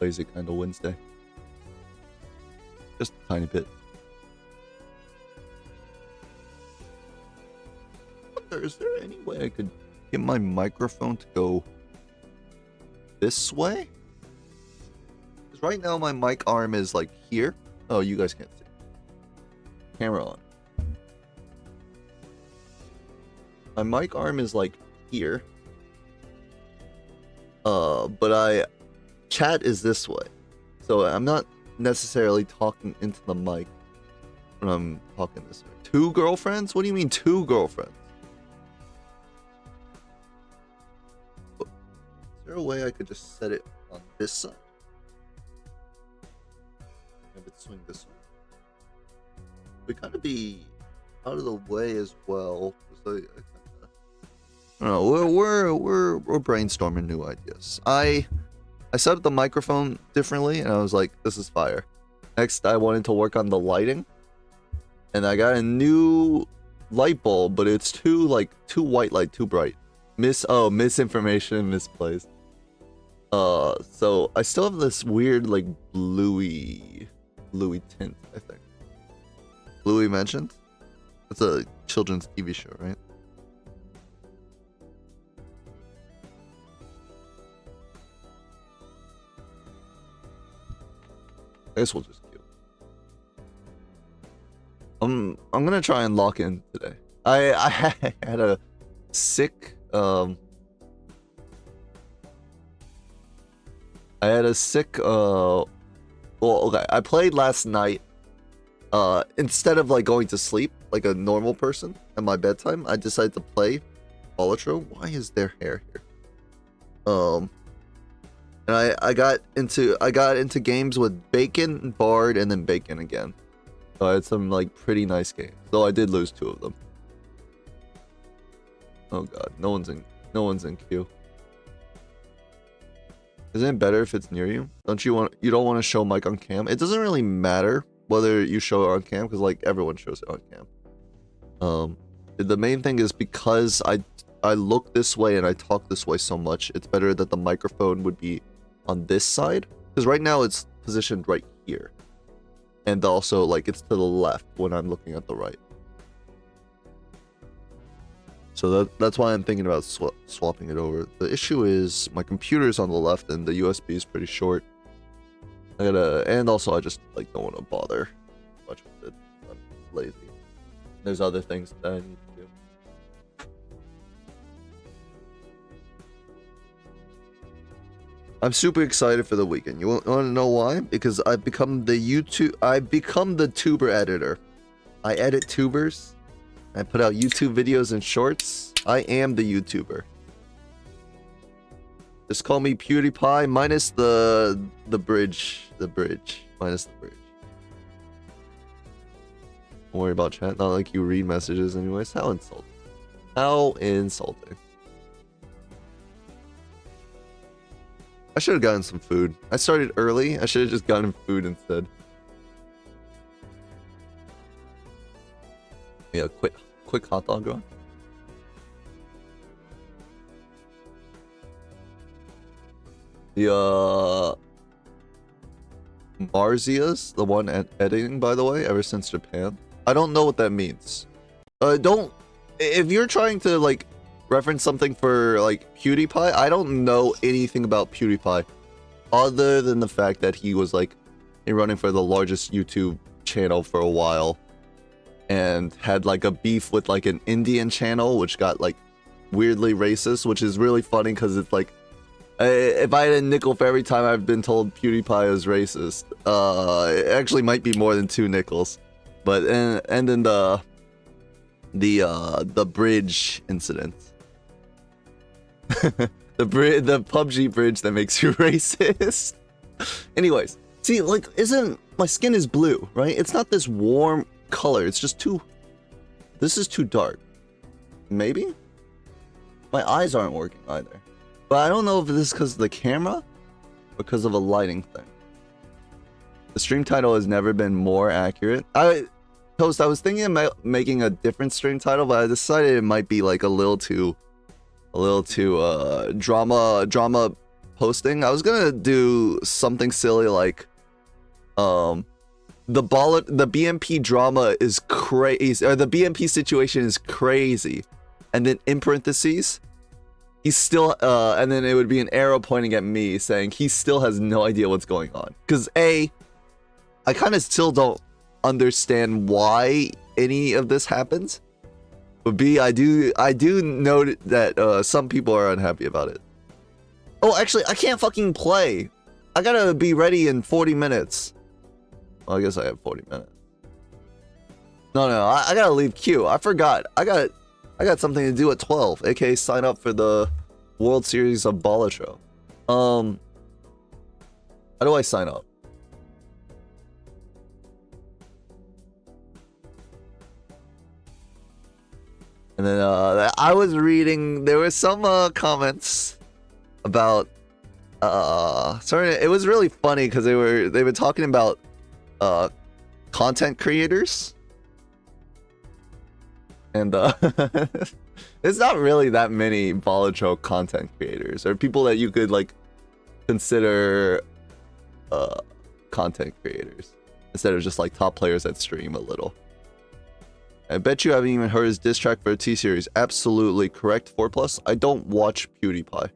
Misplays it kind of Wednesday. Just a tiny bit. Is there any way I could get my microphone to go this way? Because right now my mic arm is like here. Oh, you guys can't see. Camera on. My mic arm is like here. But chat is this way. So I'm not necessarily talking into the mic when I'm talking this way. 2 girlfriends? What do you mean 2 girlfriends? Is there a way I could just set it on this side? Have it swing this way. We kind of be out of the way as well. I don't know. We're brainstorming new ideas. I set up the microphone differently, and I was like, "This is fire." Next, I wanted to work on the lighting, and I got a new light bulb, but it's too white light, too bright. Misinformation, Misplays. So I still have this weird like bluey tint, I think. Bluey mentioned? That's a children's TV show, right? I guess we'll just queue. I'm gonna try and lock in today. I had a sick well, okay, I played last night. Instead of like going to sleep like a normal person at my bedtime, I decided to play Balatro. Why is there hair here? And I got into games with Bacon, Bard, and then Bacon again. So I had some like pretty nice games. Though I did lose 2 of them. Oh god, no one's in queue. Isn't it better if it's near you? You don't want to show mic on cam? It doesn't really matter whether you show it on cam, because like everyone shows it on cam. The main thing is because I look this way and I talk this way so much, it's better that the microphone would be on this side, because right now it's positioned right here, and also like it's to the left when I'm looking at the right. So that's why I'm thinking about swapping it over. The issue is my computer's on the left and the USB is pretty short. And also I just like don't want to bother much with it. I'm lazy. There's other things that I need to do. I'm super excited for the weekend. You want to know why? Because I've become the tuber editor. I edit tubers. I put out YouTube videos and shorts. I am the YouTuber. Just call me PewDiePie minus the bridge. Minus the bridge. Don't worry about chat. Not like you read messages anyways. How insulting. How insulting. I should have gotten some food. I started early. I should have just gotten food instead. Yeah, quick hot dog run. The Marzia's the one editing, by the way, ever since Japan. I don't know what that means. If you're trying to like reference something for like PewDiePie, I don't know anything about PewDiePie other than the fact that he was like running for the largest YouTube channel for a while and had like a beef with like an Indian channel which got like weirdly racist, which is really funny because it's like if I had a nickel for every time I've been told PewDiePie is racist, it actually might be more than 2 nickels. But and then the bridge incident. the PUBG bridge that makes you racist. Anyways, see, like, my skin is blue, right? It's not this warm color. It's just this is too dark. Maybe? My eyes aren't working either. But I don't know if this is because of the camera or because of a lighting thing. The stream title has never been more accurate. Toast, I was thinking about making a different stream title, but I decided it might be like a little too drama posting. I was gonna do something silly like, the BMP drama is crazy, or the BMP situation is crazy, and then in parentheses, he's still, and then it would be an arrow pointing at me saying he still has no idea what's going on. Because A, I kind of still don't understand why any of this happens. But B, I do note that some people are unhappy about it. Oh, actually, I can't fucking play. I gotta be ready in 40 minutes. Well, I guess I have 40 minutes. No, I gotta leave queue. I forgot. I got something to do at 12, aka sign up for the World Series of Balatro. How do I sign up? And then I was reading, there was some comments about sorry, it was really funny because they were talking about content creators. And it's not really that many Balatro content creators or people that you could like consider content creators instead of just like top players that stream a little. I bet you haven't even heard his diss track for a T-Series. Absolutely correct, 4+. I don't watch PewDiePie.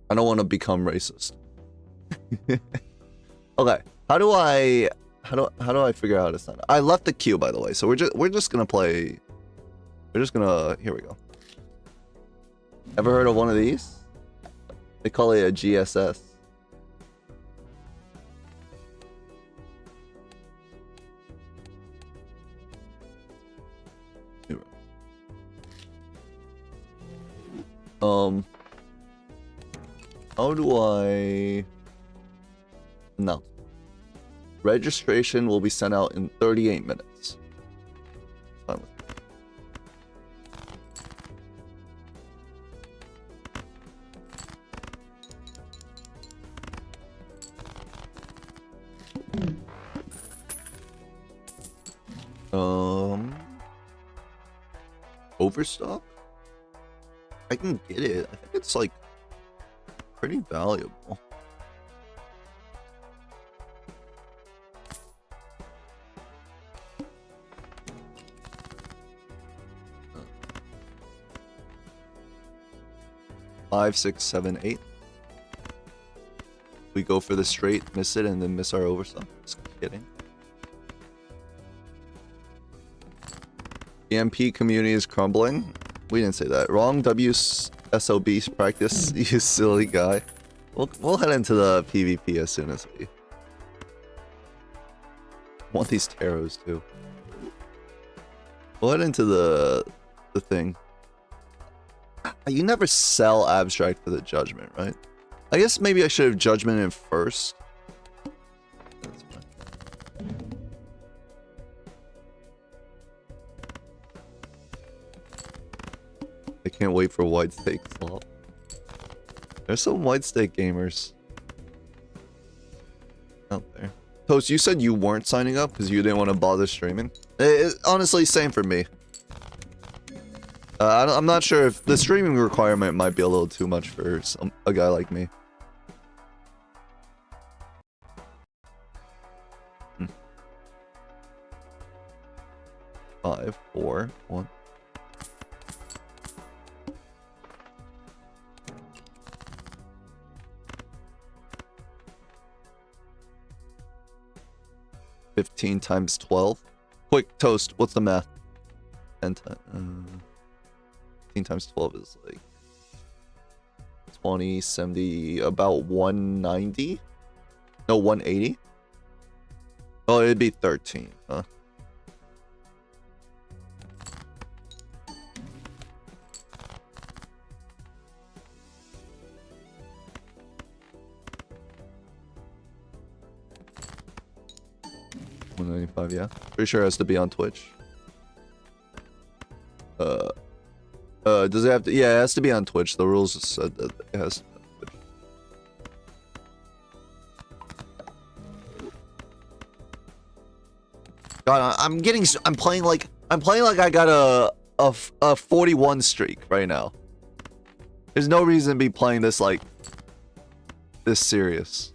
I don't want to become racist. Okay, how do I figure out how to sign up? I left the queue, by the way, so we're just gonna play. We're just gonna, here we go. Ever heard of one of these? They call it a GSS. How do I... No. Registration will be sent out in 38 minutes. Fine with me. Overstock? I can get it. I think it's like pretty valuable. Five, 6, 7, 8. We go for the straight, miss it, and then miss our overstock. Just kidding. The MP community is crumbling. We didn't say that. Wrong WSOB practice, you silly guy. We'll head into the PvP as soon as we... I want these tarots too. We'll head into the thing. You never sell abstract for the judgment, right? I guess maybe I should have judgment in first. That's fine. I can't wait for White Steak slot. There's some White Steak gamers out there. Toast, you said you weren't signing up because you didn't want to bother streaming. Honestly, same for me. I'm not sure if the streaming requirement might be a little too much for a guy like me. 5, 4, 1. $15 times 12. Quick, Toast, what's the math? 10 times 15 times 12 is like 20, 70, about 190? No, 180? Oh, it'd be 13, huh? $195, yeah. Pretty sure it has to be on Twitch. Does it have to? Yeah, it has to be on Twitch. The rules said that it has to be on Twitch. God, I'm playing like I got a 41 streak right now. There's no reason to be playing this, like, this serious.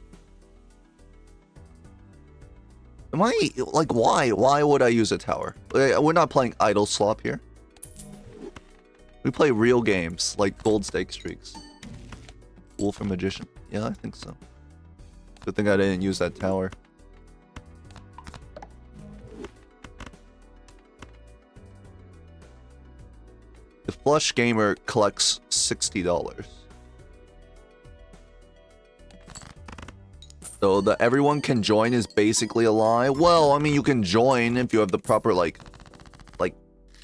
Am I, like, why? Why would I use a tower? We're not playing idle slop here. We play real games, like gold stake streaks. Wolf or Magician? Yeah, I think so. Good thing I didn't use that tower. The Flush Gamer collects $60. So the everyone can join is basically a lie. Well, I mean, you can join if you have the proper, like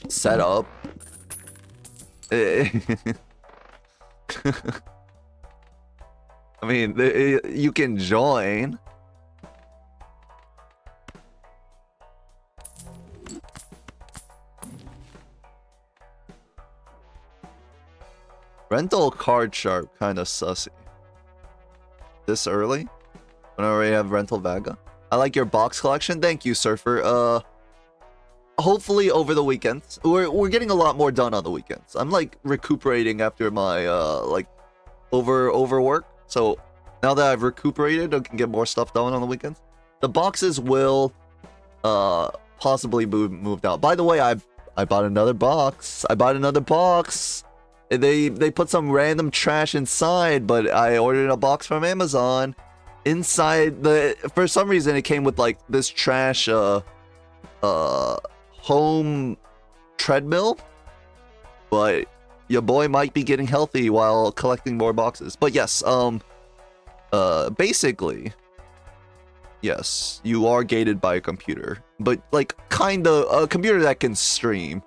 setup. I mean, you can join. Rental card sharp, kind of sussy. This early? When I already have rental Vaga? I like your box collection. Thank you, Surfer. Hopefully over the weekends. We're getting a lot more done on the weekends. I'm like recuperating after my like overwork. So now that I've recuperated, I can get more stuff done on the weekends. The boxes will possibly moved out. By the way, I bought another box. They put some random trash inside, but I ordered a box from Amazon. Inside for some reason it came with like this trash home treadmill, but your boy might be getting healthy while collecting more boxes. But yes, basically, yes, you are gated by a computer, but like kind of a computer that can stream.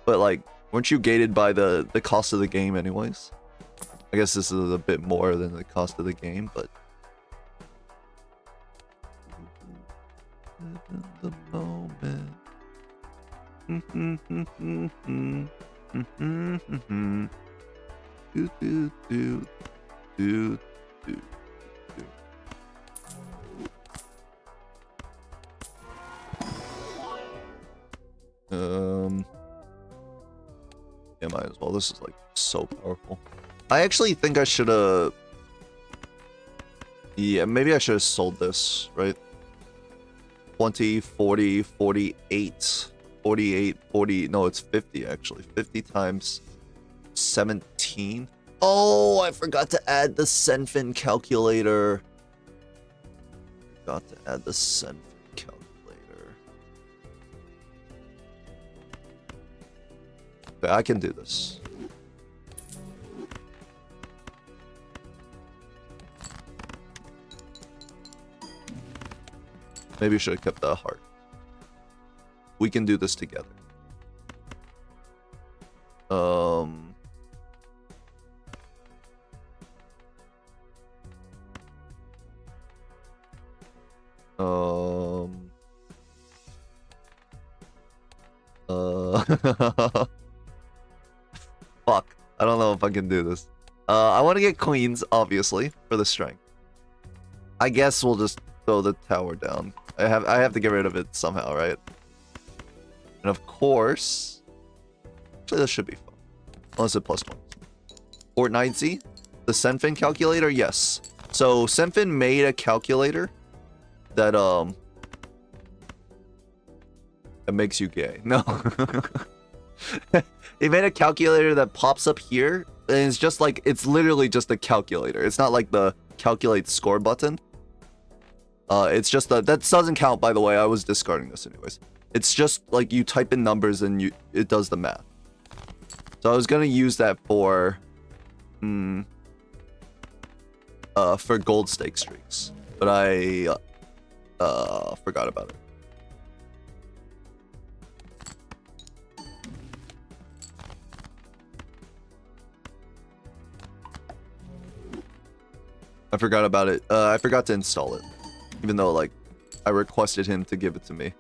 But like, weren't you gated by the cost of the game anyways? I guess this is a bit more than the cost of the game, but the moment. Yeah, might as well. This is like so powerful. I actually think I should have. Yeah, maybe I should have sold this, right? 20, 40, 48, 48, 40. No, it's 50 actually. 50 times 17. Oh, I forgot to add the Senfin calculator. Forgot to add the Senfin calculator. Okay, I can do this. Maybe I should have kept that heart. We can do this together. Fuck. I don't know if I can do this. I want to get queens, obviously, for the strength. I guess we'll just throw the tower down. I have to get rid of it somehow, right? And of course, actually, this should be fun. Unless it plus 20. Fortnite Z? The Senfin calculator? Yes. So Senfin made a calculator that that makes you gay. No. He made a calculator that pops up here, and it's just like, it's literally just a calculator. It's not like the calculate score button. It's just that doesn't count, by the way. I was discarding this anyways. It's just like you type in numbers and it does the math. So I was gonna use that for gold stake streaks, but I forgot about it. I forgot about it. I forgot to install it, even though like I requested him to give it to me.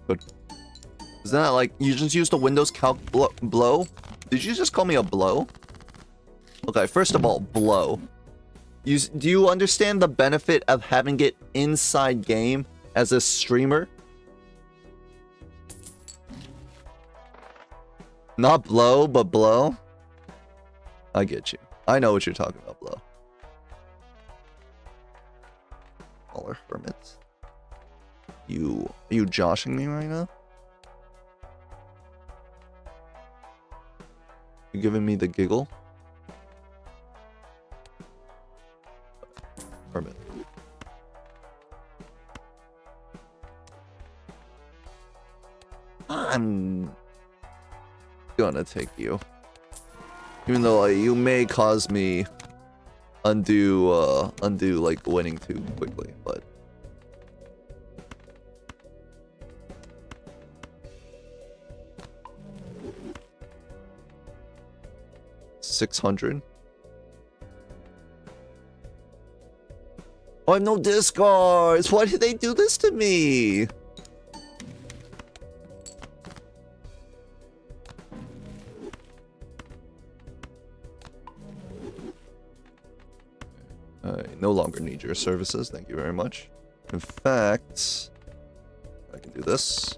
Good. Isn't that like you just used a Windows calc blow? Did you just call me a blow? Okay, first of all, blow. Do you understand the benefit of having it inside game as a streamer? Not blow, but blow? I get you. I know what you're talking about, blow. Smaller hermits. Are you joshing me right now? You giving me the giggle? Hermit. I'm gonna take you. Even though you may cause me undo like winning too quickly, but 600. Oh, I have no discards. Why did they do this to me? I no longer need your services. Thank you very much. In fact, I can do this.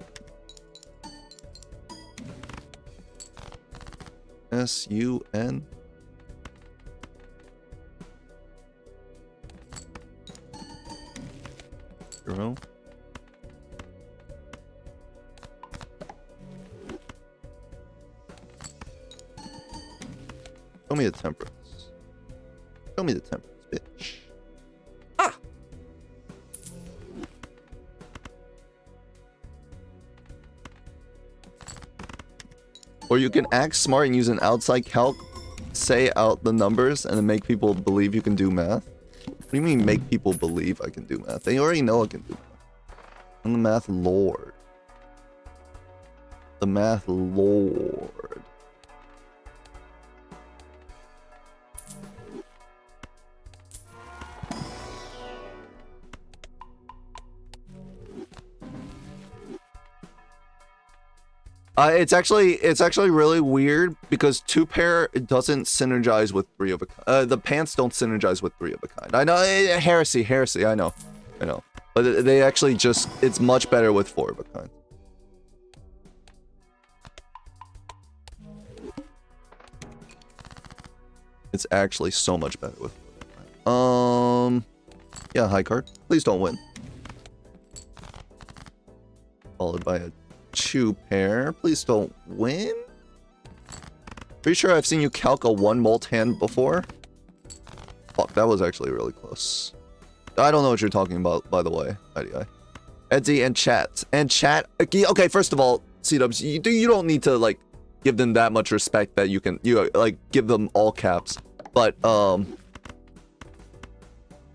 S-U-N. Zero. Show me the temperance. Show me the temperance, bitch. Ah! Or you can act smart and use an outside calc, say out the numbers, and then make people believe you can do math. What do you mean make people believe I can do math? They already know I can do math. I'm the math lord. The math lord. It's actually really weird because 2-pair doesn't synergize with 3 of a kind. The pants don't synergize with 3 of a kind. I know, heresy. I know, but they actually just it's much better with 4 of a kind. It's actually so much better with 4 of a kind. Yeah, high card. Please don't win. Followed by a 2-pair. Please don't win. Pretty sure I've seen you calc a 1 molt hand before. Fuck, that was actually really close. I don't know what you're talking about, by the way. IDI. Edsy and chat. Okay, first of all, C-dubs, you don't need to like give them that much respect that you like give them all caps. But I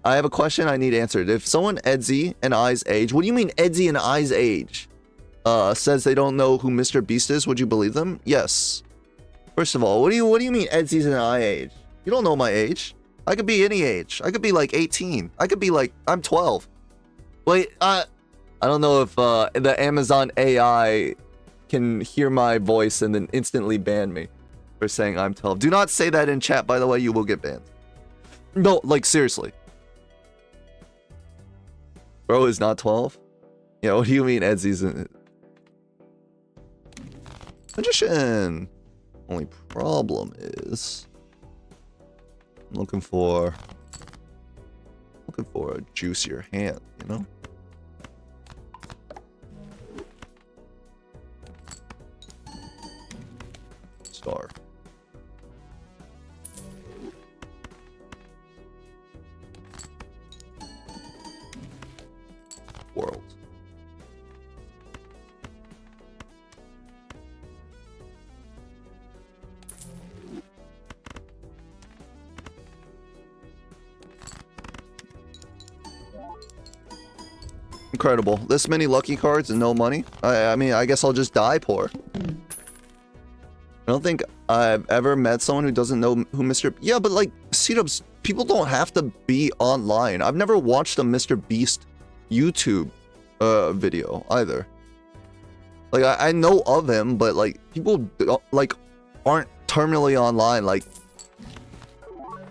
have a question I need answered. If someone Edsy and I's age, what do you mean Edsy and I's age? Says they don't know who Mr. Beast is, would you believe them? Yes. First of all, what do you mean Edsy's and I age? You don't know my age. I could be any age. I could be like 18. I could be like, I'm 12. Wait, I don't know if the Amazon AI can hear my voice and then instantly ban me for saying I'm 12. Do not say that in chat, by the way, you will get banned. No, like seriously. Bro is not 12? Yeah, what do you mean Edsy's in it? Magician. Only problem is I'm looking for a juicier hand, you know? Star. World. Incredible. This many lucky cards and no money? I mean, I guess I'll just die poor. I don't think I've ever met someone who doesn't know who Mr. Yeah, but like, C-dubs, people don't have to be online. I've never watched a Mr. Beast YouTube video either. Like, I know of him, but like, people like aren't terminally online. Like,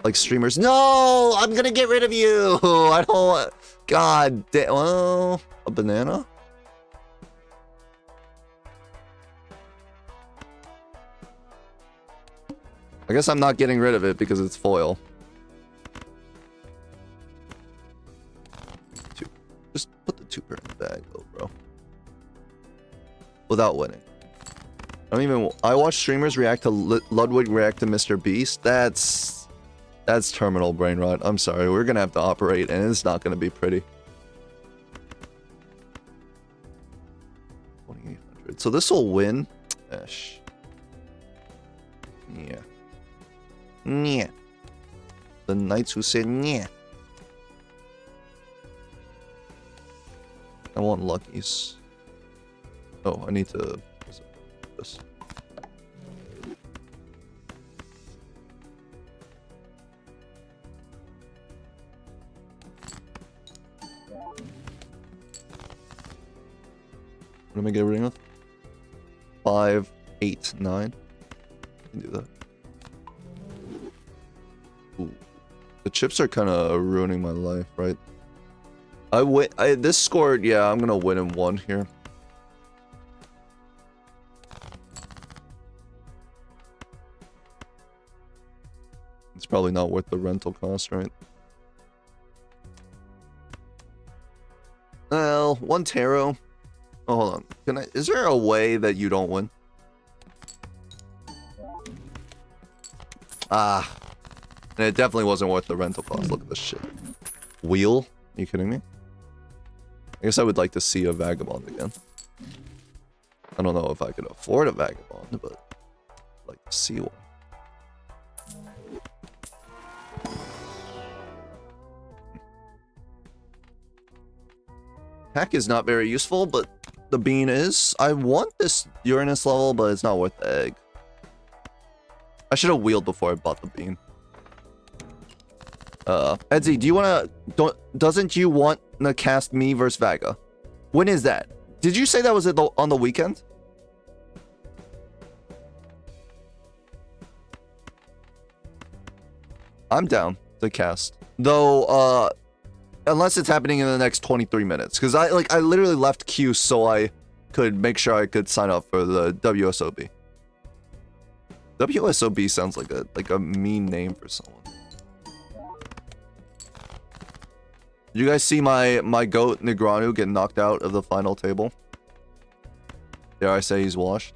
like streamers. No, I'm gonna get rid of you. I don't. God damn. Well, a banana. I guess I'm not getting rid of it because it's foil. Just put the 2 in the bag, though, bro. Without winning. I don't even. I watch streamers react to Ludwig react to Mr. Beast. That's terminal brain rot. I'm sorry. We're gonna have to operate, and it's not gonna be pretty. 2,800. So this will win. Ish. Yeah. Yeah. The knights who said yeah. I want luckies. Oh, I need to. This. What am I getting rid of? 5, 8, 9. I can do that. Ooh. The chips are kind of ruining my life, right? This scored, yeah, I'm gonna win in 1 here. It's probably not worth the rental cost, right? Well, 1 tarot. Oh, hold on. Is there a way that you don't win? Ah. And it definitely wasn't worth the rental cost. Look at this shit. Wheel? Are you kidding me? I guess I would like to see a Vagabond again. I don't know if I could afford a Vagabond, but I'd like to see one. Hack is not very useful, but the bean is. I want this Uranus level, but it's not worth the egg. I should have wheeled before I bought the bean. Edsy, do you want to... Doesn't you want to cast me versus Vaga? When is that? Did you say that was on the weekend? I'm down to cast. Though, unless it's happening in the next 23 minutes. Because I literally left queue so I could make sure I could sign up for the WSOB. WSOB sounds like a mean name for someone. Did you guys see my goat Negranu get knocked out of the final table? Dare I say he's washed?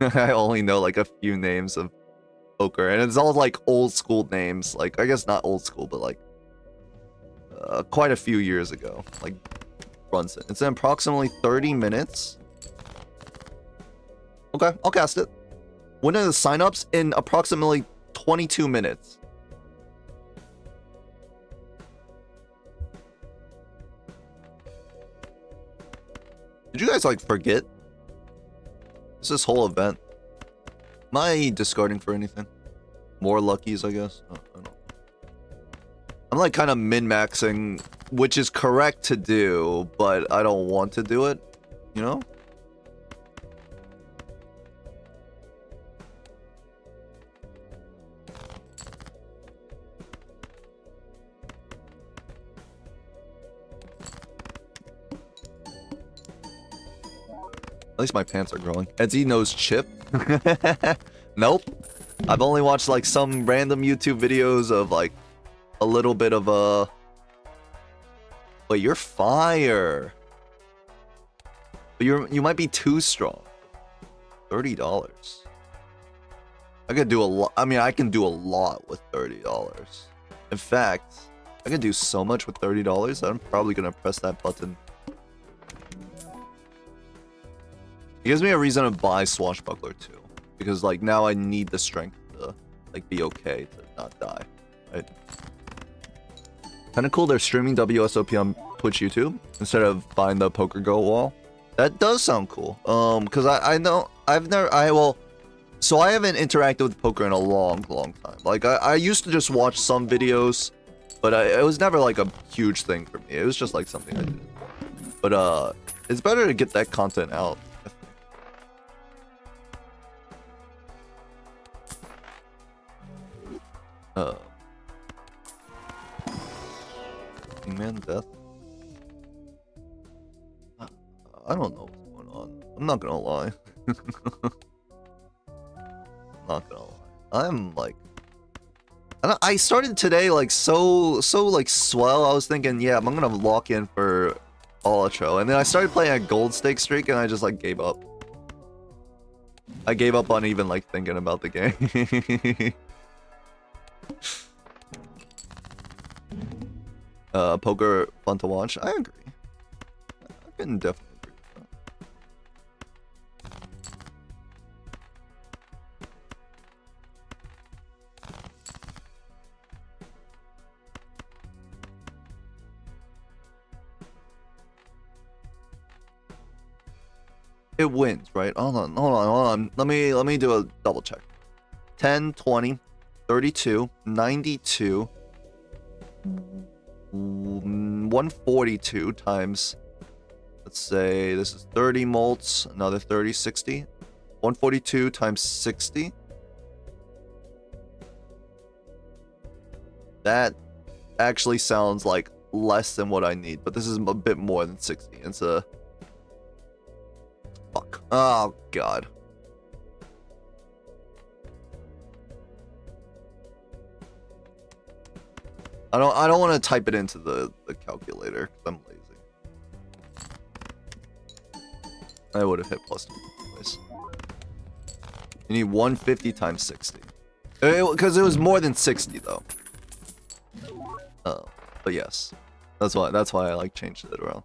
I only know like a few names of poker, and it's all like old school names. Like, I guess not old school, but like quite a few years ago. Like Brunson. It's in approximately 30 minutes. Okay, I'll cast it. When are the signups? In approximately 22 minutes. Did you guys like forget? It's this whole event. Am I discarding for anything? More luckies, I guess. Oh, I don't know. I'm like kind of min-maxing, which is correct to do, but I don't want to do it. You know? At least my pants are growing. Edsy knows Chip. Nope. I've only watched like some random YouTube videos of like a little bit of a... But you're fire. But you might be too strong. $30. I could do a lot. I mean, I can do a lot with $30. In fact, I can do so much with $30 that I'm probably gonna press that button. It gives me a reason to buy Swashbuckler too, because like now I need the strength to like be okay to not die, right? Kind of cool they're streaming WSOP on Twitch YouTube instead of buying the Poker Go wall. That does sound cool. Because I know so I haven't interacted with poker in a long time. Like I used to just watch some videos, but it was never like a huge thing for me. It was just like something I did. But it's better to get that content out. Man death. I don't know what's going on. I'm not gonna lie. Not gonna lie. I'm like, I started today like so like swell. I was thinking, yeah, I'm gonna lock in for Balatro, and then I started playing a gold stake streak, and I just like gave up. I gave up on even like thinking about the game. Poker fun to watch. I agree. I can definitely agree with that. It wins, right? Hold on. Let me do a double check. 10, 20, 32, 92, 142 times, let's say this is 30 molts, another 30, 60. 142 times 60. That actually sounds like less than what I need, but this is a bit more than 60. It's a... Fuck. Oh, God. I don't want to type it into the calculator because I'm lazy. I would have hit plus 2 anyways. You need 150 times 60. Because it was more than 60 though. But yes. That's why I like changed it around.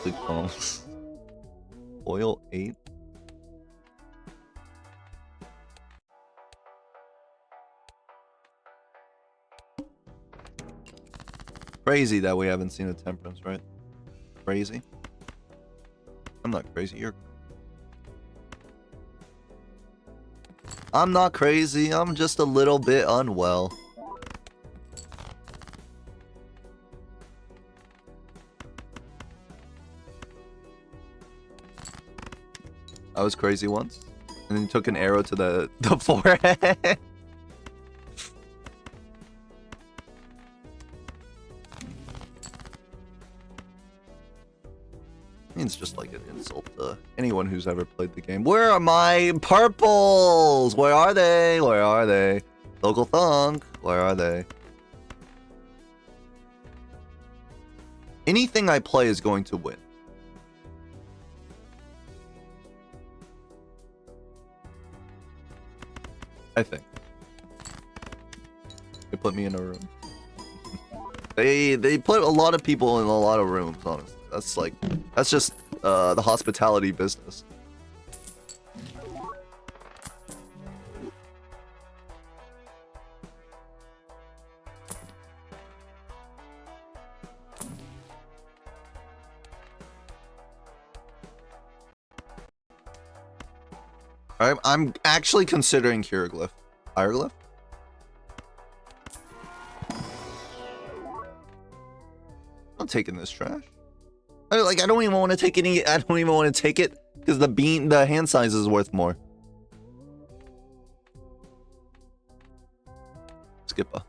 Big bombs. Oil 8. Crazy that we haven't seen a temperance, right? Crazy. I'm not crazy, you're... I'm not crazy, I'm just a little bit unwell. I was crazy once, and then you took an arrow to the forehead. It's just like an insult to anyone who's ever played the game. Where are my purples? Where are they? Where are they? Local thunk, where are they? Anything I play is going to win. I think. They put me in a room. They put a lot of people in a lot of rooms, honestly. That's just the hospitality business. I'm actually considering hieroglyph. Hieroglyph? I'm taking this trash. I don't even want to take any. I don't even want to take it because the hand size is worth more. Skipper.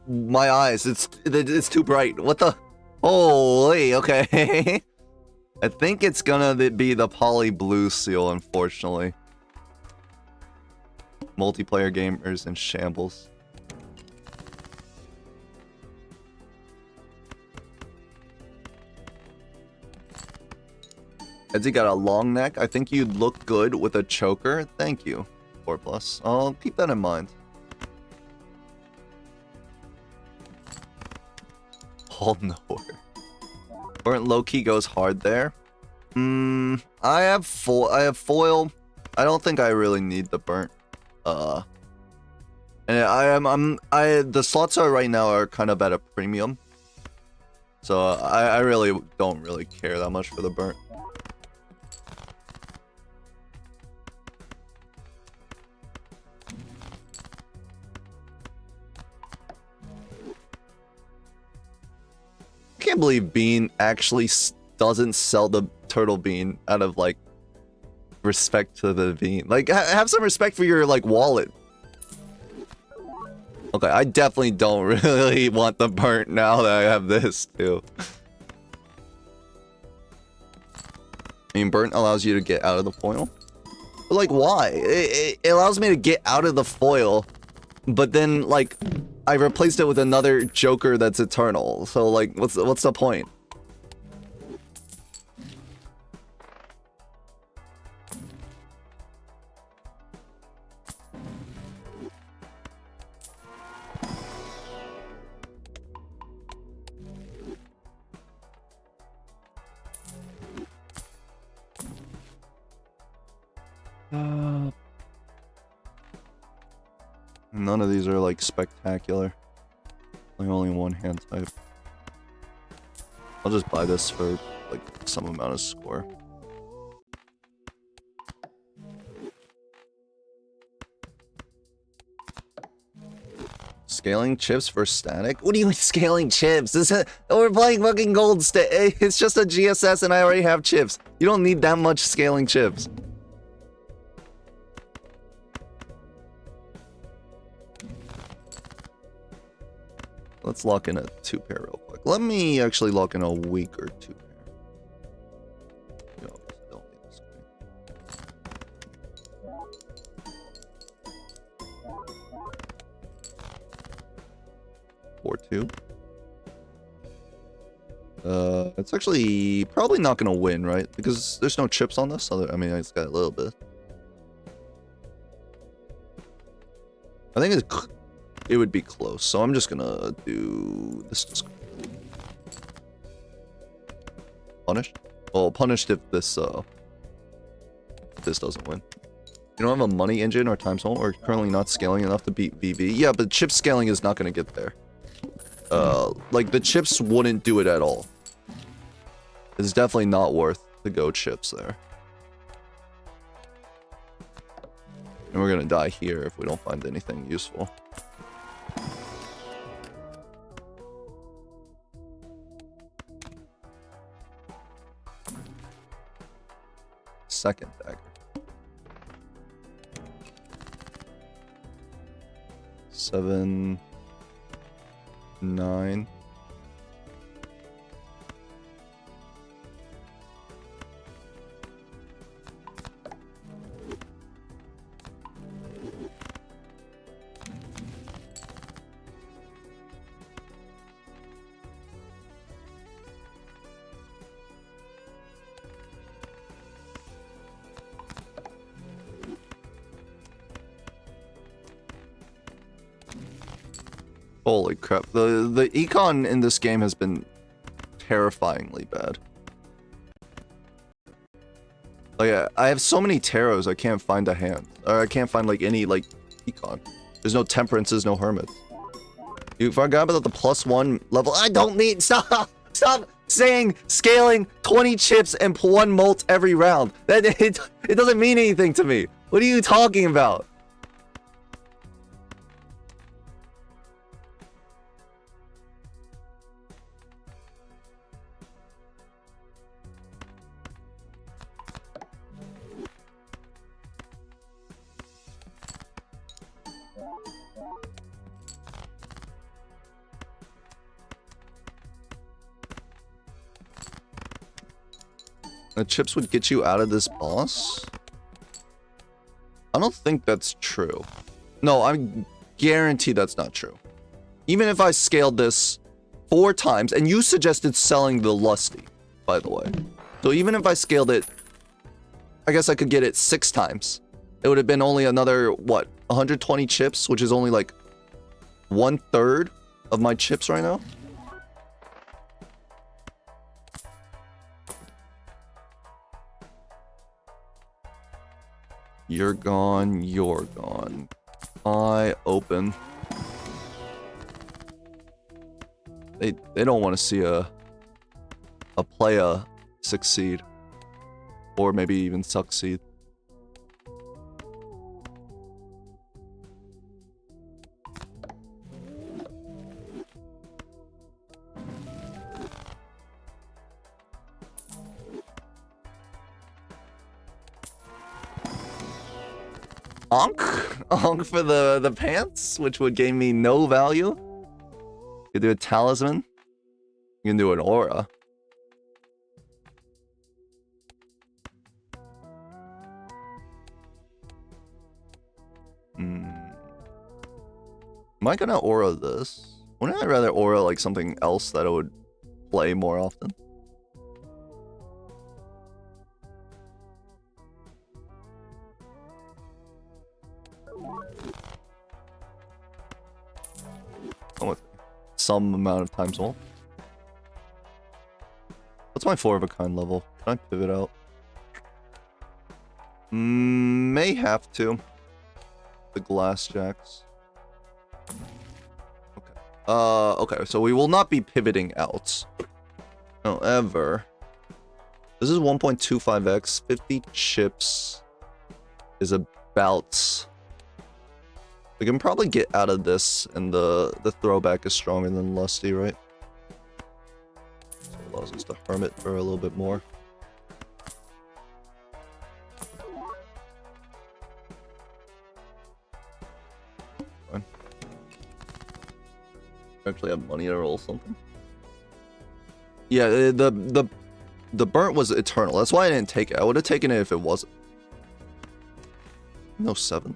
My eyes, it's too bright. What the? Holy, okay. I think it's gonna be the poly blue seal, unfortunately. Multiplayer gamers in shambles. Edzy got a long neck. I think you'd look good with a choker. Thank you. 4+. I'll keep that in mind. Paul nowhere. Burnt low-key goes hard there. I have foil. I don't think I really need the burnt. And the slots right now are kind of at a premium. So I really don't really care that much for the burnt. can't believe Bean actually doesn't sell the turtle bean out of like respect to the bean. Like, have some respect for your like wallet. Okay, I definitely don't really want the burnt now that I have this too. I mean, burnt allows you to get out of the foil. But like, why? It allows me to get out of the foil, but then like, I replaced it with another Joker that's eternal. So like, what's the point? None of these are like spectacular. Like only one hand type. I'll just buy this for like some amount of score. Scaling chips for static? What do you mean scaling chips? We're playing fucking gold state. It's just a GSS and I already have chips. You don't need that much scaling chips. Let's lock in a 2-pair real quick. Let me actually lock in a week or 2-pair. No, don't need this queen. 4-2. It's actually probably not gonna win, right? Because there's no chips on this. I mean, it's got a little bit. I think it would be close, so I'm just gonna do this. Punished? Well, punished if this doesn't win. You don't have a money engine or time zone, or currently not scaling enough to beat VV. Yeah, but chip scaling is not gonna get there. Like the chips wouldn't do it at all. It's definitely not worth the go chips there. And we're gonna die here if we don't find anything useful. Second dagger. 7, 9. Holy crap. The econ in this game has been terrifyingly bad. Like, I have so many tarots, I can't find a hand. Or I can't find, like, any, like, econ. There's no temperances, no hermits. You forgot about the +1 level. I don't need... Stop saying scaling 20 chips and 1 molt every round. It doesn't mean anything to me. What are you talking about? The chips would get you out of this boss? I don't think that's true. No, I'm guaranteed that's not true. Even if I scaled this 4 times, and you suggested selling the Lusty, by the way. So even if I scaled it, I guess I could get it 6 times. It would have been only another, what, 120 chips, which is only like 1/3 of my chips right now. You're gone, you're gone. I open. They don't want to see a player succeed. Or maybe even succeed. Onk? Onk for the pants, which would gain me no value. You can do a talisman. You can do an aura. Am I gonna aura this? Wouldn't I rather aura like something else that I would play more often? Come with me. Some amount of times more. What's my 4 of a kind level? Can I pivot out? May have to. The glass jacks. Okay. Okay, so we will not be pivoting out. However, this is 1.25x. 50 chips is about... We can probably get out of this, and the throwback is stronger than Lusty, right? So it allows us to hermit for a little bit more. Fine. Actually have money to roll something. Yeah, the burnt was eternal. That's why I didn't take it. I would have taken it if it wasn't. No 7.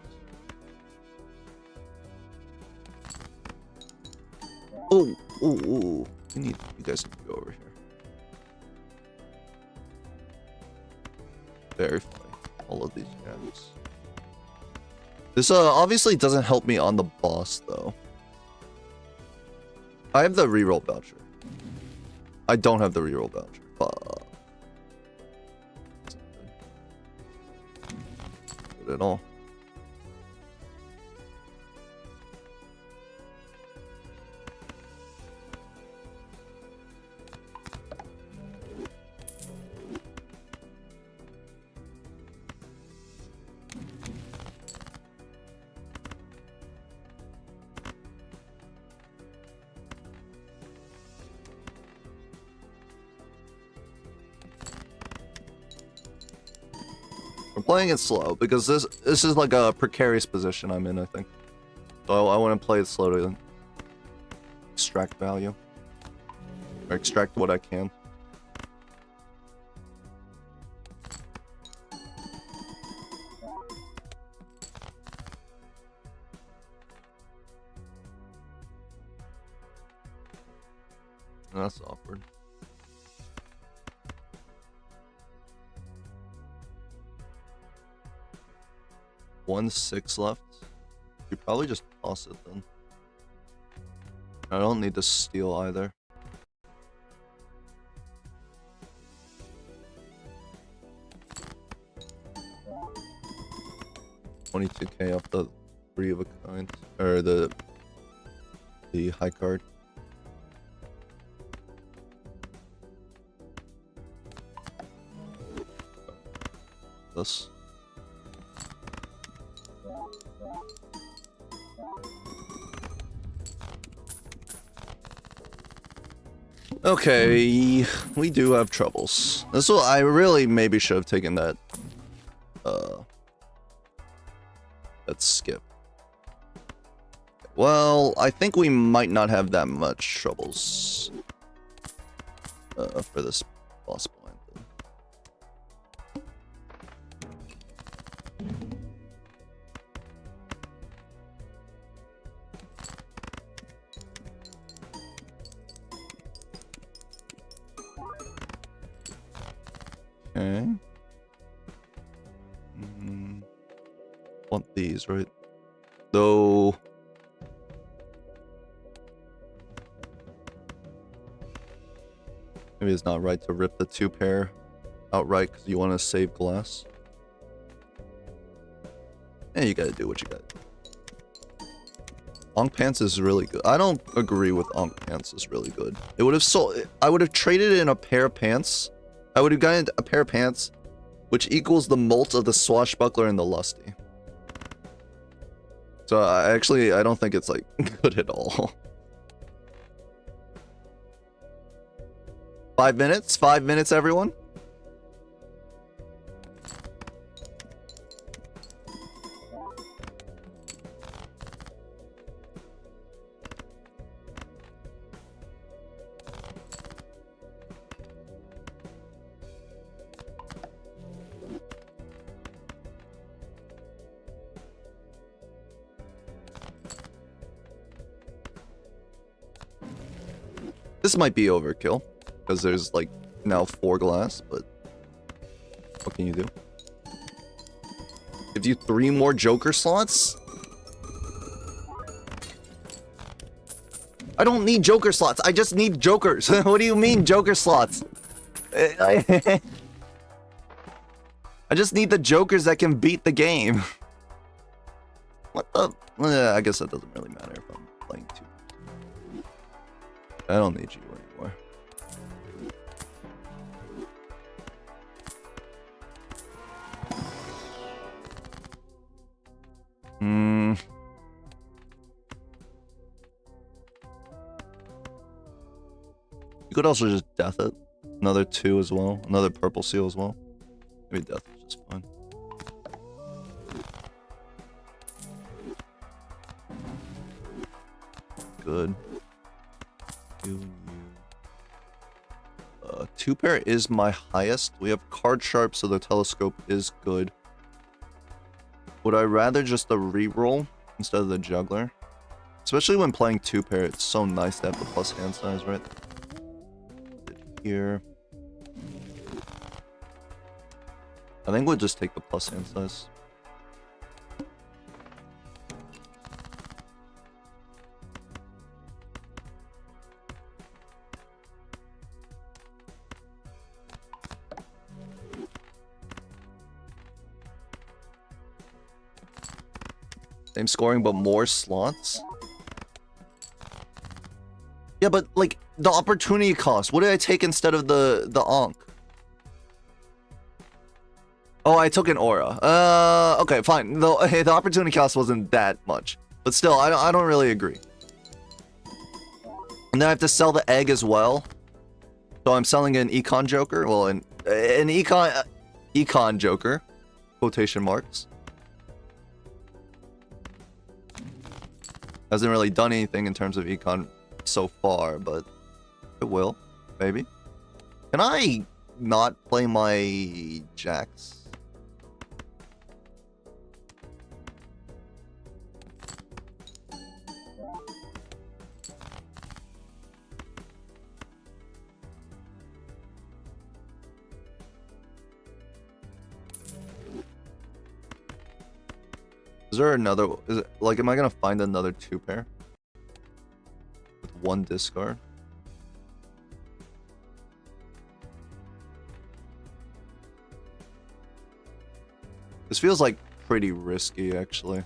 Oh, you guys need to go over here. Very funny. All of these gems. This obviously doesn't help me on the boss though. I have the reroll voucher. I don't have the reroll voucher. Good at all. We're playing it slow because this is like a precarious position I'm in, I think. So I want to play it slow to extract value. Or extract what I can. That's awkward. One 6 left. You probably just toss it then. I don't need to steal either. $22K off the 3 of a kind, or the high card. This. Okay, we do have troubles. This will, I really maybe should have taken that skip. Well, I think we might not have that much troubles for this boss blind thing. Okay. Want these, right? Though. Maybe it's not right to rip the 2 pair outright because you want to save glass. Yeah, you gotta do what you gotta do. Onk Pants is really good. I don't agree with Onk Pants is really good. It would have sold. I would have traded in a pair of pants. I would have gotten a pair of pants, which equals the molt of the Swashbuckler and the Lusty. So I don't think it's like good at all. 5 minutes? 5 minutes, everyone? This might be overkill, because there's like now 4 glass, but what can you do? Give you 3 more Joker slots? I don't need Joker slots, I just need Jokers. What do you mean Joker slots? I just need the Jokers that can beat the game. What the? I guess that doesn't really matter if I'm playing 2. I don't need you anymore. You could also just death it. Another 2 as well. Another purple seal as well. Maybe death is just fine. Good. 2 pair is my highest. We have card sharp, so the telescope is good. Would I rather just the reroll instead of the juggler? Especially when playing 2 pair, it's so nice to have the plus hand size, right? Here. I think we'll just take the plus hand size. Same scoring, but more slots? Yeah, but, like, the opportunity cost. What did I take instead of the Ankh? Oh, I took an aura. Okay, fine. The opportunity cost wasn't that much. But still, I don't really agree. And then I have to sell the egg as well. So I'm selling an Econ Joker. Well, an Econ Joker. Quotation marks. Hasn't really done anything in terms of Econ so far, but it will, maybe. Can I not play my jacks? Is there another? Is it like? Am I gonna find another 2 pair with 1 discard? This feels like pretty risky, actually.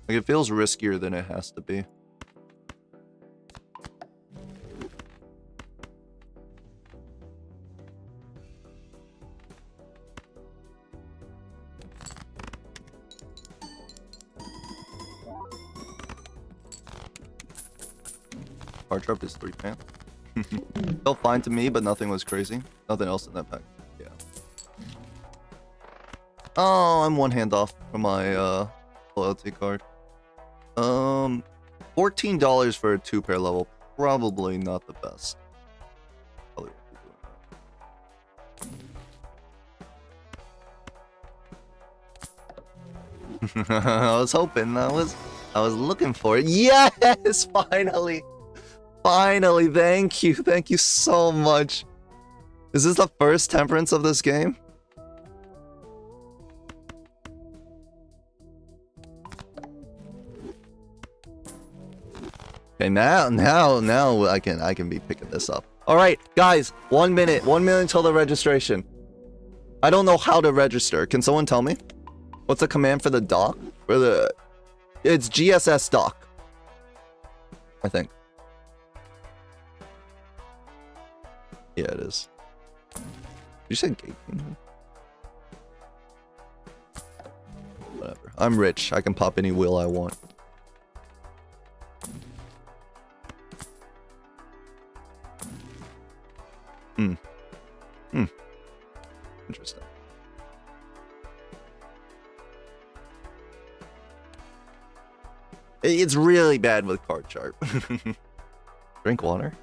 Like it feels riskier than it has to be. Card sharp is 3 pan. Felt fine to me, but nothing was crazy. Nothing else in that pack. Yeah. Oh, I'm 1 hand off from my loyalty card. $14 for a 2 pair level. Probably not the best. Probably won't be doing that. I was hoping. I was looking for it. Yes, finally. Finally, thank you so much. Is this the first temperance of this game? Okay, now I can be picking this up. All right, guys, 1 minute until the registration. I don't know how to register. Can someone tell me? What's the command for the dock? It's GSS dock, I think. Yeah, it is. You said gate. Whatever. I'm rich. I can pop any wheel I want. Interesting. It's really bad with card sharp. Drink water.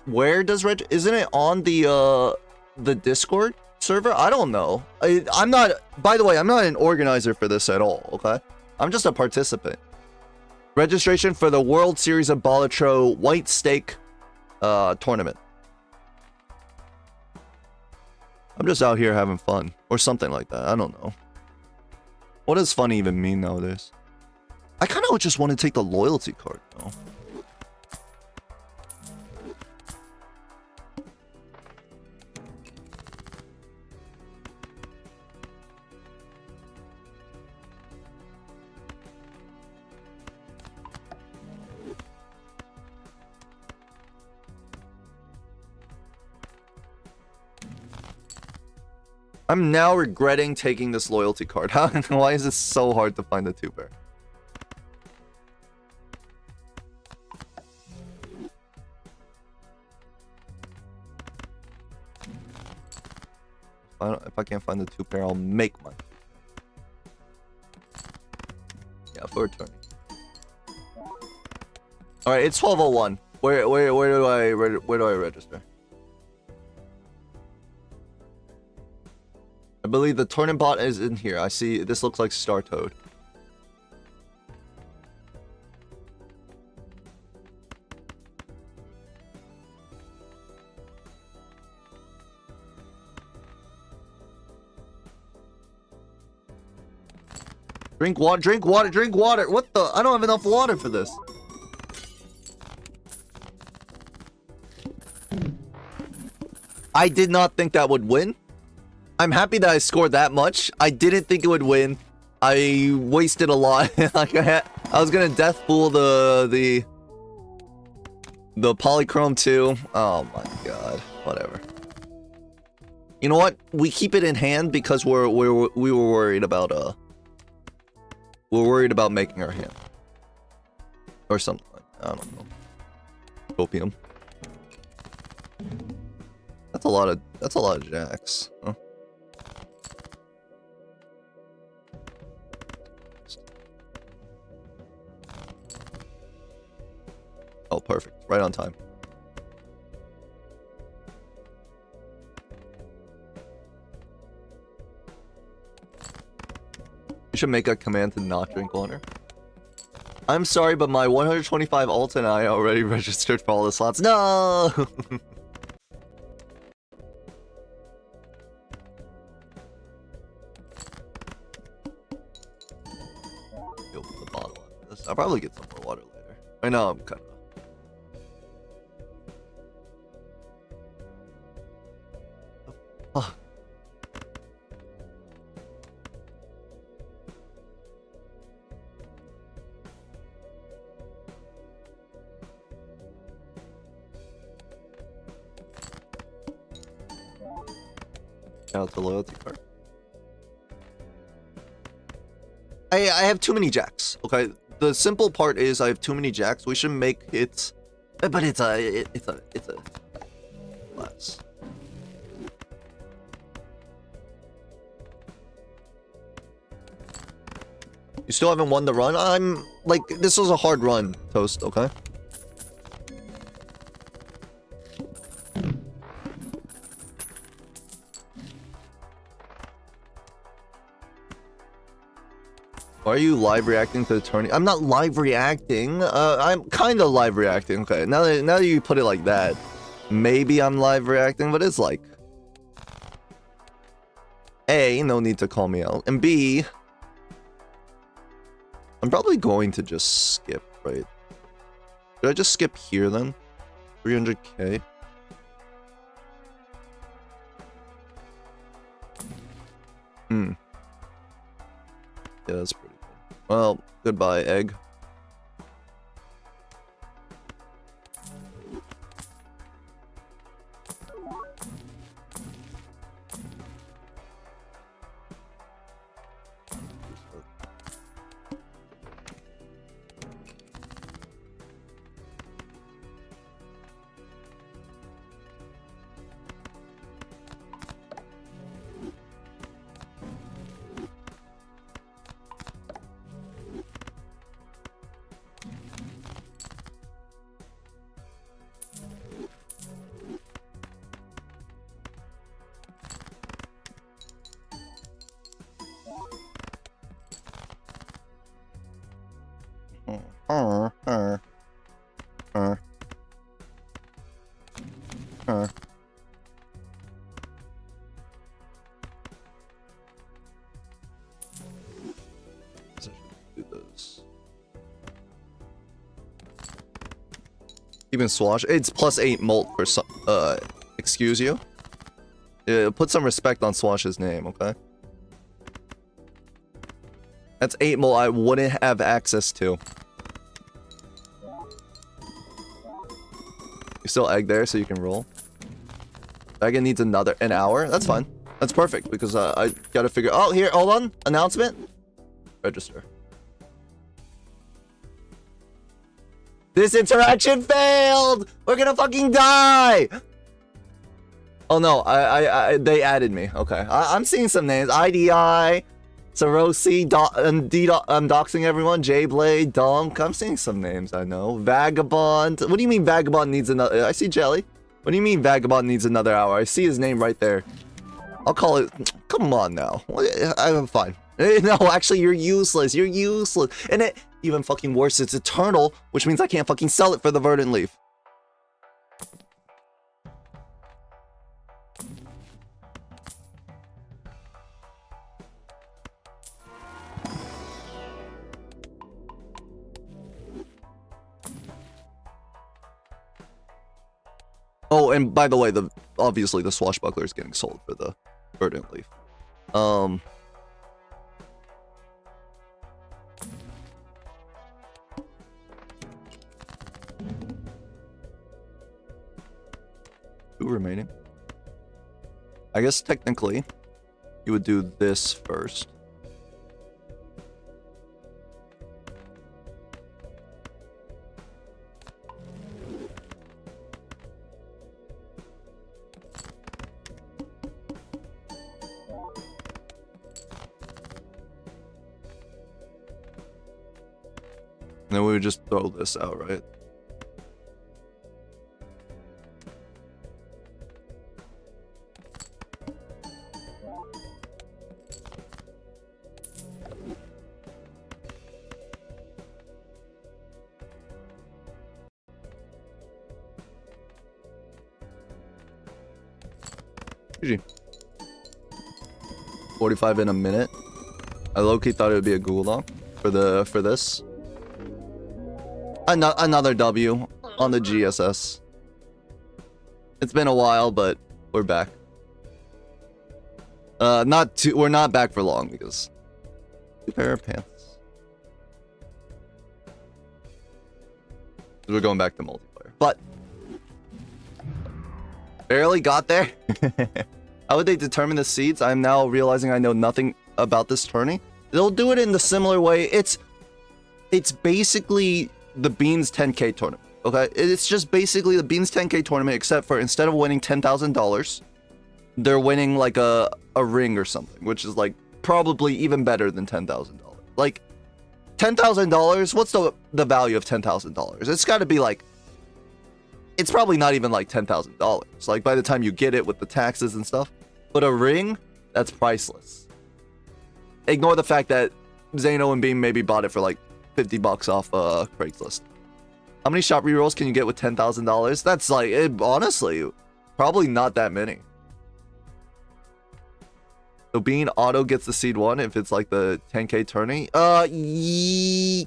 Where does isn't it on the Discord server? I don't know. I'm not, by the way, I'm not an organizer for this at all, okay? I'm just a participant. Registration for the World Series of Balatro White Steak tournament. I'm just out here having fun. Or something like that. I don't know. What does fun even mean nowadays? I kind of just want to take the loyalty card, though. I'm now regretting taking this loyalty card. Why is it so hard to find the 2-pair? If I can't find the 2-pair, I'll make one. Yeah, for a turn. All right, it's 12:01. Where do I register? I believe the tournament bot is in here. I see. This looks like Star Toad. Drink water, drink water, drink water. What the? I don't have enough water for this. I did not think that would win. I'm happy that I scored that much. I didn't think it would win. I wasted a lot. Like I was gonna death pool the polychrome too. Oh my god. Whatever. You know what? We keep it in hand because we were worried about we're worried about making our hand or something. I don't know. Opium. That's a lot of jacks. Huh? Oh, perfect. Right on time. You should make a command to not drink water. I'm sorry, but my 125 alt and I already registered for all the slots. No! Open the bottle after this. I'll probably get some more water later. I know I'm kind of... Oh. Now it's a loyalty card. I have too many jacks. Okay, the simple part is I have too many jacks. We should make it, but it's a less. You still haven't won the run? I'm like, this was a hard run, Toast. Okay. Why are you live reacting to the tourney? I'm not live reacting. I'm kind of live reacting. Okay, now that you put it like that, maybe I'm live reacting, but it's like, A, no need to call me out, and B, I'm probably going to just skip, right? Should I just skip here then? 300k? Yeah, that's pretty good. Well, goodbye, egg. Do this. Even Swash, it's +8 molt for some. Excuse you. Yeah, put some respect on Swash's name, okay? That's 8 molt I wouldn't have access to. You still egg there so you can roll. Dragon needs an hour. That's fine. That's perfect because I gotta figure. Oh, here, hold on. Announcement. Register. This interaction failed. We're gonna fucking die. Oh no, they added me. Okay, I'm seeing some names. IDI, Sarosi, I'm doxing everyone. J-Blade, Dunk. I'm seeing some names I know. Vagabond. What do you mean Vagabond needs another? I see Jelly. What do you mean Vagabond needs another hour? I see his name right there. I'll call it. Come on now. I'm fine. No, actually, you're useless. You're useless. And it even fucking worse. It's eternal, which means I can't fucking sell it for the Verdant Leaf. Oh, and by the way, obviously the Swashbuckler is getting sold for the Verdant Leaf. Two remaining. I guess technically, you would do this first. And then we would just throw this out, right? GG. 45 in a minute. I low-key thought it would be a Gulong for this. Another W on the GSS. It's been a while, but we're back. We're not back for long because 2 pair of pants. We're going back to multiplayer, but barely got there. How would they determine the seeds? I'm now realizing I know nothing about this tourney. They'll do it in the similar way. It's basically the Beans 10K tournament, okay? It's just basically the Beans 10K tournament, except for instead of winning $10,000, they're winning like a ring or something, which is like probably even better than $10,000. Like $10,000, what's the value of $10,000? It's got to be like, it's probably not even like $10,000. Like by the time you get it with the taxes and stuff. But a ring, that's priceless. Ignore the fact that Zano and Beam maybe bought it for like $50 off Craigslist. How many shop rerolls can you get with $10,000? That's like, honestly, probably not that many. So Bean auto gets the seed 1 if it's like the 10K tourney.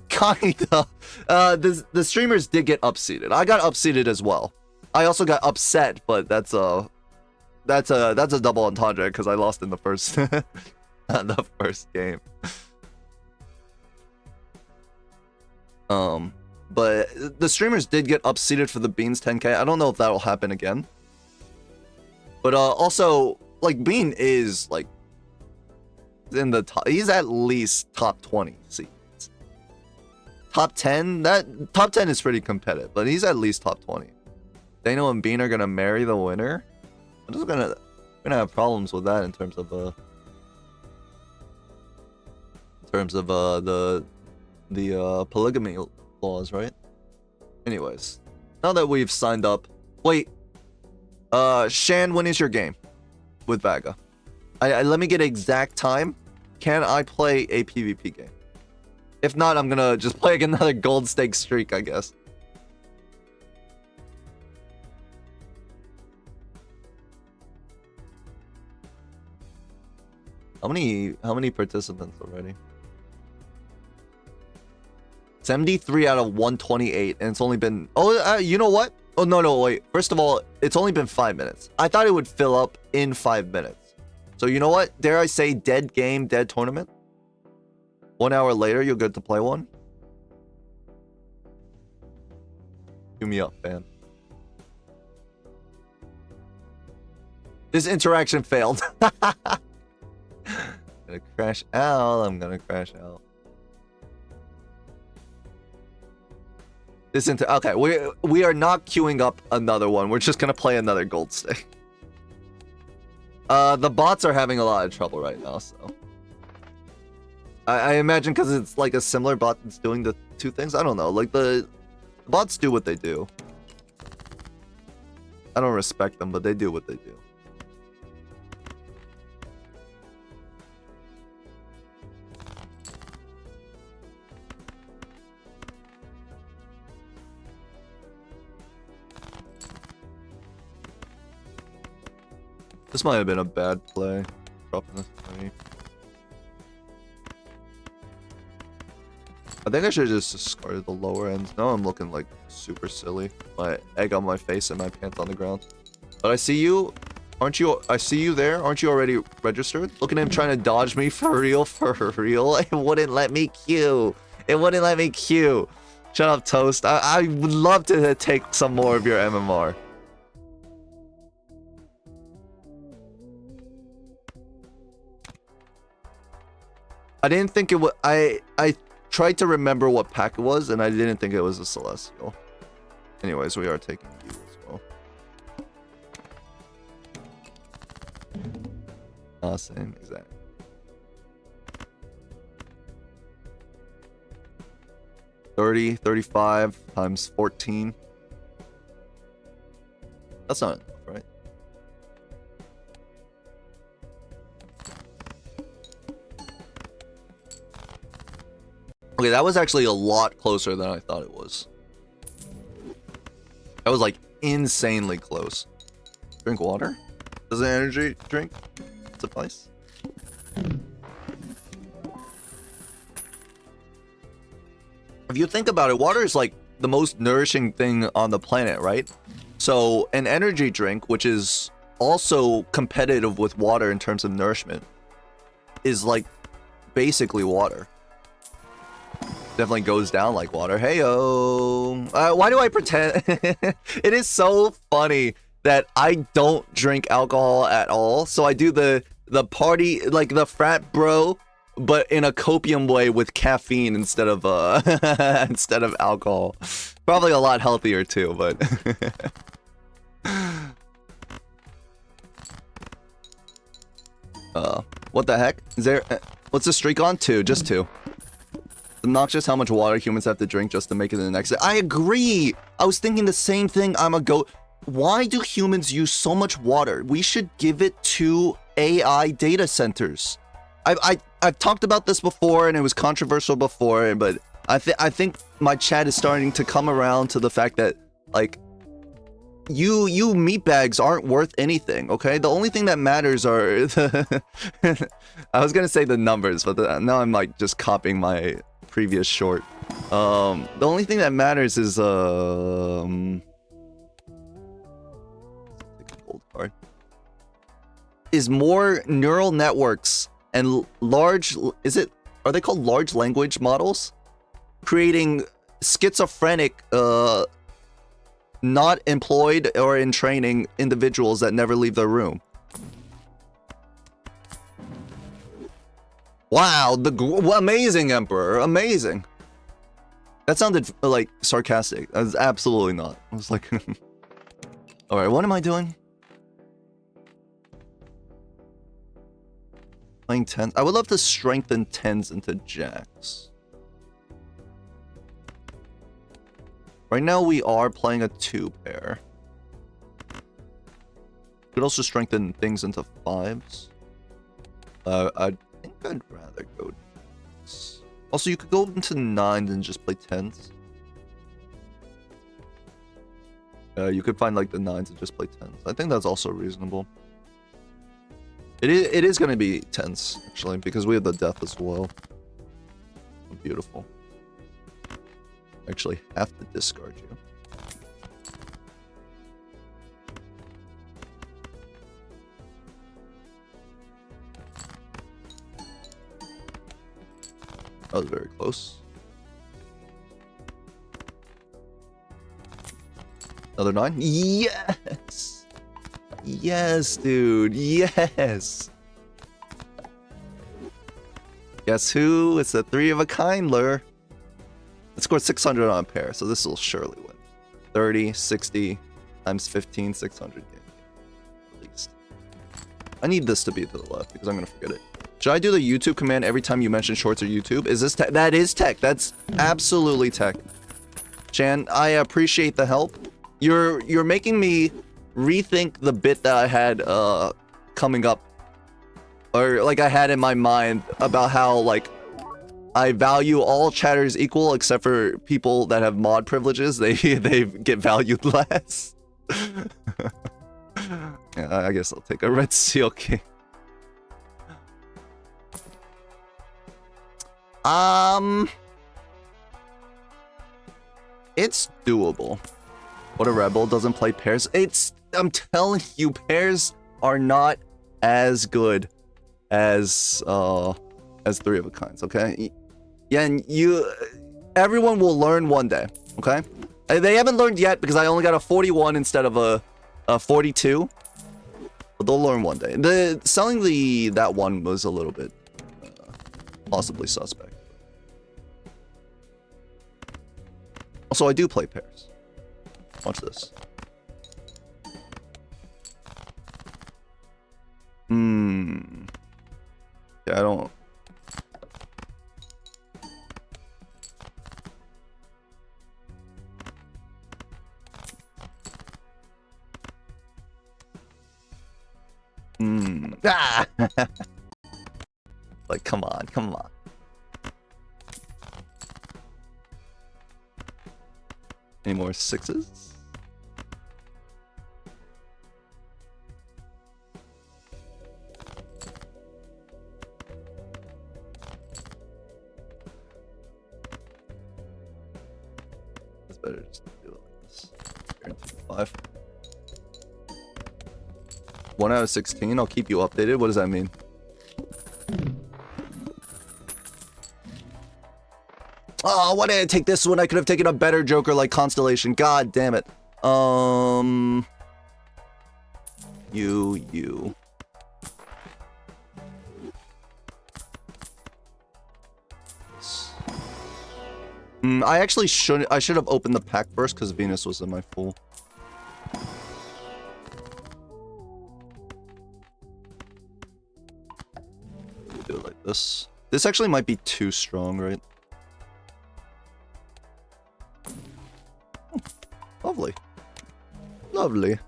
Kinda. The streamers did get upseeded. I got upseeded as well. I also got upset, but that's a double entendre because I lost in the first the first game. But the streamers did get upseeded for the Beans 10K. I don't know if that'll happen again. But also, like, Bean is like in the top. He's at least top 20 seeds. Top 10? That top 10 is pretty competitive, but he's at least top 20. Dano and Bean are gonna marry the winner. I'm just gonna have problems with that in terms of the polygamy laws, right? Anyways, now that we've signed up, wait, Shan, when is your game with Vaga? Let me get exact time. Can I play a PvP game? If not, I'm gonna just play another gold stake streak, I guess. How many participants already? 73 out of 128, and it's only been... Oh, you know what? Oh, no, wait. First of all, it's only been 5 minutes. I thought it would fill up in 5 minutes. So you know what? Dare I say dead game, dead tournament? 1 hour later, you'll get to play one? Cue me up, fam. This interaction failed. Gonna crash out. I'm gonna crash out. Okay, we are not queuing up another one. We're just gonna play another gold stick. The bots are having a lot of trouble right now, so I imagine because it's like a similar bot that's doing the two things. I don't know. Like the bots do what they do. I don't respect them, but they do what they do. This might have been a bad play. Dropping this money. I think I should have just discarded the lower ends. Now I'm looking like super silly. My egg on my face and my pants on the ground. But I see you. Aren't you? I see you there. Aren't you already registered? Look at him trying to dodge me for real, for real. It wouldn't let me queue. It wouldn't let me queue. Shut up, Toast. I would love to take some more of your MMR. I didn't think it was... I tried to remember what pack it was, and I didn't think it was a Celestial. Anyways, we are taking you as well. Same exact. $30, $35 times 14. That's not enough, right? Okay, that was actually a lot closer than I thought it was. That was like insanely close. Drink water? Does an energy drink suffice? If you think about it, water is like the most nourishing thing on the planet, right? So an energy drink, which is also competitive with water in terms of nourishment, is like basically water. Definitely goes down like water. Heyo. Why do I pretend? It is so funny that I don't drink alcohol at all. So I do the party, like the frat bro, but in a copium way with caffeine instead of instead of alcohol. Probably a lot healthier too, but what the heck? Is there what's the streak on? 2, just 2. Obnoxious how much water humans have to drink just to make it in the next day. I agree. I was thinking the same thing. Why do humans use so much water? We should give it to AI data centers. I've talked about this before, and it was controversial before, but I think my chat is starting to come around to the fact that like you meatbags aren't worth anything. Okay, the only thing that matters are the I was gonna say the numbers, but now I'm like just copying my previous short. The only thing that matters is take a gold card. Is more neural networks and large, are they called large language models? Creating schizophrenic, not employed or in training individuals that never leave their room. Wow, amazing, Emperor, amazing. That sounded like sarcastic. That was absolutely not. I was like, all right, what am I doing? Playing 10s. I would love to strengthen 10s into jacks. Right now we are playing a 2 pair. Could also strengthen things into 5s. I think I'd rather go. Also, you could go into 9s and just play 10s. You could find like the 9s and just play 10s. I think that's also reasonable. It is going to be tense, actually, because we have the death as well. Beautiful. Actually, have to discard you. That was very close. Another 9? Yes! Yes, dude. Yes! Guess who? It's a 3 of a kind lure. It scored 600 on a pair, so this will surely win. 30, 60, times 15, 600 at least. I need this to be to the left because I'm going to forget it. Should I do the YouTube command every time you mention shorts or YouTube? Is this tech? That is tech. That's absolutely tech. Shan, I appreciate the help. You're making me rethink the bit that I had coming up, or like I had in my mind about how like I value all chatters equal except for people that have mod privileges. They get valued less. Yeah, I guess I'll take a red seal king. It's doable. What a rebel doesn't play pairs. I'm telling you, pairs are not as good as 3 of a kinds, okay? Yeah, and everyone will learn one day, okay? They haven't learned yet because I only got a 41 instead of a 42. But they'll learn one day. Selling that one was a little bit possibly suspect. Also, I do play pairs. Watch this. Yeah, I don't... Ah! Like, come on, come on. Any more 6s? It's better just to do it like this. Guaranteed 5. 1 out of 16. I'll keep you updated. What does that mean? Oh, why did I take this one? I could have taken a better Joker like Constellation. God damn it. You. I actually should have opened the pack first because Venus was in my pool. Do it like this. This actually might be too strong, right? Lovely. Lovely.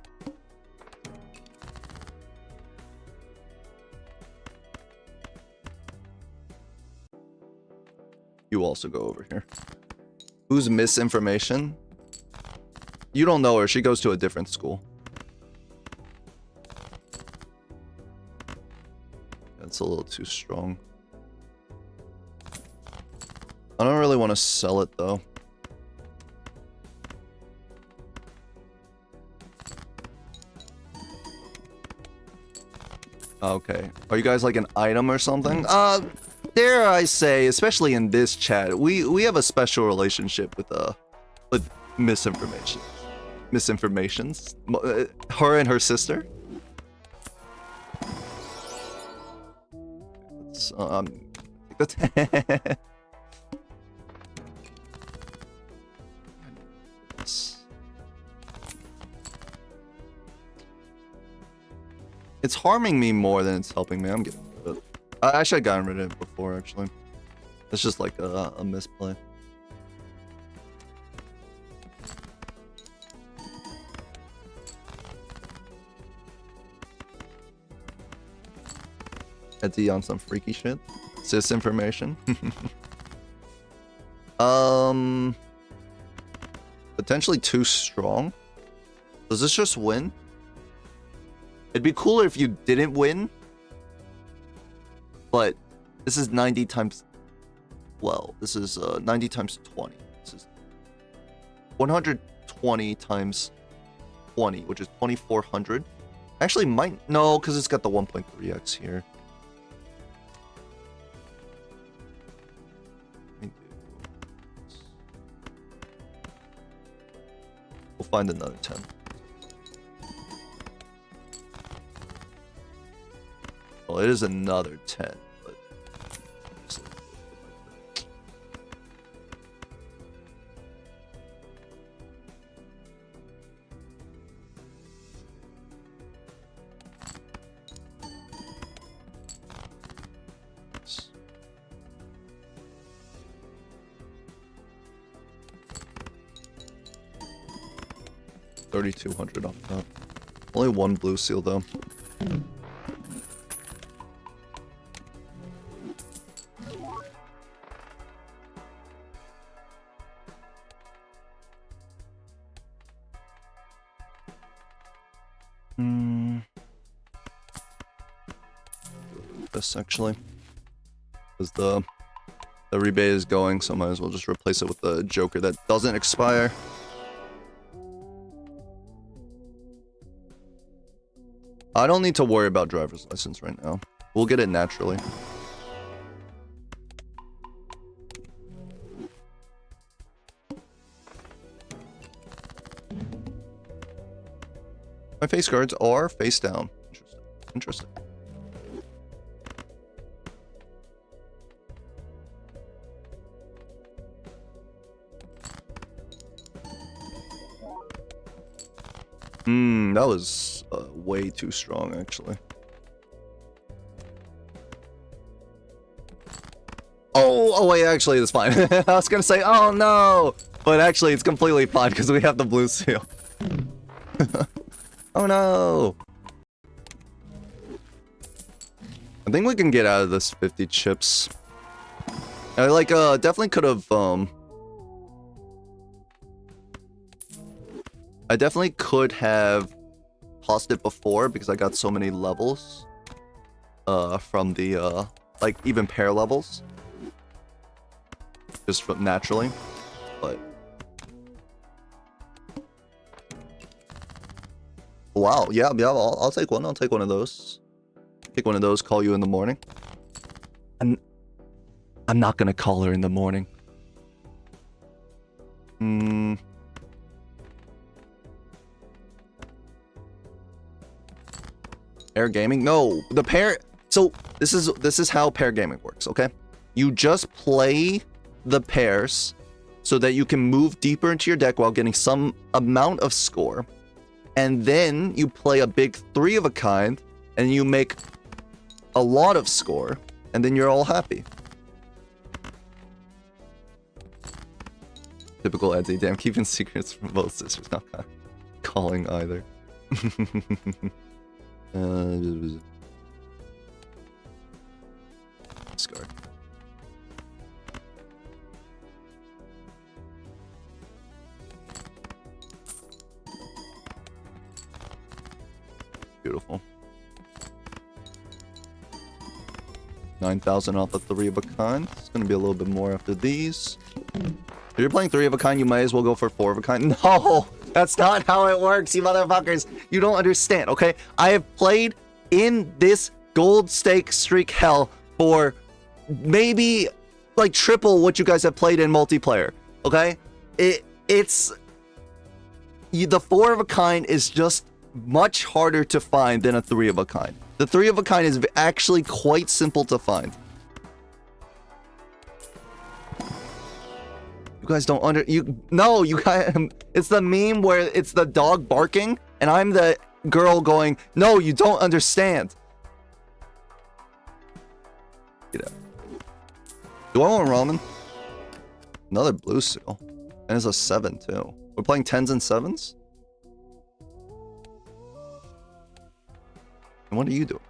You also go over here. Who's Misinformation? You don't know her. She goes to a different school. That's a little too strong. I don't really want to sell it, though. Okay. Are you guys like an item or something? Dare I say, especially in this chat, we have a special relationship with Misinformation. Misinformations. Her and her sister. It's harming me more than it's helping me. I'm getting rid of it. I should have gotten rid of it before, actually. It's just like a misplay. Etsy on some freaky shit. Cis information. Potentially too strong. Does this just win? It'd be cooler if you didn't win, but this is 90 times. Well, this is 90 times 20. This is 120 times 20, which is 2400. Actually, might no, because it's got the 1.3x here. We'll find another 10. Well, it is another 10, but 3,200 off that. Only one blue seal though. This actually, because the rebate is going, so might as well just replace it with the Joker that doesn't expire. I don't need to worry about driver's license right now. We'll get it naturally. My face guards are face down. Interesting. Interesting. That was way too strong, actually. Oh wait, actually, it's fine. I was gonna say, oh no! But actually, it's completely fine because we have the blue seal. Oh no! I think we can get out of this 50 chips. I definitely could have, I definitely could have tossed it before because I got so many levels from the like even pair levels just from naturally, but wow, yeah, I'll take one. I'll take one of those. Take one of those. Call you in the morning. I'm not gonna call her in the morning. Pair gaming? No, the pair. So this is how pair gaming works. Okay, you just play the pairs so that you can move deeper into your deck while getting some amount of score, and then you play a big 3 of a kind, and you make a lot of score, and then you're all happy. Typical Eddie. Damn, keeping secrets from both sisters. Not calling either. Scar. Beautiful. 9,000 off of 3 of a kind. It's gonna be a little bit more after these. If you're playing 3 of a kind, you might as well go for 4 of a kind. No! That's not how it works, you motherfuckers. You don't understand, okay? I have played in this gold stake streak hell for maybe like triple what you guys have played in multiplayer, okay? It's the 4 of a kind is just much harder to find than a 3 of a kind. The 3 of a kind is actually quite simple to find. You guys don't you guys, it's the meme where it's the dog barking and I'm the girl going, no, you don't understand. Get out. Do I want ramen? Another blue seal. And it's a 7 too. We're playing 10s and 7s? And what are you doing?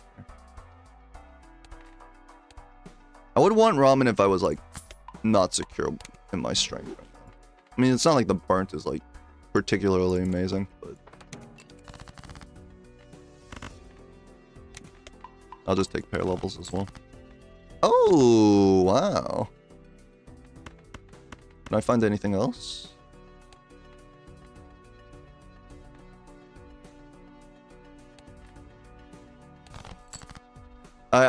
I would want ramen if I was like not secure in my strength right now. I mean, it's not like the burnt is like particularly amazing, but I'll just take pair levels as well. Oh, wow. Can I find anything else?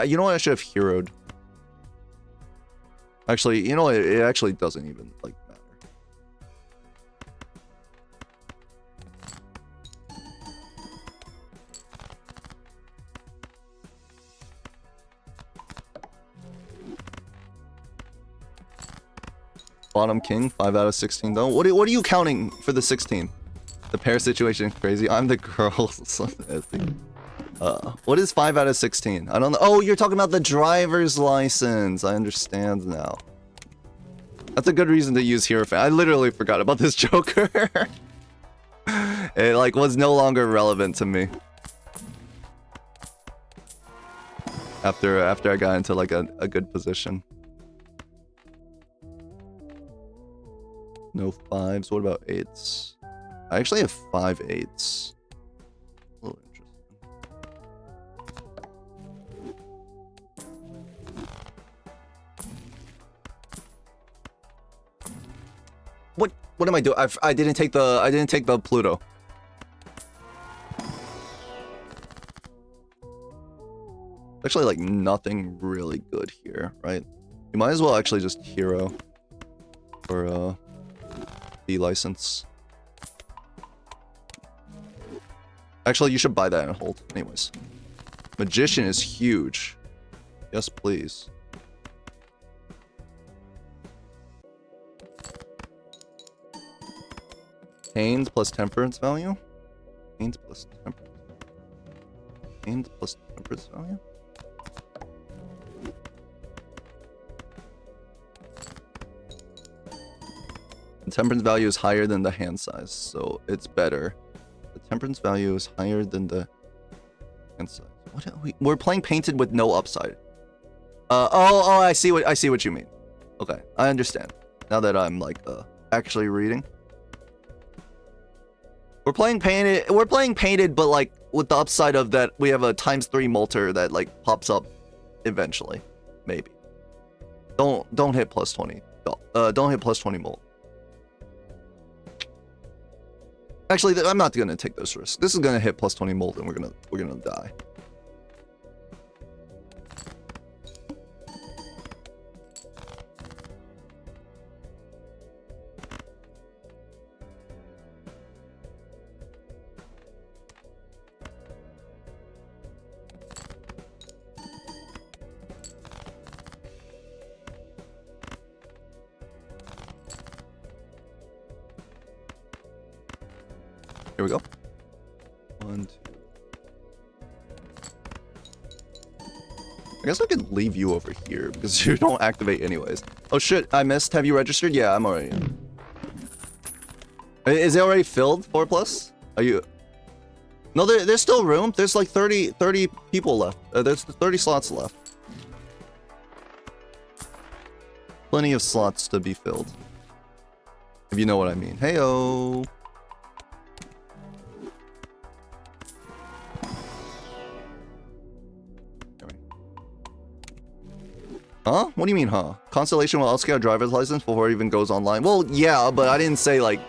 You know what? I should have heroed. Actually, you know what? It actually doesn't even, like, matter. Bottom king, 5 out of 16 though. What are you counting for the 16? The pair situation is crazy. I'm the girl. What is 5 out of 16? I don't know. Oh, you're talking about the driver's license. I understand now. That's a good reason to use hero fan. I literally forgot about this Joker. It like was no longer relevant to me. After I got into like a good position. No 5s. What about 8s? I actually have 5 8s. A little interesting. What am I doing? I didn't take the Pluto. Actually, like nothing really good here, right? You might as well actually just hero for the license. Actually, you should buy that and hold. Anyways. Magician is huge. Yes, please. Pains plus temperance value? Pains plus temperance. Pains plus temperance value? The temperance value is higher than the hand size, so it's better. The temperance value is higher than the hand size. What are we're playing painted with no upside. Oh, I see what you mean. Okay, I understand. Now that I'm like actually reading. We're playing painted, but like with the upside of that we have a ×3 molter that like pops up eventually. Maybe. Don't hit +20. Don't hit +20 molt. Actually, I'm not gonna take those risks. This is gonna hit +20 molt and we're gonna die. Here we go. 1, 2. I guess I could leave you over here because you don't activate anyways. Oh shit, I missed. Have you registered? Yeah, I'm already in. Is it already filled? 4+? Are you... No, there's still room. There's like 30 people left. There's 30 slots left. Plenty of slots to be filled. If you know what I mean. Heyo. Huh? What do you mean, huh? Constellation will outscale driver's license before it even goes online. Well, yeah, but I didn't say, like...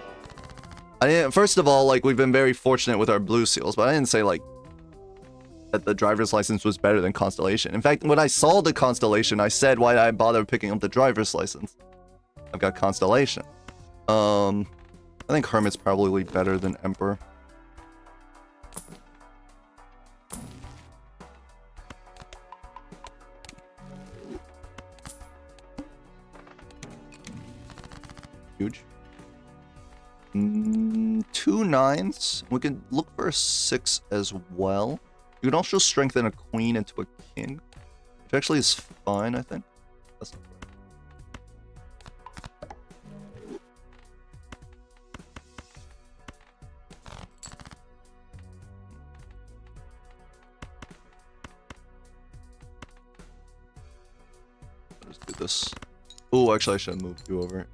First of all, like, we've been very fortunate with our blue seals, but I didn't say, like, that the driver's license was better than Constellation. In fact, when I saw the Constellation, I said, why did I bother picking up the driver's license? I've got Constellation. I think Hermit's probably better than Emperor. Huge. 2 9s. We can look for a 6 as well. You can also strengthen a queen into a king, which actually is fine, I think. That's not bad. Let's do this. Oh, actually, I should have moved you over.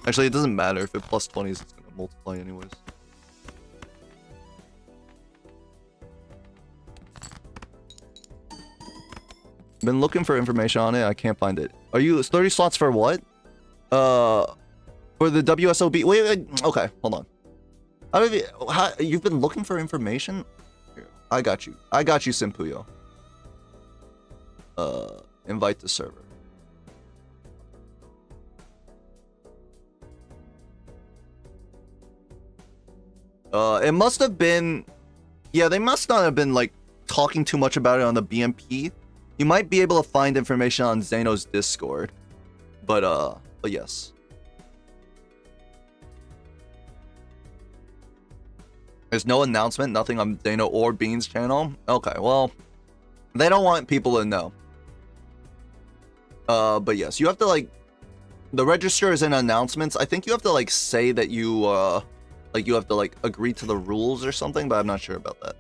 Actually, it doesn't matter. If it +20s, it's going to multiply anyways. Been looking for information on it. I can't find it. Are you 30 slots for what? For the WSOB. Wait. Okay, hold on. You've been looking for information? Here, I got you. I got you, Simpuyo. Invite the server. It must have been... Yeah, they must not have been, like, talking too much about it on the BMP. You might be able to find information on Zeno's Discord. But yes. There's no announcement, nothing on Zeno or Bean's channel? Okay, well, they don't want people to know. But yes, you have to, like... The register is in announcements. I think you have to, like, say that you, like, you have to, like, agree to the rules or something, but I'm not sure about that.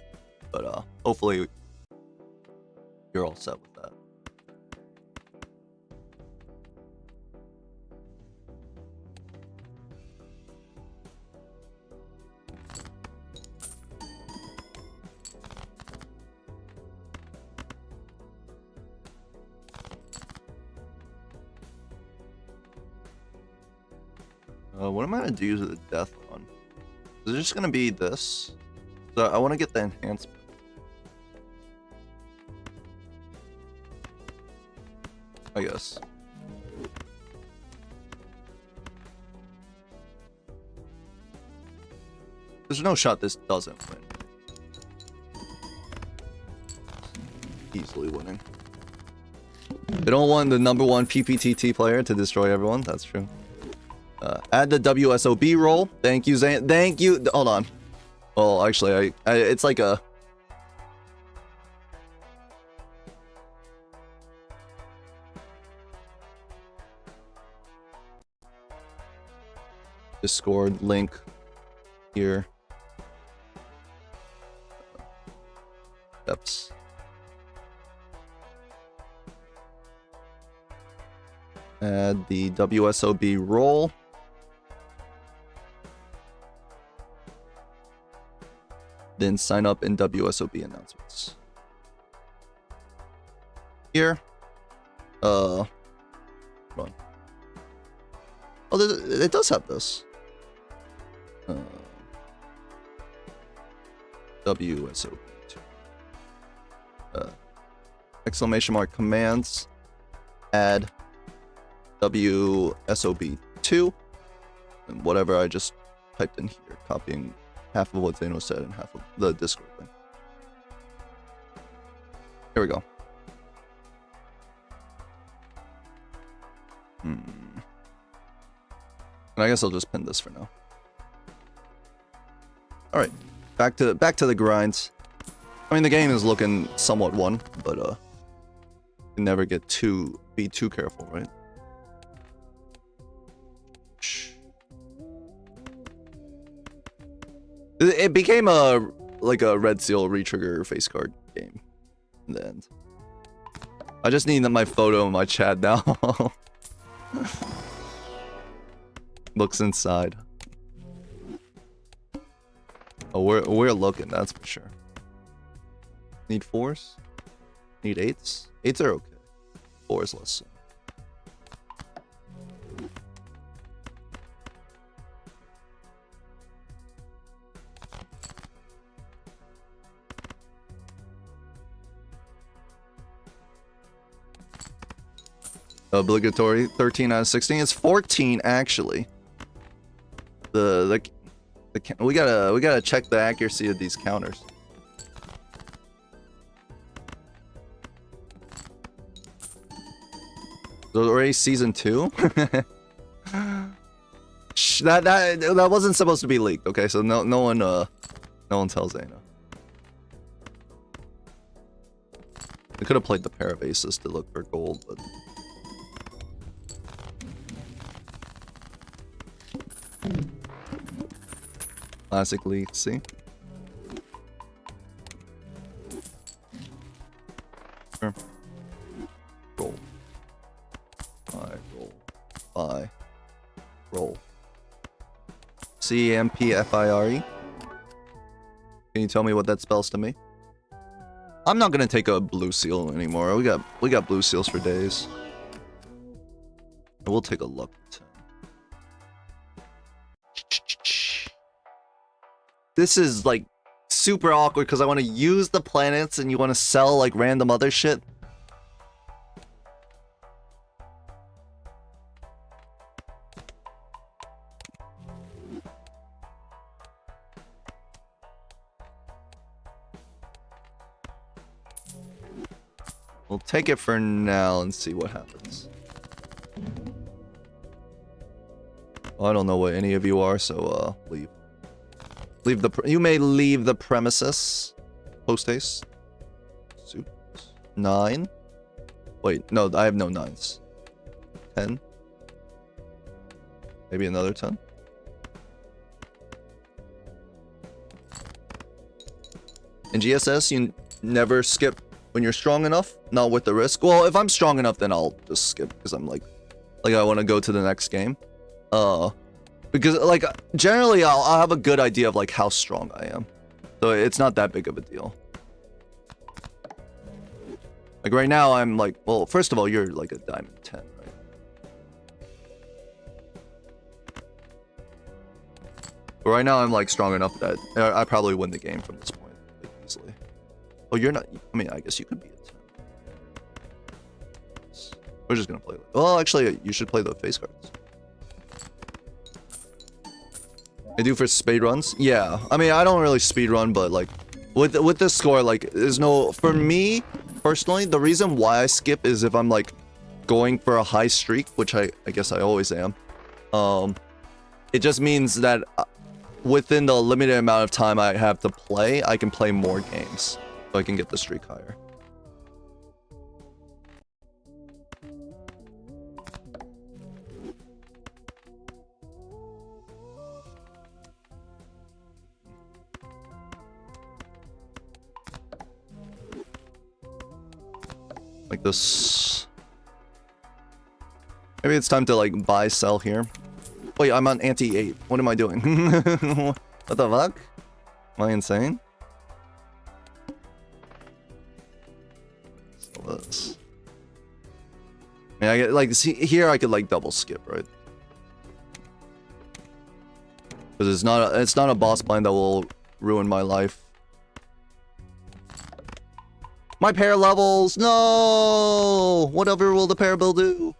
But, hopefully, you're all set with that. What am I gonna do to the death run? Is it just gonna be this? So I want to get the enhancement. I guess. There's no shot this doesn't win. Easily winning. They don't want the #1 PPTT player to destroy everyone. That's true. Add the WSOB role. Thank you, Zane. Thank you. Hold on. Well, actually, it's like a... Discord link here. Steps. Add the WSOB role. Then sign up in WSOB announcements. Here. Hold on. Oh, it does have this. WSOB 2. Exclamation mark commands. Add WSOB 2. And whatever I just typed in here, copying half of what Zeno said and half of the Discord thing. Here we go. And I guess I'll just pin this for now. All right, back to the grinds. I mean, the game is looking somewhat won, but you can never be too careful, right? It became like a Red Seal retrigger face card game in the end. I just need my photo in my chat now. Looks inside. Oh, we're looking, that's for sure. Need 4s? Need 8s? 8s are okay. 4s less so. Obligatory 13 out of 16. It's 14 actually. We gotta check the accuracy of these counters. So already season 2? that wasn't supposed to be leaked. Okay, so no one tells Zeno. I could have played the pair of aces to look for gold, but. Classic leak, see? Sure. Roll. Roll. Roll. CMPFIRE. Can you tell me what that spells to me? I'm not gonna take a blue seal anymore. We got blue seals for days. I will take a lucky 10. This is like super awkward because I want to use the planets and you want to sell like random other shit. We'll take it for now and see what happens. Well, I don't know what any of you are, so leave. You may leave the premises. Post haste. Suit. 9. Wait, no, I have no 9s. 10. Maybe another 10. In GSS, you never skip when you're strong enough, not with the risk. Well, if I'm strong enough, then I'll just skip because I'm like I want to go to the next game. Because like generally I'll have a good idea of like how strong I am, so it's not that big of a deal. Like right now I'm like, well, first of all, you're like a diamond 10, right? But right now I'm like strong enough that I probably win the game from this point like, easily. Oh, you're not. I mean, I guess you could be a 10. We're just gonna play. Well, actually, you should play the face cards. I do for speed runs. Yeah, I mean, I don't really speed run, but like with this score, like there's no. For me personally, the reason why I skip is if I'm like going for a high streak, which I guess I always am. It just means that within the limited amount of time I have to play, I can play more games, so I can get the streak higher. Like this. Maybe it's time to like buy, sell here. Wait, I'm on anti-8. What am I doing? What the fuck? Am I insane? Sell this. I mean, I get like see here I could like double skip, right? Because it's not a boss blind that will ruin my life. My pair levels! No! Whatever will the pair bill do?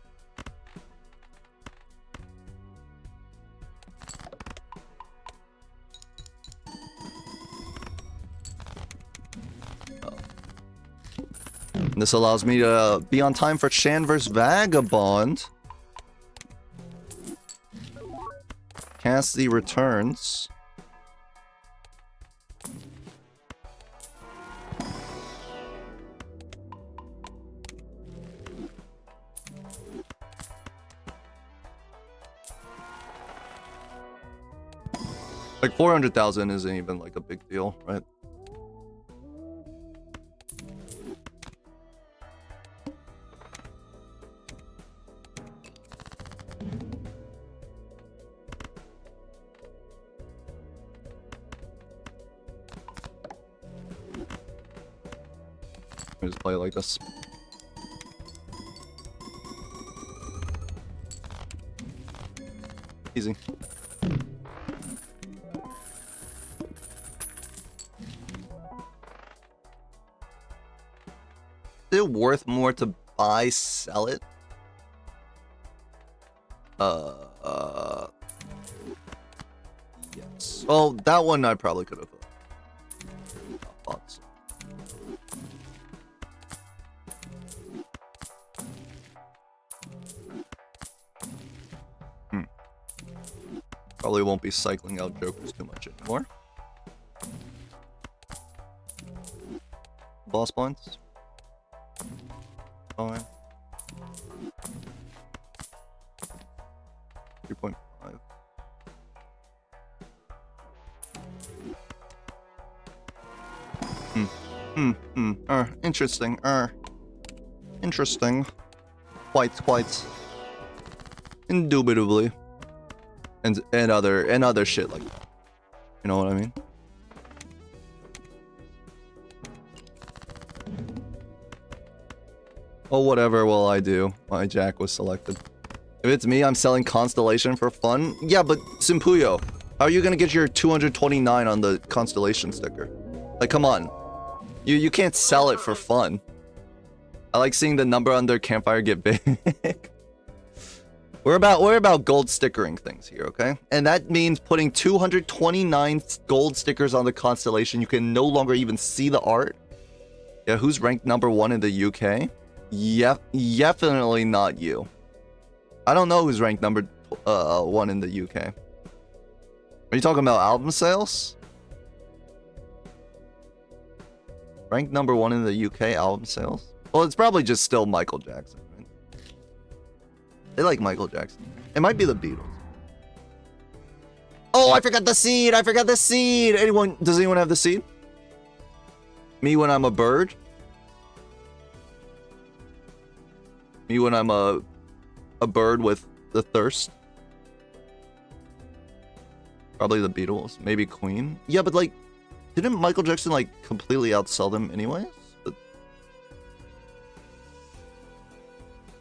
Oh. This allows me to be on time for Shan vs. Vagabond. Cast the returns. Like 400,000 isn't even like a big deal, right? I just play it like this. Easy. Is it worth more to buy, sell it? Yes. Well, that one I probably could have bought. Probably won't be cycling out jokers too much anymore. Boss blinds. Fine. 3.5. Interesting. Interesting. Quite. Indubitably. And other shit like that. You know what I mean? Oh, whatever will I do? My Jack was selected. If it's me, I'm selling Constellation for fun. Yeah, but Simpuyo, how are you gonna get your 229 on the Constellation sticker? Like, come on. You can't sell it for fun. I like seeing the number under campfire get big. We're about gold stickering things here, okay? And that means putting 229 gold stickers on the Constellation. You can no longer even see the art. Yeah, who's ranked number 1 in the UK? Yeah, definitely not you. I don't know who's ranked number 1 in the UK. Are you talking about album sales? Ranked number 1 in the UK album sales? Well, it's probably just still Michael Jackson, right? They like Michael Jackson. It might be the Beatles. Oh, I forgot the seed! I forgot the seed! Does anyone have the seed? Me when I'm a bird? Me when I'm a bird with the thirst? Probably the Beatles. Maybe Queen. Yeah, but like, didn't Michael Jackson like completely outsell them anyways? But,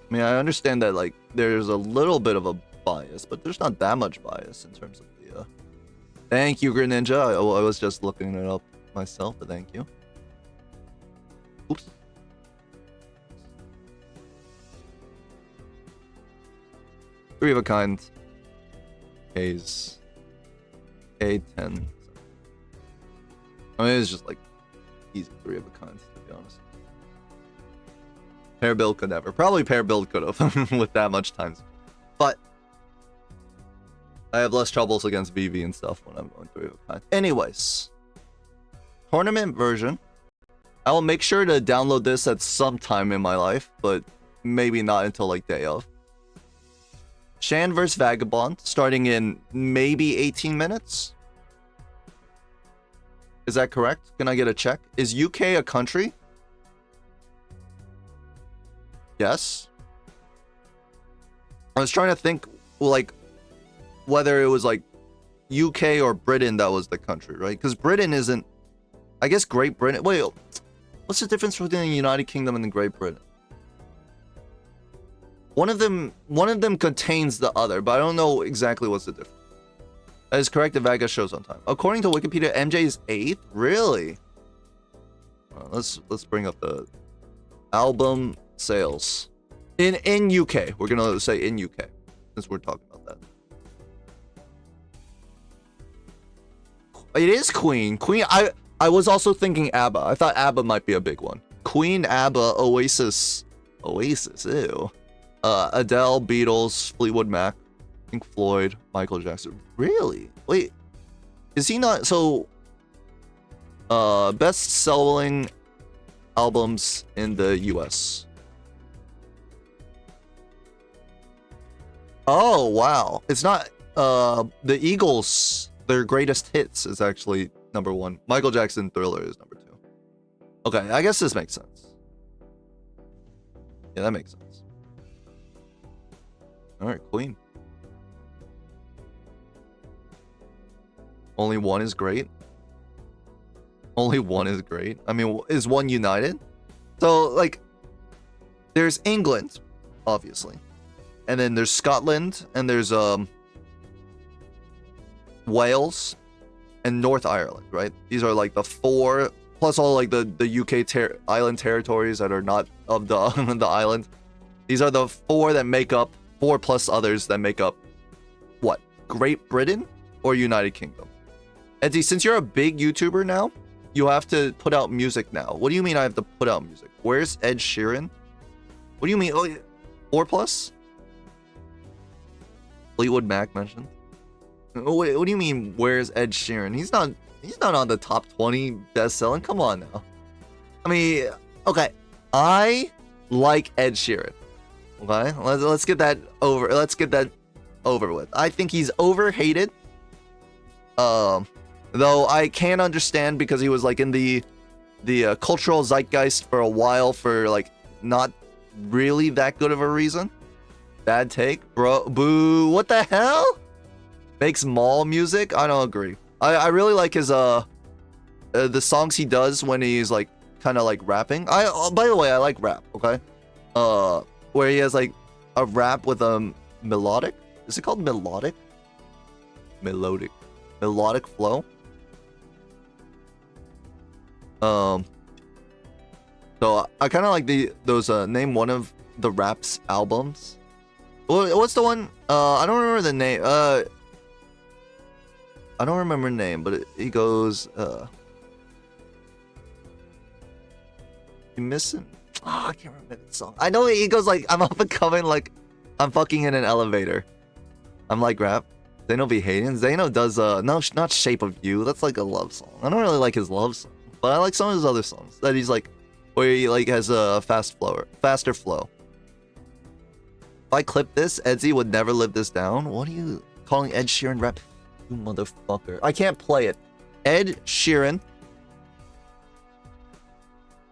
I mean, I understand that like there's a little bit of a bias, but there's not that much bias in terms of the. Thank you, Greninja. I was just looking it up myself, but thank you. Oops. Three of a kind. K's. K10. I mean, it's just like easy 3 of a kind, to be honest. Pair build could never. Probably pair build could have with that much times. But I have less troubles against VV and stuff when I'm going 3 of a kind. Anyways. Tournament version. I will make sure to download this at some time in my life, but maybe not until like day of. Shan vs Vagabond, starting in maybe 18 minutes. Is that correct? Can I get a check? Is UK a country? Yes. I was trying to think, like, whether it was like UK or Britain that was the country, right? Because Britain isn't. I guess Great Britain. Wait, what's the difference between the United Kingdom and the Great Britain? One of them contains the other, but I don't know exactly what's the difference. That is correct. The Vaga shows on time. According to Wikipedia, MJ is 8th. Really? Let's bring up the album sales in UK. We're gonna say in UK since we're talking about that. It is Queen. Queen. I was also thinking ABBA. I thought ABBA might be a big one. Queen, ABBA, Oasis. Ew. Adele, Beatles, Fleetwood Mac, Pink Floyd, Michael Jackson. Really? Wait, is he not? So, best-selling albums in the US. Oh wow, it's not. The Eagles, their greatest hits is actually number 1. Michael Jackson, Thriller is number 2. Okay, I guess this makes sense. Yeah, that makes sense. Alright, Queen. Only 1 is great. Only 1 is great. I mean, is 1 united? So, like, there's England, obviously. And then there's Scotland, and there's Wales, and North Ireland, right? These are like the 4, plus all like the UK island territories that are not of the, the island. These are the 4 that make up 4 plus others that make up, what, Great Britain or United Kingdom? Eddie, since you're a big YouTuber now, you have to put out music now. What do you mean I have to put out music? Where's Ed Sheeran? What do you mean? Oh, 4 plus? Fleetwood Mac mentioned. Wait, what do you mean? Where's Ed Sheeran? He's not on the top 20 best-selling. Come on now. I mean, okay. I like Ed Sheeran. Okay, let's get that over. Let's get that over with. I think he's overhated. Though I can understand because he was like in the cultural zeitgeist for a while for like not really that good of a reason. Bad take, bro. Boo. What the hell? Makes mall music? I don't agree. I really like his the songs he does when he's like kind of like rapping. By the way, I like rap. Okay. where he has like a rap with a melodic. Is it called melodic? Melodic flow. So I kind of like those. Name one of the rap's albums. What's the one? I don't remember the name. I don't remember the name, but he goes. You missing? Oh, I can't remember the song. I know he goes like, I'm up and coming, like I'm fucking in an elevator. I'm like rap. Zeno be hating. Zeno does no, not Shape of You. That's like a love song. I don't really like his love song, but I like some of his other songs that he's like, where he like has a faster flow. If I clip this, Edsy would never live this down. What are you calling Ed Sheeran rap? You motherfucker. I can't play it. Ed Sheeran.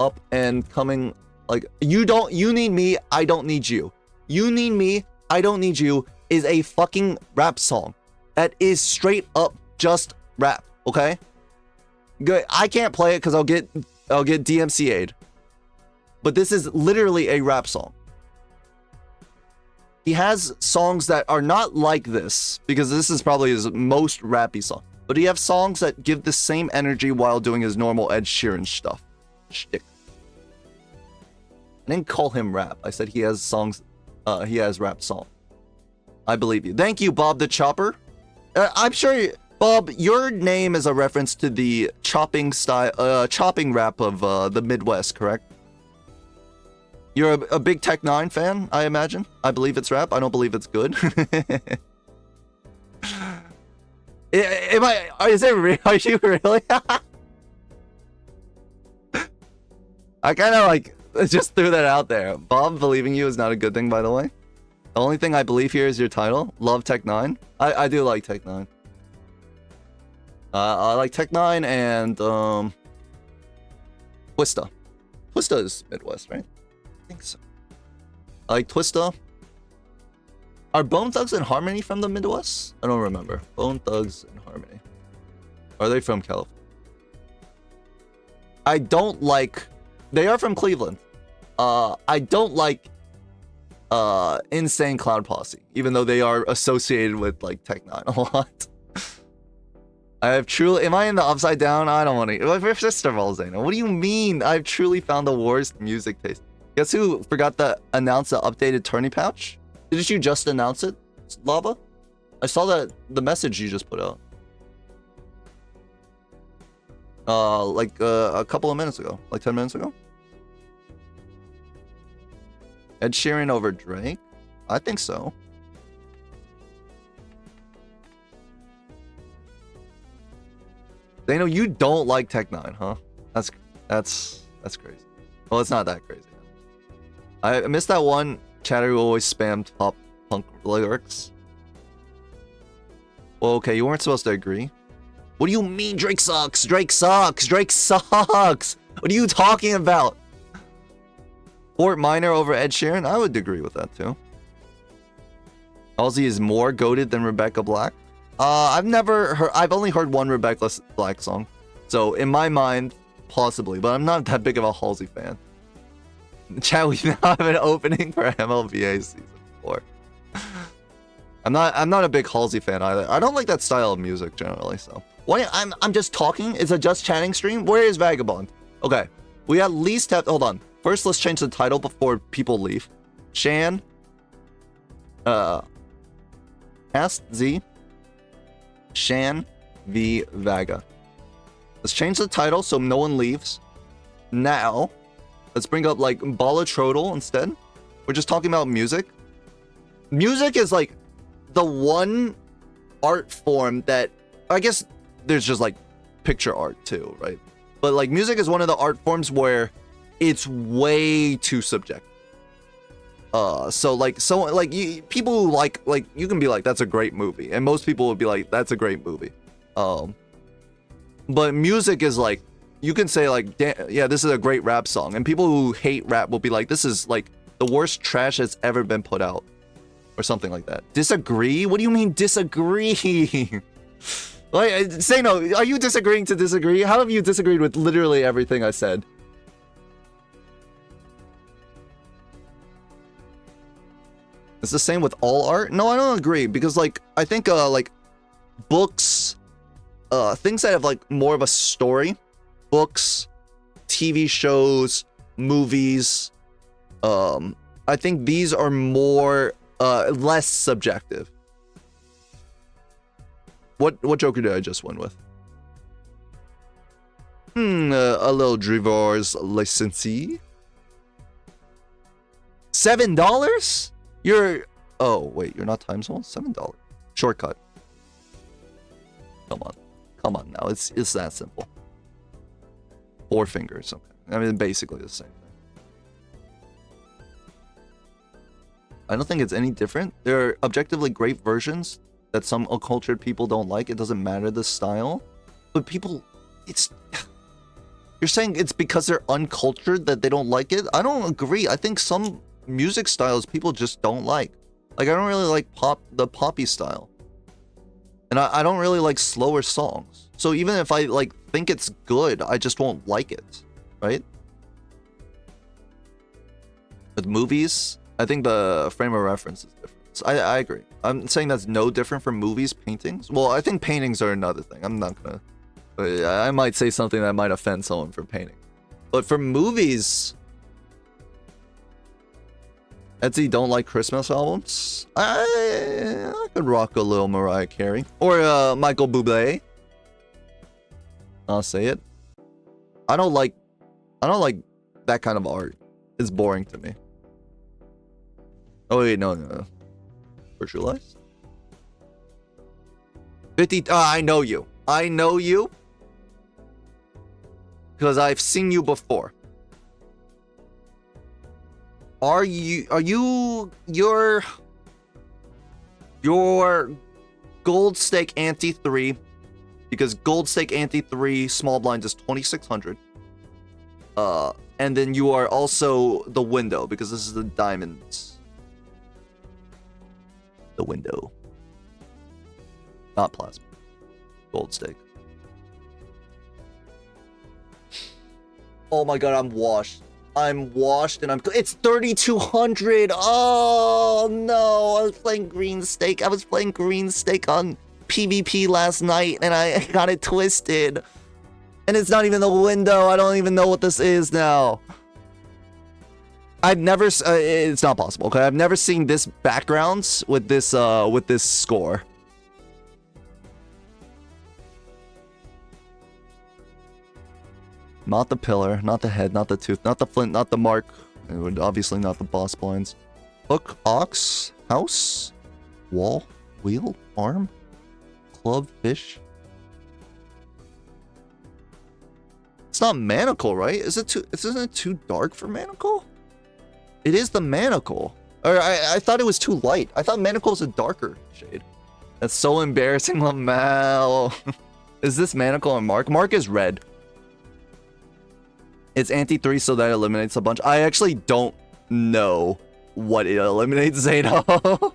Up and coming, like, you need me, I don't need you. You need me, I don't need you is a fucking rap song. That is straight up just rap, okay? Good. I can't play it because I'll get DMCA'd. But this is literally a rap song. He has songs that are not like this, because this is probably his most rappy song. But he has songs that give the same energy while doing his normal Ed Sheeran stuff. Shtick. I didn't call him rap. I said he has songs. He has rap song. I believe you. Thank you, Bob the Chopper. I'm sure, Bob, your name is a reference to the chopping style, chopping rap of the Midwest, correct? You're a big Tech 9 fan, I imagine. I believe it's rap. I don't believe it's good. Am I? Is it real? Are you really? I kind of like just threw that out there. Bob believing you is not a good thing, by the way. The only thing I believe here is your title. Love Tech 9. I do like Tech 9. I like Tech 9 and Twista. Twista is Midwest, right? I think so. I like Twista. Are Bone Thugs and Harmony from the Midwest? I don't remember. Bone Thugs and Harmony. Are they from California? I don't like... They are from Cleveland. I don't like Insane Clown Posse, even though they are associated with like Tech 9 a lot. I have truly... Am I in the upside down? I don't want to... First of all, Zeno, what do you mean? I've truly found the worst music taste. Guess who forgot to announce the updated Tourney Pouch? Didn't you just announce it, Lava? I saw that the message you just put out. Like a couple of minutes ago, like 10 minutes ago. Ed Sheeran over Drake? I think so. They know you don't like Tech 9, huh? That's crazy. Well, it's not that crazy. I missed that one chatter who always spammed pop punk lyrics. Well, okay, you weren't supposed to agree. What do you mean Drake sucks? Drake sucks! Drake sucks! What are you talking about? Fort Minor over Ed Sheeran? I would agree with that too. Halsey is more goated than Rebecca Black. I've only heard one Rebecca Black song. So in my mind, possibly, but I'm not that big of a Halsey fan. Chat, we now have an opening for MLBA season 4. I'm not a big Halsey fan either. I don't like that style of music generally, so. I'm just talking. It's a just chatting stream. Where is Vagabond? Okay. We at least have... Hold on. First, let's change the title before people leave. Shan. Ask Z. Shan v Vaga. Let's change the title so no one leaves. Now, let's bring up like Balatro instead. We're just talking about music. Music is like the one art form that... I guess there's just like picture art too, right? But like music is one of the art forms where it's way too subjective. So people who like you can be like, that's a great movie, and most people would be like, that's a great movie. But music is like, you can say like, yeah, this is a great rap song, and people who hate rap will be like, this is like the worst trash that's ever been put out, or something like that. Disagree? What do you mean disagree? Like, say no. Are you disagreeing to disagree? How have you disagreed with literally everything I said? It's the same with all art? No, I don't agree, because like I think like books, things that have like more of a story, books, TV shows, movies, I think these are more less subjective. What Joker did I just win with? A little Drivor's licensee. $7? You're... Oh, wait, you're not time zone? $7. Shortcut. Come on. Come on now. It's that simple. 4 fingers. Okay. I mean, basically the same thing. I don't think it's any different. There are objectively great versions that some uncultured people don't like. It doesn't matter the style. But people... It's... You're saying it's because they're uncultured that they don't like it? I don't agree. I think some music styles people just don't like. Like, I don't really like the poppy style. And I don't really like slower songs. So even if I, like, think it's good, I just won't like it. Right? With movies, I think the frame of reference is different. So I agree. I'm saying that's no different from movies, paintings. Well, I think paintings are another thing. I'm not gonna... I might say something that might offend someone for painting. But for movies... Etsy don't like Christmas albums? I could rock a little Mariah Carey. Or Michael Bublé. I'll say it. I don't like that kind of art. It's boring to me. Oh wait, no. Virtualized? 50... I know you. I know you. Because I've seen you before. Are you your gold stake ante 3, because gold stake ante 3 small blind is 2600. And then you are also the window, because this is the diamonds. The window. Not plasma. Gold stake. Oh my god, I'm washed. I'm washed and it's 3200. Oh no, I was playing green stake. I was playing green stake on PvP last night and I got it twisted. And it's not even the window. I don't even know what this is now. I've never it's not possible. Okay, I've never seen this backgrounds with this score. Not the pillar, not the head, not the tooth, not the flint, not the mark. And obviously not the boss blinds. Hook, ox, house, wall, wheel, arm, club, fish. It's not manacle, right? Isn't it too dark for manacle? It is the manacle. Or I thought it was too light. I thought manacle was a darker shade. That's so embarrassing, Lamal. Is this manacle and mark? Mark is red. It's anti-3, so that eliminates a bunch. I actually don't know what it eliminates, Zato.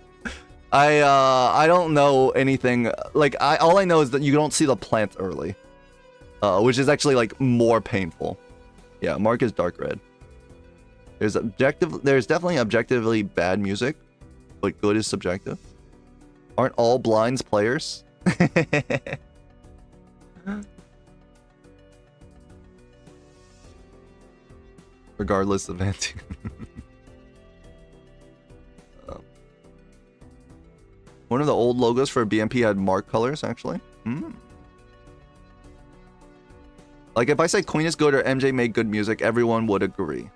I don't know anything. Like, all I know is that you don't see the plant early. Which is actually, like, more painful. Yeah, Mark is dark red. There's definitely objectively bad music, but good is subjective. Aren't all blinds players? Regardless of anti. One of the old logos for BMP had mark colors, actually. Like, if I say Queen is good or MJ made good music, everyone would agree.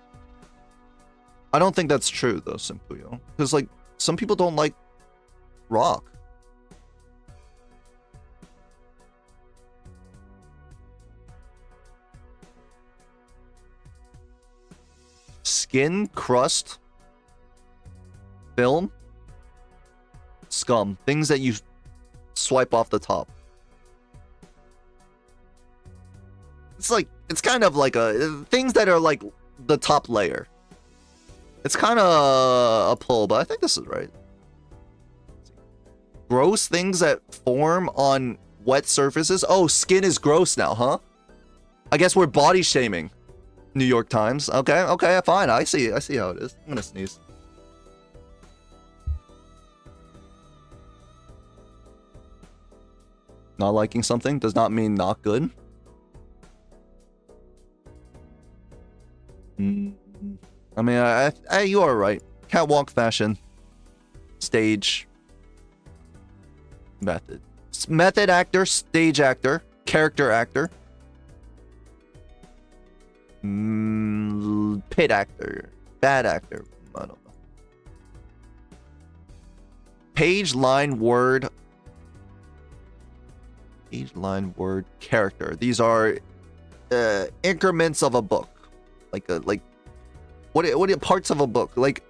I don't think that's true, though, Simpuyo. Because, like, some people don't like rock. Skin, crust, film, scum. Things that you swipe off the top. It's like, it's kind of like things that are like the top layer. It's kind of a pull, but I think this is right. Gross things that form on wet surfaces. Oh, skin is gross now, huh? I guess we're body shaming. New York Times. Okay, fine. I see how it is. I'm gonna sneeze. Not liking something does not mean not good. I mean, you are right. Catwalk, fashion, stage, method. Method actor, stage actor, character actor. Pit actor, bad actor. I don't know. Page, line, word. Page, line, word, character. These are increments of a book. Like what are parts of a book? Like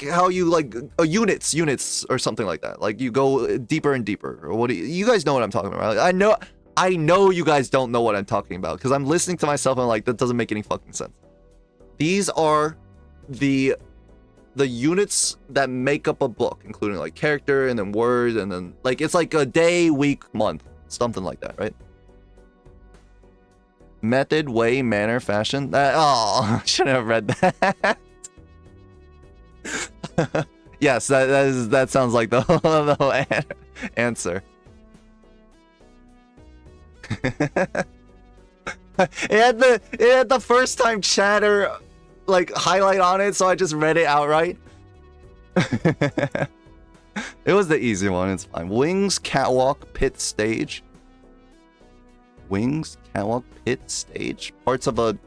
how you like units or something like that. Like you go deeper and deeper. Or what do you guys know what I'm talking about? I know you guys don't know what I'm talking about because I'm listening to myself and I'm like, that doesn't make any fucking sense. These are the units that make up a book, including like character and then word and then like it's like a day, week, month, something like that, right? Method, way, manner, fashion. Oh, shouldn't have read that. Yes, that sounds like the whole answer. it had the first time chatter like highlight on it, so I just read it outright. It was the easy one. It's fine. Wings, catwalk, pit, stage. Wings, catwalk, pit, stage. Parts of an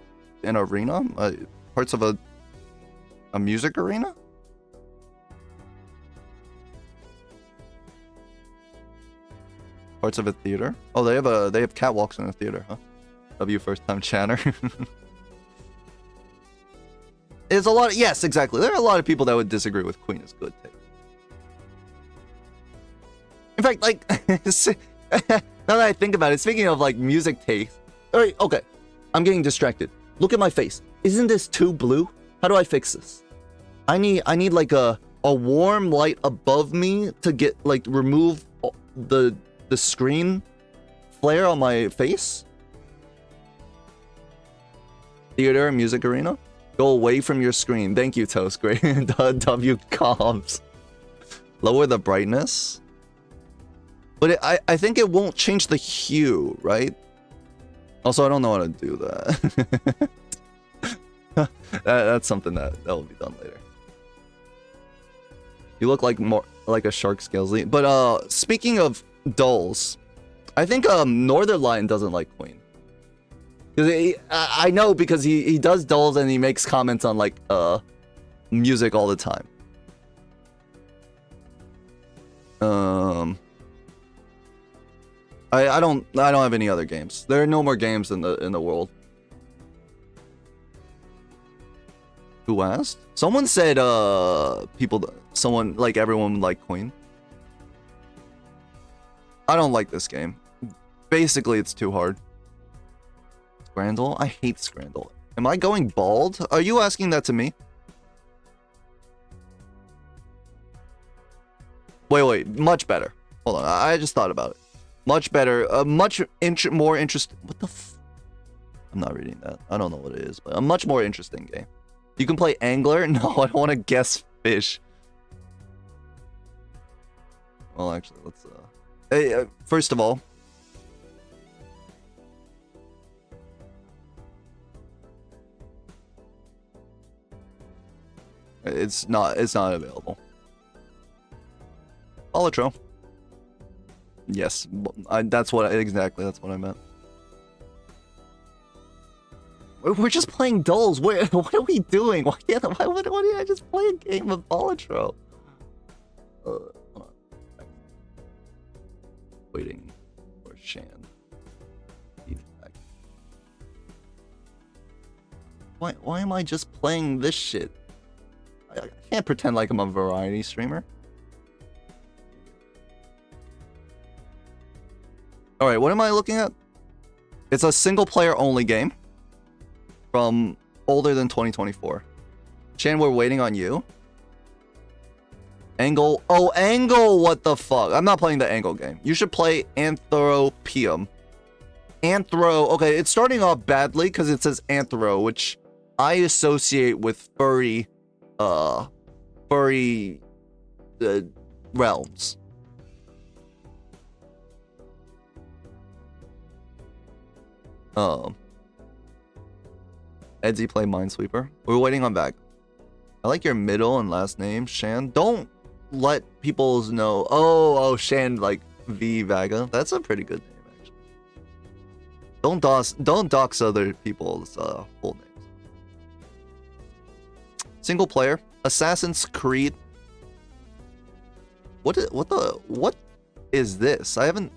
arena. Parts of a music arena. Parts of a theater. Oh, they have catwalks in a theater, huh? W first time chatter. There's a lot. Yes, exactly. There are a lot of people that would disagree with Queen is good taste. In fact, like, now that I think about it, speaking of like music taste. All right, okay, I'm getting distracted. Look at my face. Isn't this too blue? How do I fix this? I need like a warm light above me to get like remove the screen flare on my face. Theater, music arena. Go away from your screen. Thank you, Toast. Great. W comms. Lower the brightness. But I think it won't change the hue, right? Also, I don't know how to do that. That's something that will be done later. You look like more like a shark scales. But speaking of dulls, I think Northernlion doesn't like Queen. I know because he does dulls and he makes comments on like music all the time. I don't have any other games. There are no more games in the world. Who asked? Someone said someone like everyone like Queen. I don't like this game. Basically, it's too hard. Scrandle? I hate Scrandle. Am I going bald? Are you asking that to me? Wait. Much better. Hold on. I just thought about it. Much better. Much more interesting. What the I'm not reading that. I don't know what it is, but a much more interesting game. You can play angler? No, I don't want to guess fish. Well, actually, let's... Hey, first of all... It's not available. Balatro. Yes, that's what I meant. We're just playing dulls. What are we doing? Why did I just play a game of Balatro? Hold on. Waiting for Shan. Why am I just playing this shit? I can't pretend like I'm a variety streamer. Alright, what am I looking at? It's a single player only game. From older than 2024. Shan, we're waiting on you. Angle. Oh, Angle! What the fuck? I'm not playing the Angle game. You should play Anthropium. Okay, it's starting off badly because it says Anthro, which I associate with furry realms. Edsy play Minesweeper. We're waiting on back. I like your middle and last name, Shan. Don't let people know. Oh, Shan, like V Vaga. That's a pretty good name, actually. Don't dox other people's full names. Single player, Assassin's Creed. What is this? I haven't.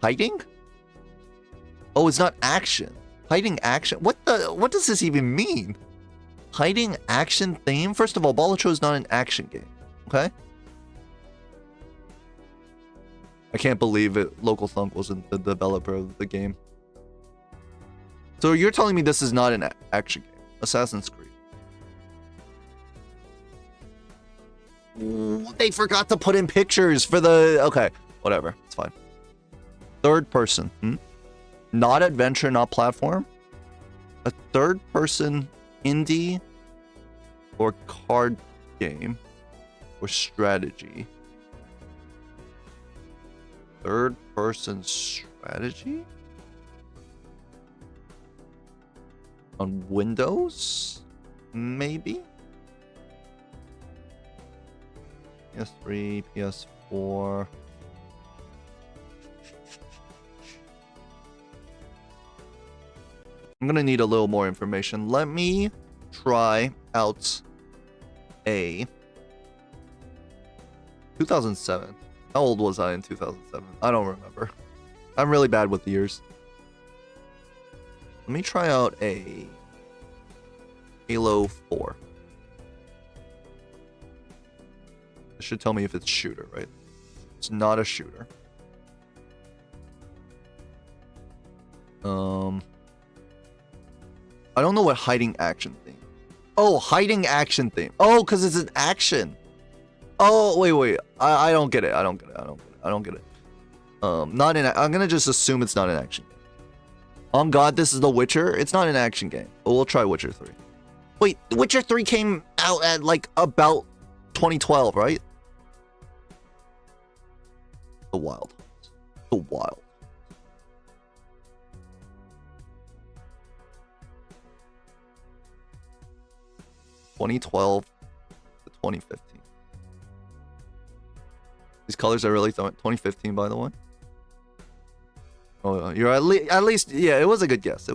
Hiding? Oh, it's not action. Hiding action. What does this even mean? Hiding action theme? First of all, Balatro is not an action game. Okay? I can't believe it. Local Thunk wasn't the developer of the game. So you're telling me this is not an action game? Assassin's Creed. They forgot to put in pictures for the... Okay, whatever. It's fine. Third person. Not adventure, not platform. A third person indie or card game or strategy. Third person strategy? On Windows? Maybe? PS3, PS4. I'm gonna need a little more information. Let me try out a 2007. How old was I in 2007? I don't remember. I'm really bad with years. Let me try out a Halo 4. It should tell me if it's shooter, right? It's not a shooter. I don't know what hiding action theme. Oh, hiding action theme. Oh, because it's an action. Oh, wait. I don't get it. I don't get it. Not in. I'm gonna just assume it's not an action game. On God, this is The Witcher. It's not an action game. But we'll try Witcher 3. Wait, Witcher 3 came out at like about 2012, right? The Wild. 2012 to 2015. These colors are really 2015, by the way. Oh, you're at least, yeah, it was a good guess.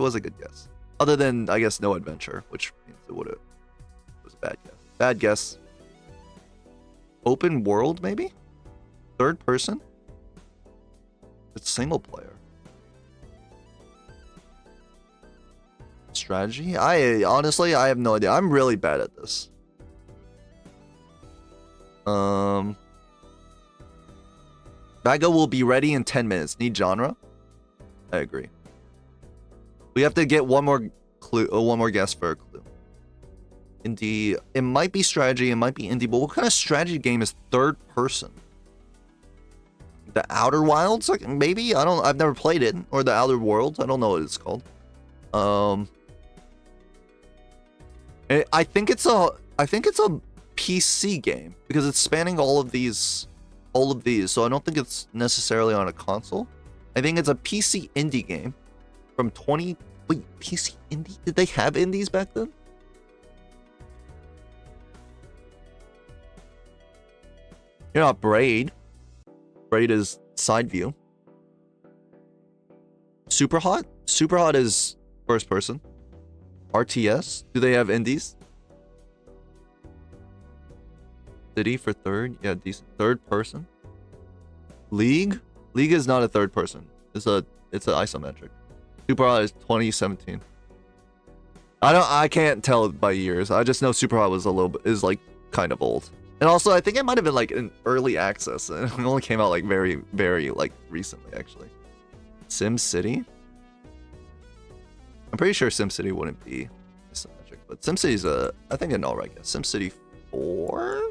Other than, I guess, no adventure, which means it was a bad guess. Bad guess. Open world, maybe? Third person? It's single player. Strategy? Honestly, I have no idea. I'm really bad at this. Vago will be ready in 10 minutes. Need genre? I agree. We have to get one more clue, one more guess for a clue. Indie. It might be strategy, it might be indie, but what kind of strategy game is third person? The Outer Wilds? Like, maybe? I've never played it. Or the Outer Worlds. I don't know what it's called. I think it's a PC game because it's spanning all of these. So I don't think it's necessarily on a console. I think it's a PC indie game from 20. Wait, PC indie? Did they have indies back then? You're not Braid. Braid is side view. Superhot? Superhot is first person. RTS? Do they have indies? City for third? Yeah, decent. Third person. League? League is not a third person. It's an isometric. Superhot is 2017. I can't tell by years. I just know Superhot is like kind of old. And also I think it might have been like in early access. It only came out like very, very like recently actually. Sim City? I'm pretty sure SimCity wouldn't be isometric, but SimCity's I think an alright guess. SimCity 4?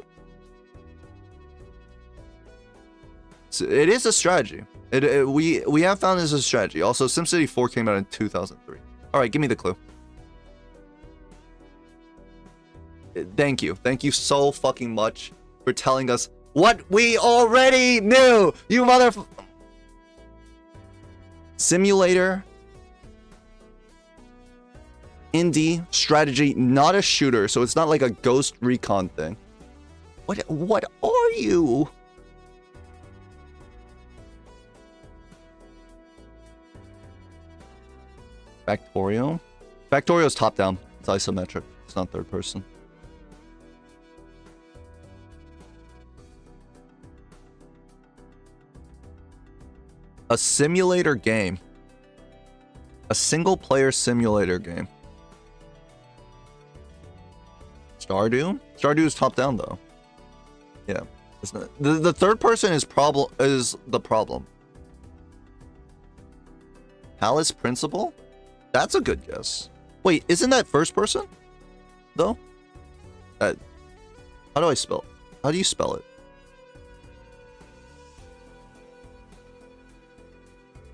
So it is a strategy. We have found this as a strategy. Also, SimCity 4 came out in 2003. Alright, give me the clue. Thank you. Thank you so fucking much for telling us what we already knew! You mother... Simulator Indie, strategy, not a shooter, so it's not like a Ghost Recon thing. What are you? Factorio? Factorio's top down. It's isometric. It's not third person. A simulator game. A single player simulator game. Stardew? Stardew is top down though. Yeah. It's not, the third person is the problem. Palace Principle? That's a good guess. Wait, isn't that first person? Though? How do I spell it? How do you spell it?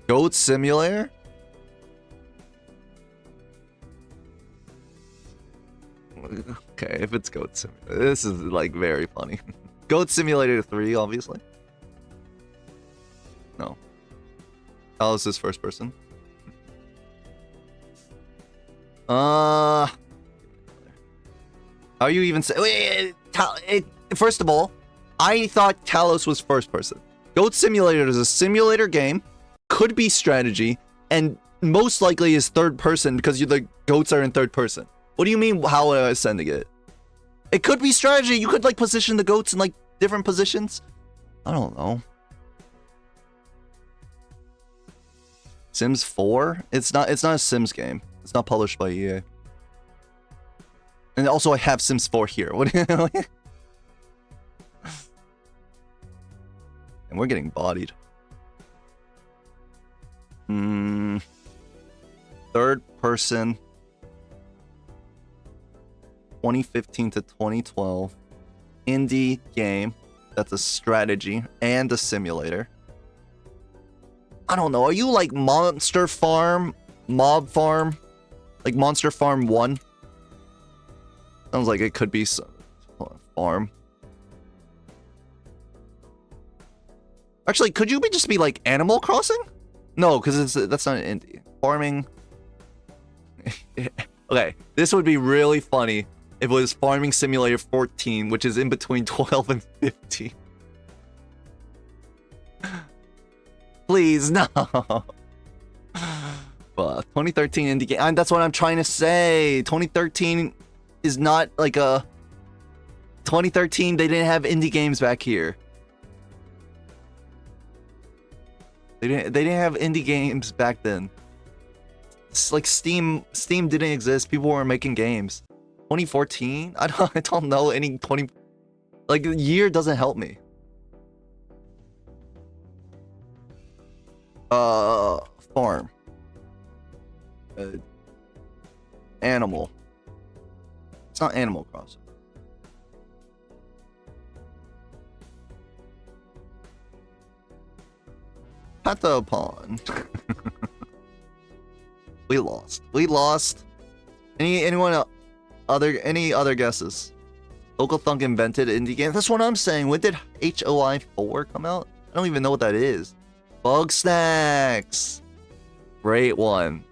Goat Simulator? Okay, if it's Goat Simulator. This is like very funny. Goat Simulator 3, obviously. No. Alice is first person. How you even say? Wait, first of all, I thought Talos was first person. Goat Simulator is a simulator game, could be strategy, and most likely is third person because the goats are in third person. What do you mean? How am I sending it? It could be strategy. You could like position the goats in like different positions. I don't know. Sims 4? It's not a Sims game. It's not published by EA. And also I have Sims 4 here. What do you And we're getting bodied. Third person 2015 to 2012 indie game that's a strategy and a simulator. I don't know. Are you like Monster Farm, Mob Farm, like Monster Farm 1? Sounds like it could be some farm. Actually, could you just be like Animal Crossing? No, because that's not an indie. Farming. Okay, this would be really funny if it was Farming Simulator 14, which is in between 12 and 15. Please, no. 2013 indie game. And that's what I'm trying to say. 2013 is not like a... 2013, they didn't have indie games back here. They didn't have indie games back then. It's like Steam didn't exist. People weren't making games. 2014? I don't know any 20... Like, the year doesn't help me. Farm. Animal. It's not Animal Crossing. Patapon. We lost. Any other guesses? Local Thunk invented indie game. That's what I'm saying. When did HOI 4 come out? I don't even know what that is. Bug Snacks. Great one.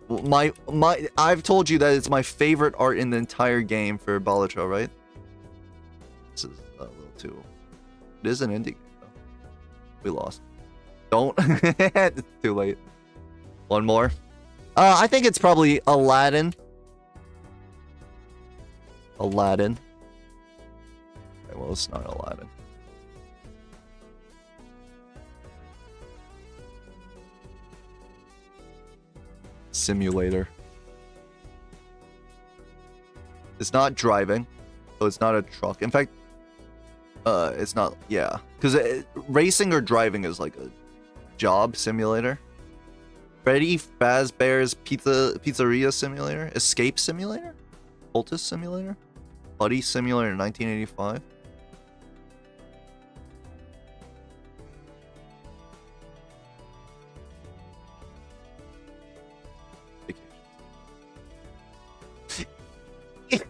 I've told you that it's my favorite art in the entire game for Balatro, right? This is a little too... It is an indie game, though. We lost. Don't. It's too late. One more. I think it's probably Aladdin. Aladdin. Okay, well, it's not Aladdin. Simulator. It's not driving, so it's not a truck. In fact, it's not. Yeah, because racing or driving is like a job simulator. Freddy Fazbear's Pizzeria Simulator, Escape Simulator, Poultice Simulator, Buddy Simulator 1985.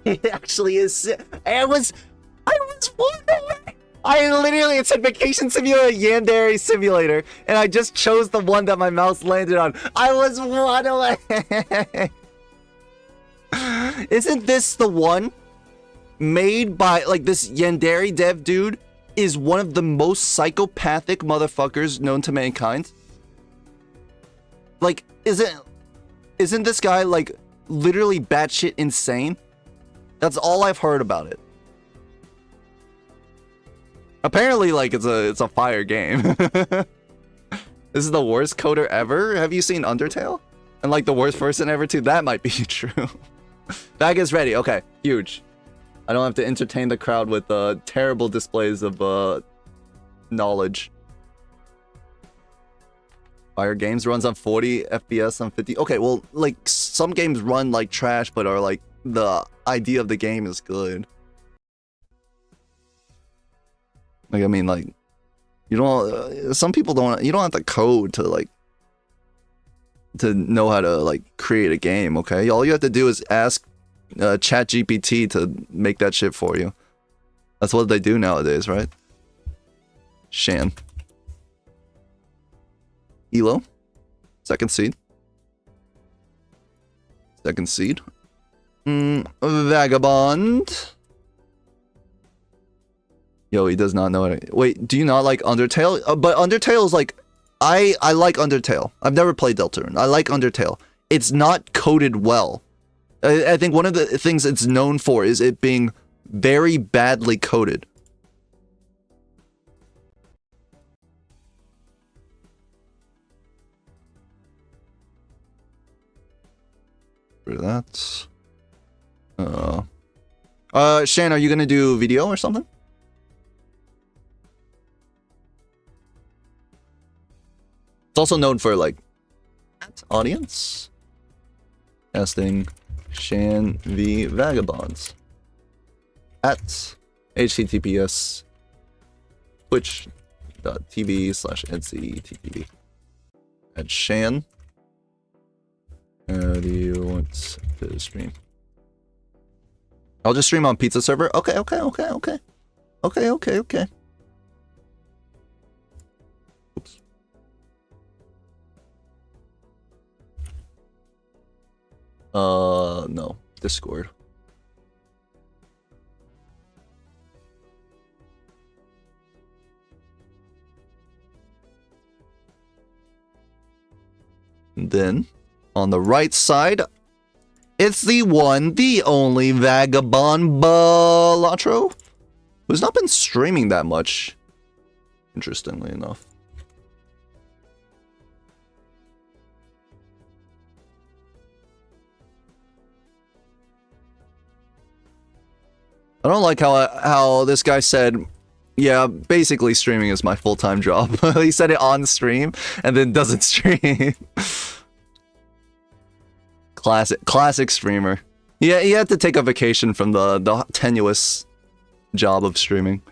It actually is. I was wondering. It said Vacation Simulator, Yandere Simulator, and I just chose the one that my mouse landed on. I was 1 away. Isn't this the one made by, like, this Yandere dev dude is one of the most psychopathic motherfuckers known to mankind? Like, isn't this guy, like, literally batshit insane? That's all I've heard about it. Apparently, like, it's a fire game. This is the worst coder ever? Have you seen Undertale? And, like, the worst person ever, too? That might be true. Bag is ready. Okay, huge. I don't have to entertain the crowd with terrible displays of knowledge. Fire Games runs on 40 FPS on 50. Okay, well, like, some games run like trash, but are like, the idea of the game is good. Like, I mean, like, you don't, some people don't, you don't have to code to, like, to know how to, like, create a game, okay? All you have to do is ask ChatGPT to make that shit for you. That's what they do nowadays, right? Shan. Elo. Second seed. Second seed. Vagabond. Yo, he does not know it. Wait, do you not like Undertale? But Undertale is like... I like Undertale. I've never played Deltarune. I like Undertale. It's not coded well. I think one of the things it's known for is it being very badly coded. For that. Shan, are you gonna do video or something? It's also known for, like, audience. Testing Shan v Vagabonds. At https twitch.tv/nctv. At Shan. Do you want to stream? I'll just stream on pizza server. Okay. Oops. No. Discord. And then, on the right side, it's the one, the only Vagabond Balatro, who's not been streaming that much, interestingly enough. I don't like how this guy said, yeah, basically streaming is my full-time job. He said it on stream and then doesn't stream. Classic streamer. Yeah, he had to take a vacation from the tenuous job of streaming.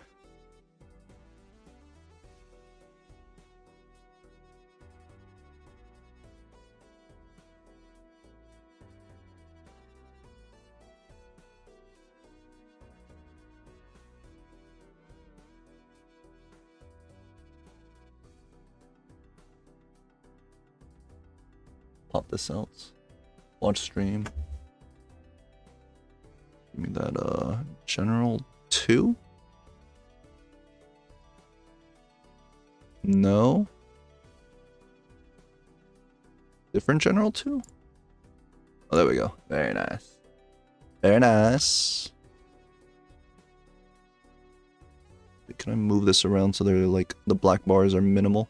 Pop this out. Watch stream. Give me that, General 2? No? Different General 2? Oh, there we go. Very nice. Very nice. Can I move this around so they're, like, the black bars are minimal?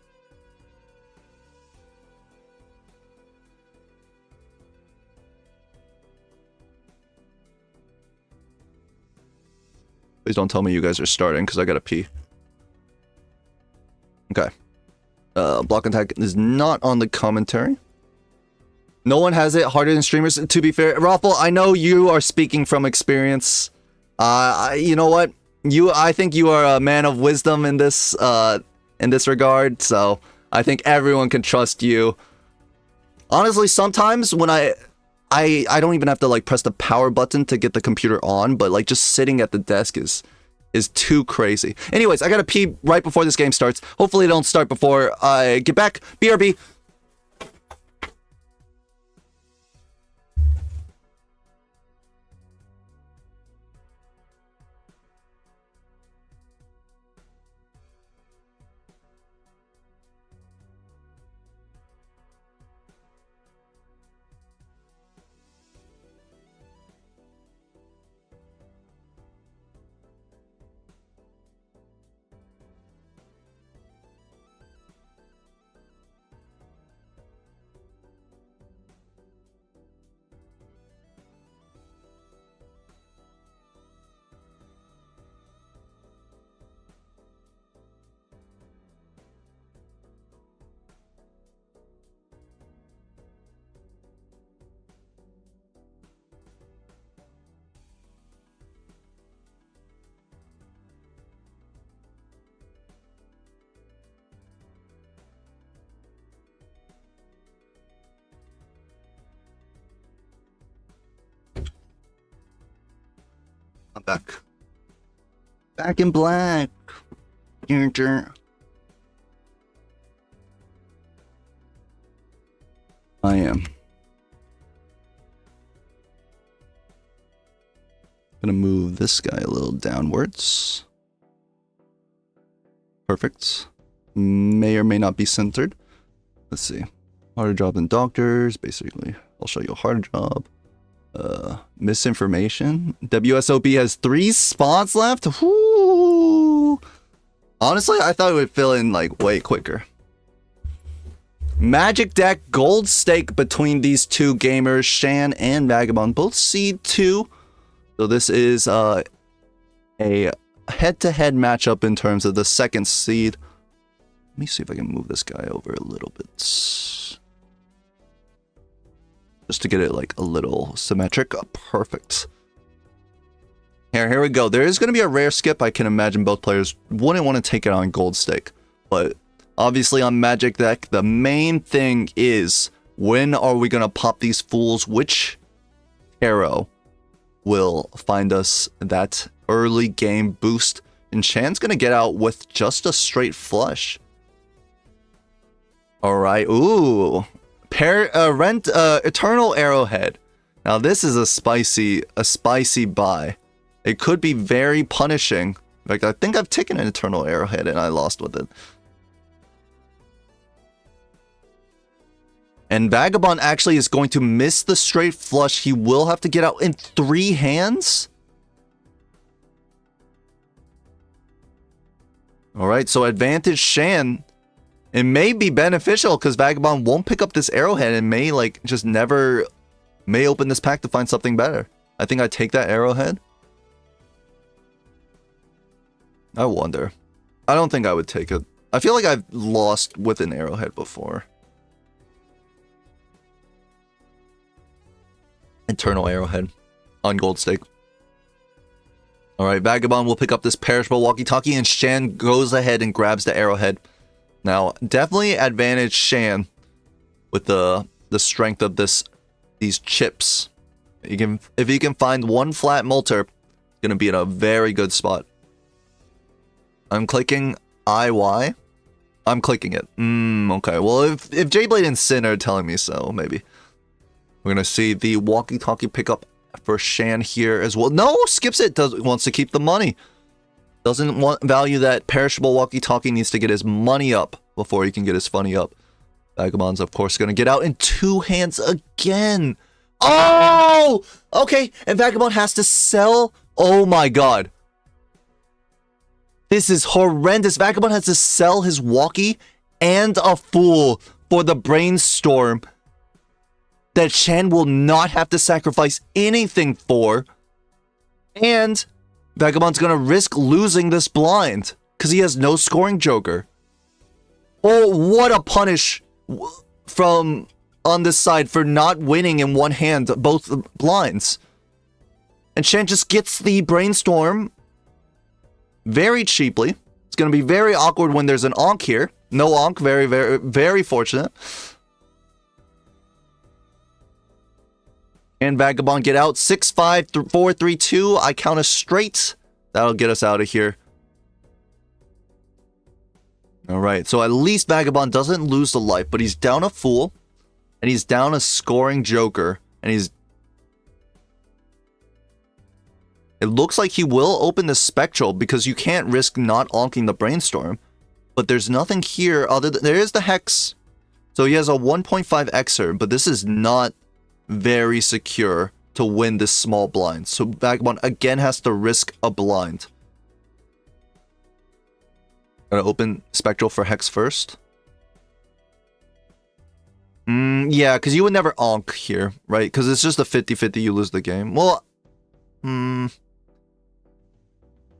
Please don't tell me you guys are starting, because I gotta pee. Okay. Block attack is not on the commentary. No one has it harder than streamers, to be fair. Raffle, I know you are speaking from experience. You know what? I think you are a man of wisdom in this regard, so I think everyone can trust you. Honestly, sometimes when I don't even have to, like, press the power button to get the computer on, but, like, just sitting at the desk is too crazy. Anyways, I gotta pee right before this game starts. Hopefully it don't start before I get back. BRB. I'm back. Back in black. I am. Gonna move this guy a little downwards. Perfect. May or may not be centered. Let's see. Harder job than doctors, basically. I'll show you a harder job. Misinformation. WSOP has 3 spots left. Whoo! Honestly, I thought it would fill in like way quicker. Magic deck gold stake between these two gamers, Shan and Vagabond, both seed 2. So this is a head-to-head matchup in terms of the second seed. Let me see if I can move this guy over a little bit. Just to get it like a little symmetric. Perfect. Here we go. There is going to be a rare skip. I can imagine both players wouldn't want to take it on gold stake. But obviously on Magic deck, the main thing is when are we going to pop these fools? Which tarot will find us that early game boost? And Shan's going to get out with just a straight flush. All right. Ooh. Eternal Arrowhead. Now this is a spicy buy. It could be very punishing. In fact, I think I've taken an Eternal Arrowhead and I lost with it. And Vagabond actually is going to miss the straight flush. He will have to get out in 3 hands. All right, so advantage Shan. It may be beneficial because Vagabond won't pick up this arrowhead and may like just never may open this pack to find something better. I think I take that arrowhead. I wonder. I don't think I would take it. I feel like I've lost with an arrowhead before. Eternal Arrowhead on gold stake. Alright, Vagabond will pick up this perishable walkie-talkie and Shan goes ahead and grabs the arrowhead. Now, definitely advantage Shan with the strength of these chips. If he can find one flat Molter, it's gonna be in a very good spot. I'm clicking IY. I'm clicking it. Okay. Well, if Jblade and Sin are telling me so, maybe. We're gonna see the walkie-talkie pickup for Shan here as well. No, skips it. Wants to keep the money. Doesn't want value that perishable walkie-talkie. Needs to get his money up before he can get his funny up. Vagabond's, of course, gonna get out in 2 hands again. Oh! Okay, and Vagabond has to sell. Oh my god. This is horrendous. Vagabond has to sell his walkie and a fool for the brainstorm that Shan will not have to sacrifice anything for. And Vagabond's gonna risk losing this blind because he has no scoring joker. Oh, what a punish from on this side for not winning in one hand both blinds. And Shan just gets the brainstorm very cheaply. It's gonna be very awkward when there's an onk here. No onk, very, very, very fortunate. And Vagabond get out 6-5 4-3-2. I count us straight. That'll get us out of here. All right, so at least Vagabond doesn't lose the life, but he's down a fool and he's down a scoring joker, and he's. It looks like he will open the spectral because you can't risk not onking the brainstorm. But there's nothing here other than there is the hex. So he has a 1.5 Xer, but this is not very secure to win this small blind. So Vagabond again has to risk a blind. Gonna open spectral for hex first. Yeah, because you would never onk here, right? Because it's just a 50-50, you lose the game. Well,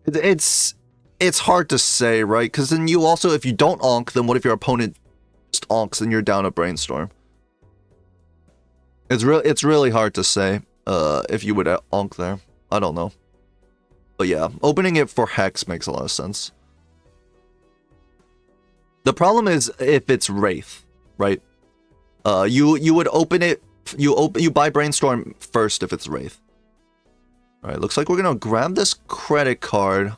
it's hard to say, right? Because then you also, if you don't onk, then what if your opponent just onks and you're down a brainstorm? It's really hard to say if you would onk there. I don't know. But yeah, opening it for hex makes a lot of sense. The problem is if it's Wraith, right? You would open it, you buy brainstorm first if it's Wraith. Alright, looks like we're gonna grab this credit card.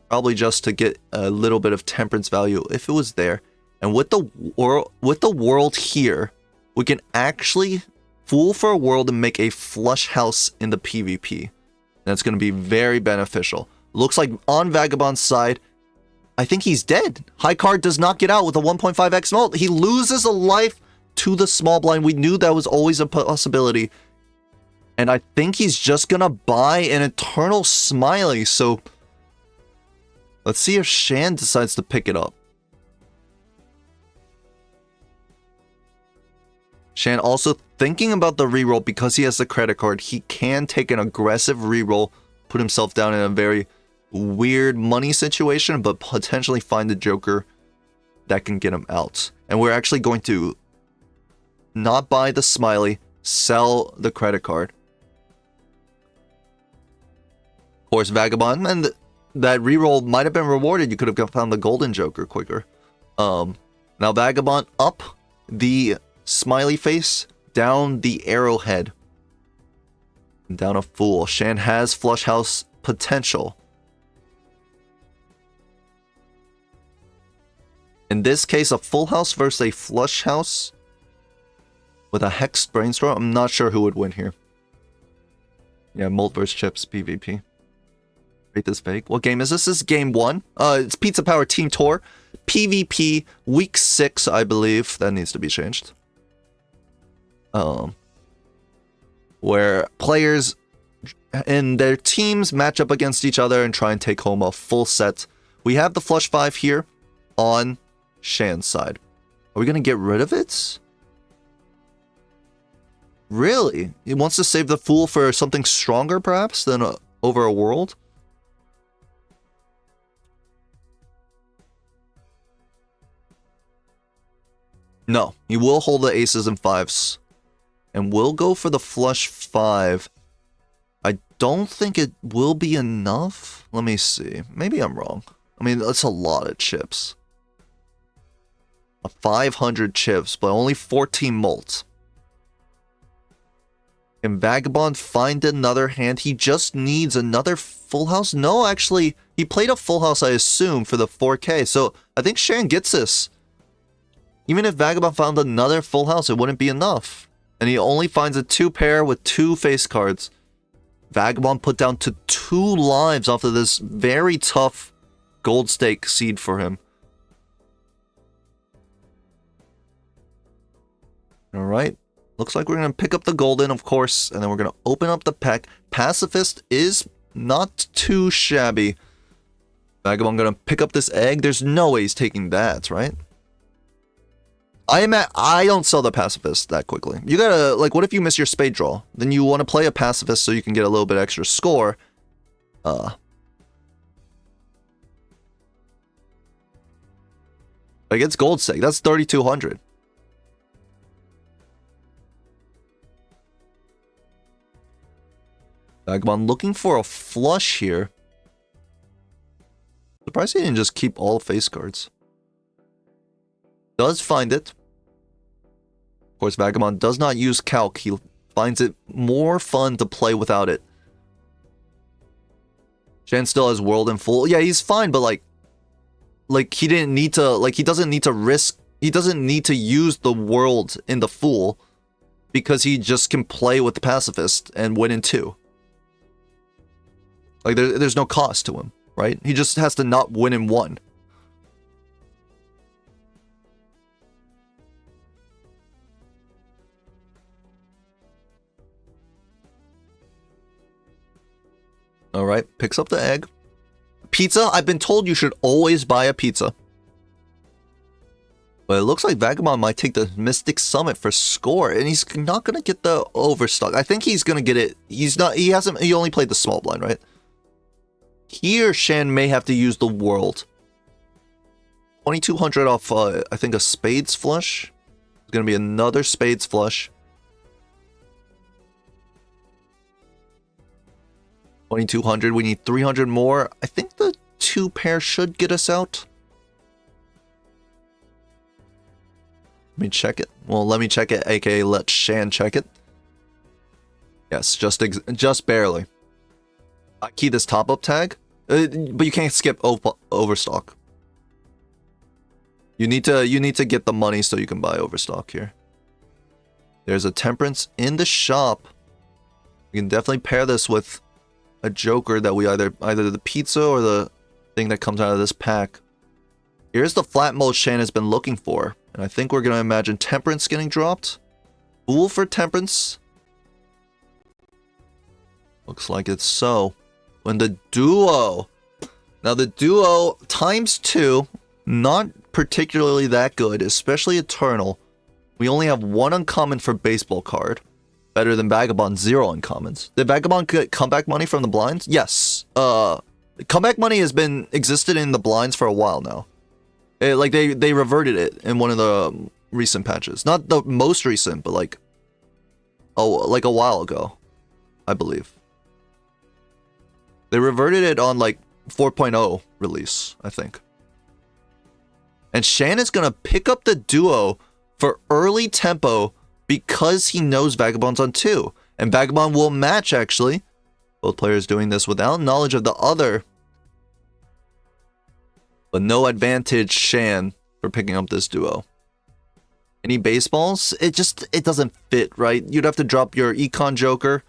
Probably just to get a little bit of temperance value if it was there. And with the world here, we can actually fool for a world and make a flush house in the PvP. That's going to be very beneficial. Looks like on Vagabond's side, I think he's dead. High card does not get out with a 1.5x mult. He loses a life to the small blind. We knew that was always a possibility. And I think he's just going to buy an eternal smiley. So let's see if Shan decides to pick it up. Shan also thinking about the reroll because he has the credit card. He can take an aggressive reroll, put himself down in a very weird money situation, but potentially find the Joker that can get him out. And we're actually going to not buy the smiley, sell the credit card. Of course, Vagabond, and that reroll might have been rewarded. You could have found the golden Joker quicker. Now Vagabond up the smiley face, down the arrowhead, and down a fool. Shan has flush house potential. In this case, a full house versus a flush house with a hexed brainstorm. I'm not sure who would win here. Yeah, Molt vs Chips PvP. Rate this fake. What game is this? This is game 1. It's Pizza Power Team Tour. PvP week 6, I believe. That needs to be changed. Where players and their teams match up against each other and try and take home a full set. We have the Flush 5 here on Shan's side. Are we going to get rid of it? Really? He wants to save the Fool for something stronger, perhaps, than over a world? No, he will hold the aces and fives. And we'll go for the flush 5. I don't think it will be enough. Let me see. Maybe I'm wrong. I mean, that's a lot of chips. 500 chips, but only 14 molts. Can Vagabond find another hand? He just needs another full house? No, actually, he played a full house, I assume, for the 4K. So I think Shan gets this. Even if Vagabond found another full house, it wouldn't be enough. And he only finds a 2 pair with 2 face cards. Vagabond put down to 2 lives off of this very tough gold stake seed for him. Alright. Looks like we're going to pick up the golden, of course, and then we're going to open up the pack. Pacifist is not too shabby. Vagabond going to pick up this egg. There's no way he's taking that, right? I don't sell the pacifist that quickly. You gotta, like, what if you miss your spade draw? Then you want to play a pacifist so you can get a little bit extra score. Like, it's gold stake. That's 3,200. Vagabond looking for a flush here. Surprised he didn't just keep all face cards. Does find it. Of course, Vagabond does not use calc. He finds it more fun to play without it. Shan still has world in full. Yeah, he's fine, but like he didn't need to, like, he doesn't need to risk, he doesn't need to use the world in the fool because he just can play with the pacifist and win in 2. Like, there's no cost to him, right? He just has to not win in 1. Alright, picks up the egg. Pizza, I've been told you should always buy a pizza. But it looks like Vagabond might take the Mystic Summit for score, and he's not gonna get the overstock. I think he's gonna get it. He only played the small blind, right? Here, Shan may have to use the world. 2,200 off, I think, a spades flush. It's gonna be another spades flush. 2,200. We need 300 more. I think the 2 pair should get us out. Let me check it. Well, let me check it, aka let Shan check it. Yes, just barely. key this top-up tag, but you can't skip overstock. You need to get the money so you can buy overstock here. There's a temperance in the shop. You can definitely pair this with a joker that we either the pizza or the thing that comes out of this pack. Here's the flat mold Shan has been looking for, and I think we're gonna imagine temperance getting dropped. Fool for temperance. Looks like it's so. When the duo, now the duo ×2, not particularly that good, especially Eternal. We only have 1 uncommon for baseball card. Better than Vagabond, 0 uncommons. Did Vagabond get comeback money from the blinds? Yes. Comeback money has been existed in the blinds for a while now. Like they reverted it in one of the recent patches. Not the most recent, but like a while ago, I believe. They reverted it on like 4.0 release, I think. And Shan is gonna pick up the duo for early tempo because he knows Vagabond's on 2. And Vagabond will match, actually. Both players doing this without knowledge of the other. But no advantage Shan for picking up this duo. Any baseballs? It doesn't fit, right? You'd have to drop your Econ Joker.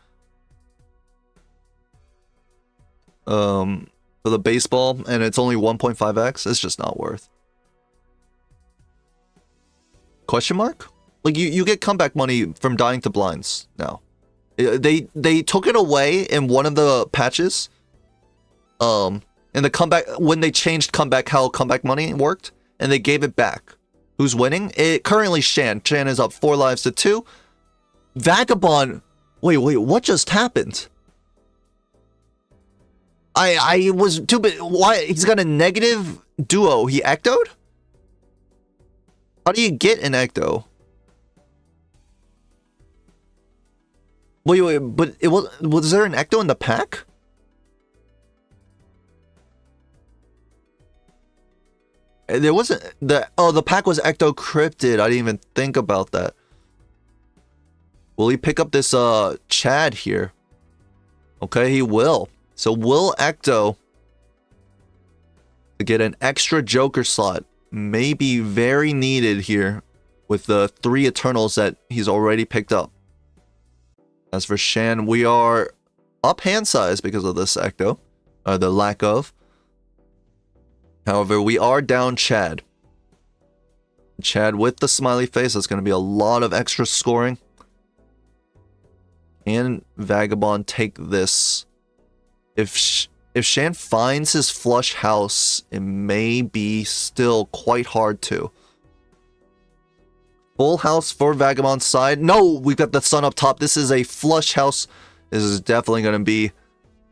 For the baseball, and it's only 1.5x. It's just not worth. Question mark? Like you get comeback money from dying to blinds now. They took it away in one of the patches. In the comeback, when they changed comeback, how comeback money worked, and they gave it back. Who's winning? Currently Shan. Shan is up 4 lives to 2. Vagabond. Wait, what just happened? I was too bit. Why? He's got a negative duo. He ectoed? How do you get an ecto? Wait, but was there an ecto in the pack? There wasn't the pack was ecto cryptid. I didn't even think about that. Will he pick up this Chad here? Okay, he will. So will ecto to get an extra Joker slot may be very needed here with the 3 Eternals that he's already picked up. As for Shan, we are up hand size because of this ecto, the lack of. However, we are down Chad. Chad with the smiley face. That's going to be a lot of extra scoring. Can Vagabond take this? If Shan finds his flush house, it may be still quite hard to. Full house for Vagabond's side. No, we've got the sun up top. This is a flush house. This is definitely going to be...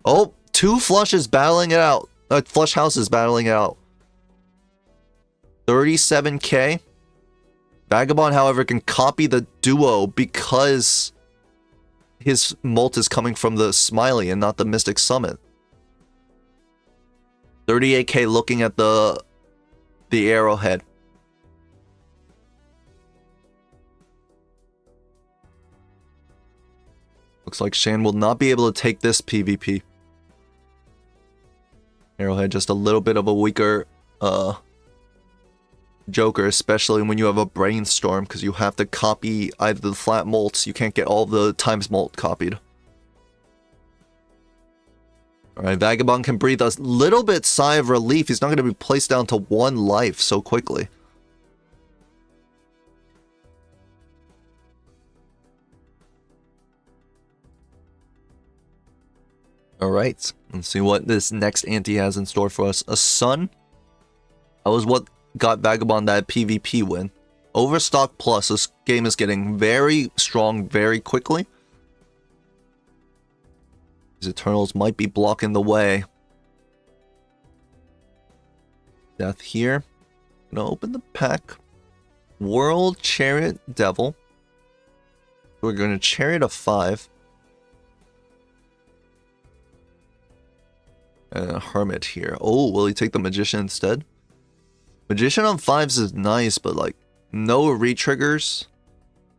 Oh, 2 flushes battling it out. Flush houses battling it out. 37k. Vagabond, however, can copy the duo because his molt is coming from the Smiley and not the Mystic Summit. 38k looking at the arrowhead. Looks like Shan will not be able to take this PvP. Arrowhead just a little bit of a weaker Joker, especially when you have a brainstorm, because you have to copy either the flat molts. You can't get all the times molt copied. Alright, Vagabond can breathe a little bit sigh of relief. He's not going to be placed down to 1 life so quickly. Alright, let's see what this next ante has in store for us. A sun. That was what got Vagabond that PvP win. Overstock plus. This game is getting very strong very quickly. These Eternals might be blocking the way. Death here. Gonna open the pack. World Chariot Devil. We're gonna Chariot a 5. And a Hermit here. Oh, will he take the Magician instead? Magician on 5s is nice, but like no retriggers.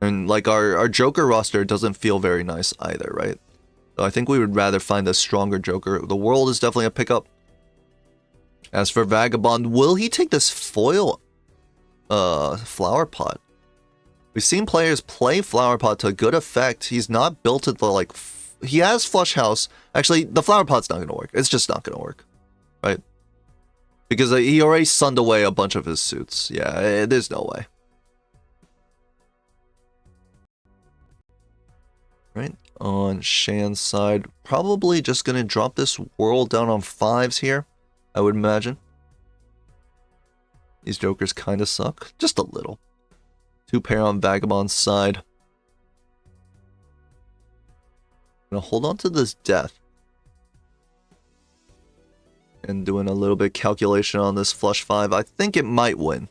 And like our Joker roster doesn't feel very nice either, right? So I think we would rather find a stronger Joker. The World is definitely a pickup. As for Vagabond, will he take this foil Flower Pot? We've seen players play Flower Pot to good effect. He's not built to the, like, he has Flush House. Actually, the Flower Pot's not going to work. It's just not going to work, right? Because he already sunned away a bunch of his suits. Yeah, there's no way. Right, on Shan's side, probably just going to drop this World down on 5s here, I would imagine. These Jokers kind of suck, just a little. 2 pair on Vagabond's side. I'm going to hold on to this Death. And doing a little bit of calculation on this Flush 5, I think it might win.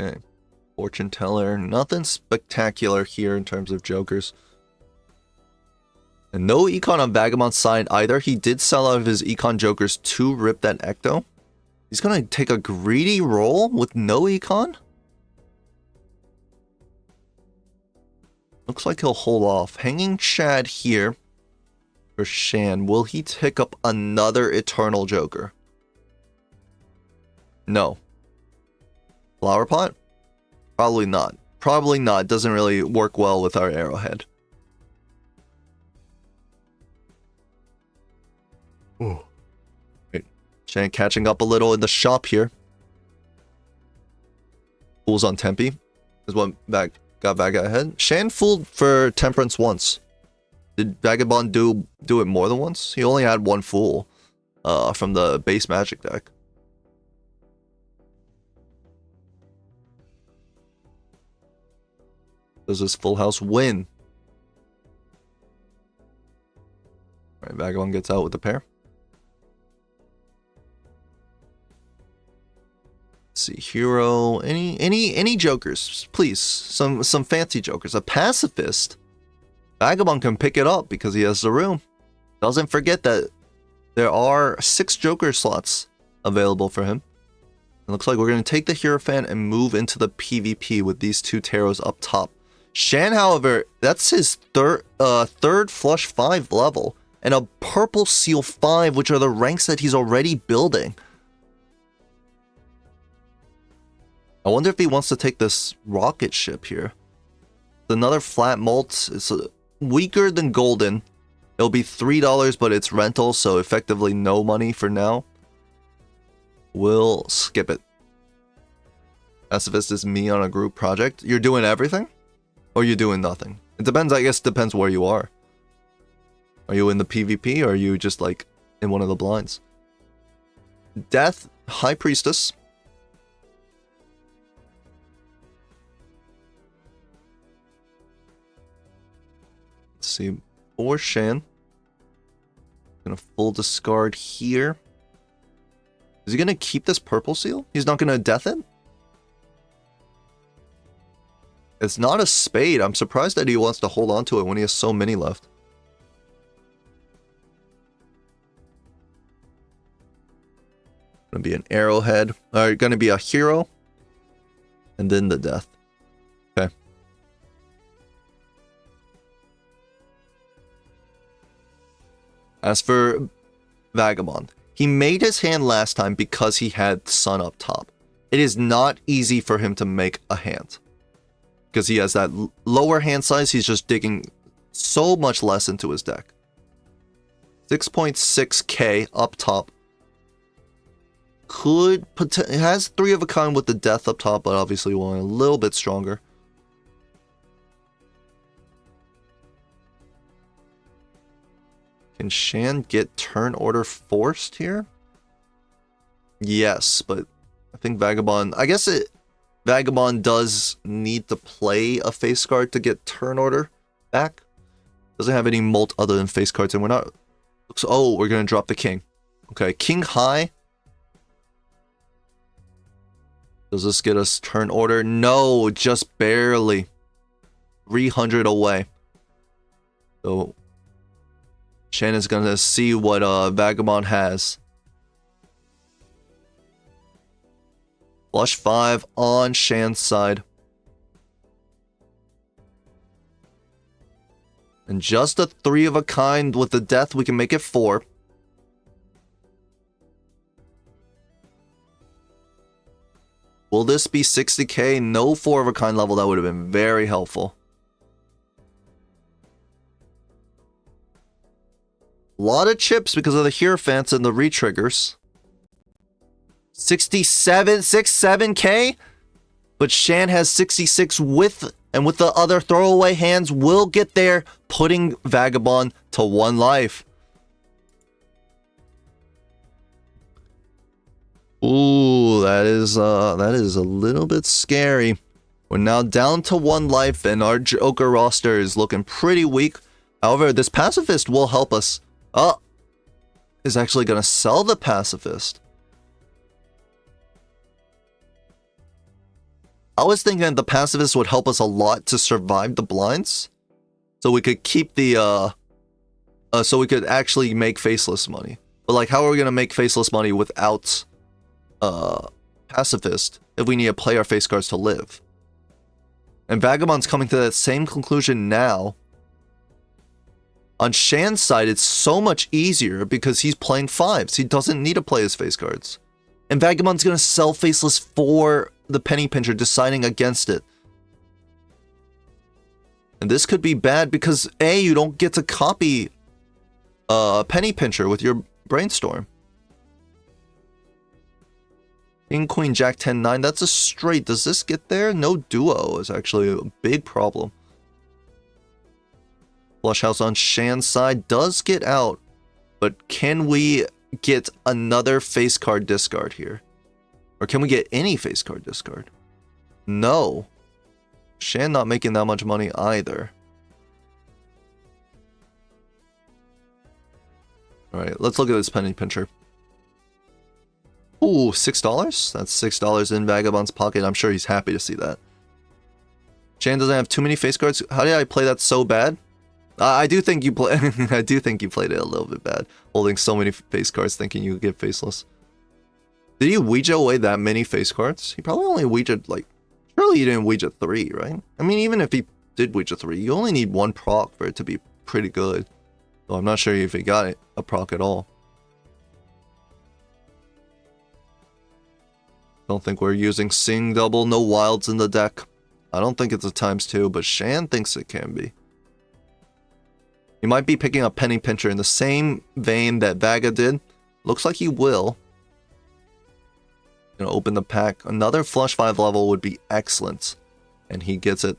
Okay, Fortune Teller, nothing spectacular here in terms of Jokers. And no Econ on Vagabond's side either. He did sell out of his Econ Jokers to rip that Ecto. He's gonna take a greedy roll with no Econ? Looks like he'll hold off. Hanging Chad here for Shan. Will he pick up another Eternal Joker? No. Flower Pot? Probably not. Probably not. Doesn't really work well with our Arrowhead. Ooh. Right. Shan catching up a little in the shop here. Fools on Tempe is what got back ahead. Shan fooled for Temperance once. Did Vagabond do it more than once? He only had 1 fool from the base Magic deck. Does this Full House win? Alright, Vagabond gets out with the pair. Let's see, Hero, any Jokers, please. Some fancy Jokers. A Pacifist. Vagabond can pick it up because he has the room. Doesn't forget that there are 6 Joker slots available for him. It looks like we're going to take the Hierophant and move into the PvP with these 2 Tarots up top. Shan, however, that's his third Flush 5 level, and a Purple Seal 5, which are the ranks that he's already building. I wonder if he wants to take this rocket ship here. Another flat mult. It's weaker than Golden. It'll be $3, but it's rental, so effectively no money for now. We'll skip it. Pacifist is me on a group project. You're doing everything? Or you're doing nothing? It depends, I guess, depends where you are. Are you in the PvP, or are you just, like, in one of the blinds? Death, High Priestess. Let's see, for Shan. Gonna full discard here. Is he gonna keep this Purple Seal? He's not gonna death it? It's not a Spade. I'm surprised that he wants to hold on to it when he has so many left. Gonna be an Arrowhead. Gonna be a Hero. And then the Death. Okay. As for Vagabond, he made his hand last time because he had Sun up top. It is not easy for him to make a hand. Because he has that lower hand size, he's just digging so much less into his deck. 6.6k up top. It has 3 of a kind with the Death up top, but obviously one a little bit stronger. Can Shan get turn order forced here? Yes, but I think Vagabond... I guess Vagabond does need to play a face card to get turn order back. Doesn't have any mult other than face cards, and we're not... Oh, we're going to drop the King. Okay, King High. Does this get us turn order? No, just barely. 300 away. So, Shan is going to see what Vagabond has. Flush 5 on Shan's side. And just a 3 of a kind with the death, we can make it 4. Will this be 60k? No 4 of a kind level. That would have been very helpful. A lot of chips because of the Hierophants and the retriggers. 67k? But Shan has 66 with, and with the other throwaway hands, will get there, putting Vagabond to 1 life. Ooh, that is a little bit scary. We're now down to 1 life, and our Joker roster is looking pretty weak. However, this Pacifist will help us. Oh, is actually gonna sell the Pacifist. I was thinking the Pacifist would help us a lot to survive the blinds, so we could keep the so we could actually make Faceless money. But like, how are we gonna make Faceless money without Pacifist if we need to play our face cards to live? And Vagabond's coming to that same conclusion now. On Shan's side, it's so much easier because he's playing 5s. He doesn't need to play his face cards. And Vagabond's gonna sell Faceless for the Penny Pincher, deciding against it. And this could be bad because A, you don't get to copy Penny Pincher with your Brainstorm. King, Queen, Jack, 10, 9. That's a straight. Does this get there? No duo is actually a big problem. Flush House on Shan's side does get out. But can we get another face card discard here? Or can we get any face card discard? No. Shan not making that much money either. Alright, let's look at this Penny Pincher. Ooh, $6? That's $6 in Vagabond's pocket. I'm sure he's happy to see that. Shan doesn't have too many face cards. How did I play that so bad? I do think you play. I do think you played it a little bit bad, holding so many face cards, thinking you could get Faceless. Did he Ouija away that many face cards? He probably only Ouija'd, like, surely he didn't Ouija 3, right? I mean, even if he did Ouija 3, you only need 1 proc for it to be pretty good. So I'm not sure if he got a proc at all. Don't think we're using Sing Double, no wilds in the deck. I don't think it's a ×2, but Shan thinks it can be. He might be picking up Penny Pincher in the same vein that Vaga did. Looks like he will. Gonna open the pack. Another Flush 5 level would be excellent. And he gets it.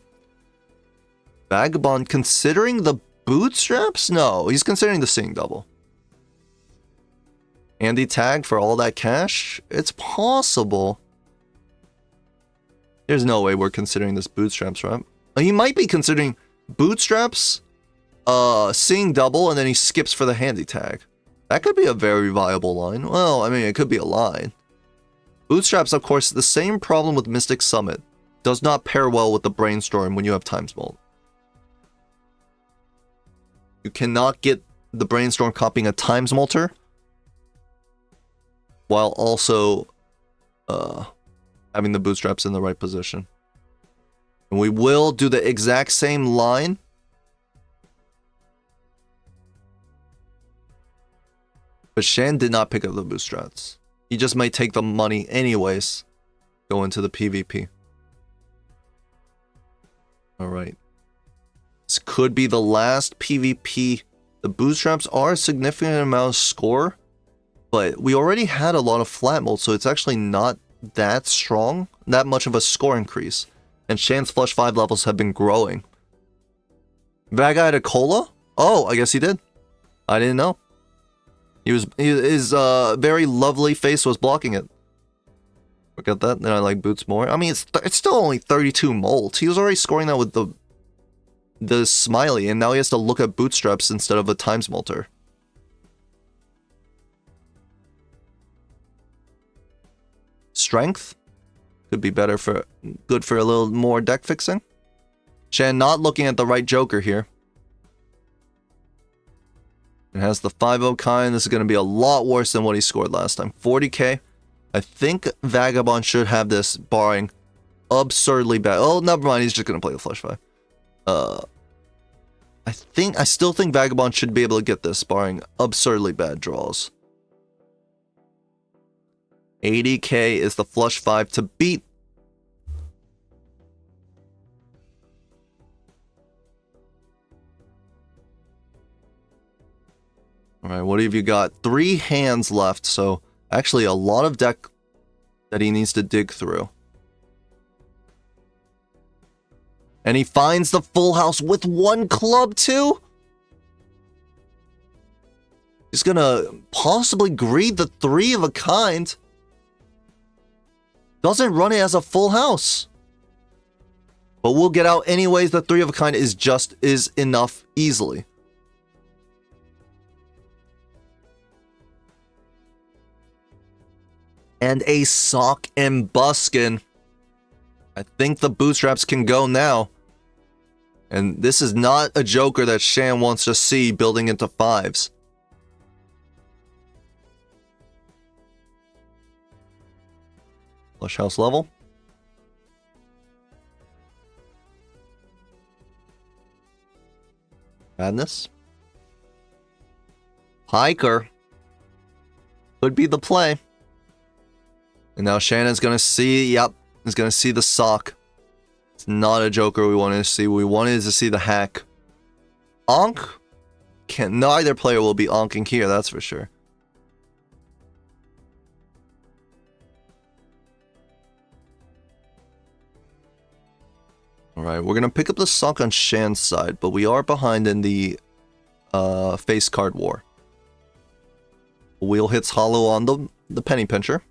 Vagabond considering the bootstraps? No, he's considering the Sing Double. Andy tag for all that cash? It's possible. There's no way we're considering this bootstraps, right? He might be considering bootstraps, Sing Double, and then he skips for the handy tag. That could be a very viable line. Well, I mean, it could be a line. Bootstraps, of course, the same problem with Mystic Summit. Does not pair well with the Brainstorm when you have Times Vault. You cannot get the Brainstorm copying a Times Malter while also having the bootstraps in the right position. And we will do the exact same line. But Shan did not pick up the bootstraps. He just might take the money anyways. Go into the PvP. Alright. This could be the last PvP. The bootstraps are a significant amount of score. But we already had a lot of flat mold, so it's actually not that strong. That much of a score increase. And Shan's Flush 5 levels have been growing. Vaga had a cola? Oh, I guess he did. I didn't know. His very lovely face was blocking it. Look at that. Then I like boots more. I mean, it's still only 32 molds. He was already scoring that with the smiley, and now he has to look at bootstraps instead of a Times Malter. Strength could be better good for a little more deck fixing. Shan not looking at the right Joker here. It has the 5-0 kind. This is going to be a lot worse than what he scored last time. 40k. I think Vagabond should have this, barring absurdly bad. Oh, never mind. He's just gonna play the flush 5. I still think Vagabond should be able to get this, barring absurdly bad draws. 80k is the flush 5 to beat. Alright, what have you got? 3 hands left, so actually a lot of deck that he needs to dig through. And he finds the full house with 1 club too? He's gonna possibly greed the 3 of a kind. Doesn't run it as a full house. But we'll get out anyways. The 3 of a kind is enough easily. And a sock and buskin. I think the bootstraps can go now. And this is not a joker that Shan wants to see building into 5s. Flush house level. Madness. Hiker. Could be the play. And now Shannon's gonna see, yep, is gonna see the sock. It's not a joker we wanted to see. We wanted to see the hack. Onk? Neither player will be onking here, that's for sure. Alright, we're gonna pick up the sock on Shan's side, but we are behind in the face card war. Wheel hits hollow on the penny pincher.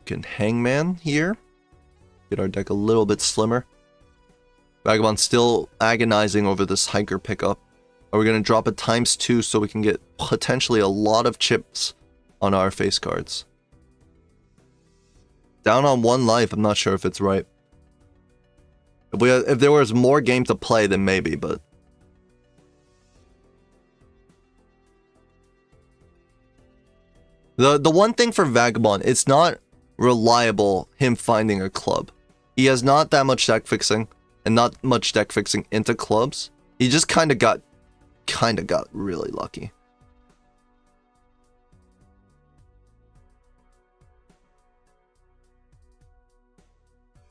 Can hangman here. Get our deck a little bit slimmer. Vagabond still agonizing over this hiker pickup. Are we going to drop it ×2 so we can get potentially a lot of chips on our face cards? Down on 1 life, I'm not sure if it's right. If there was more game to play, then maybe, but... The one thing for Vagabond, it's not reliable him finding a club. He has not that much deck fixing, and not much deck fixing into clubs. He just kind of got really lucky.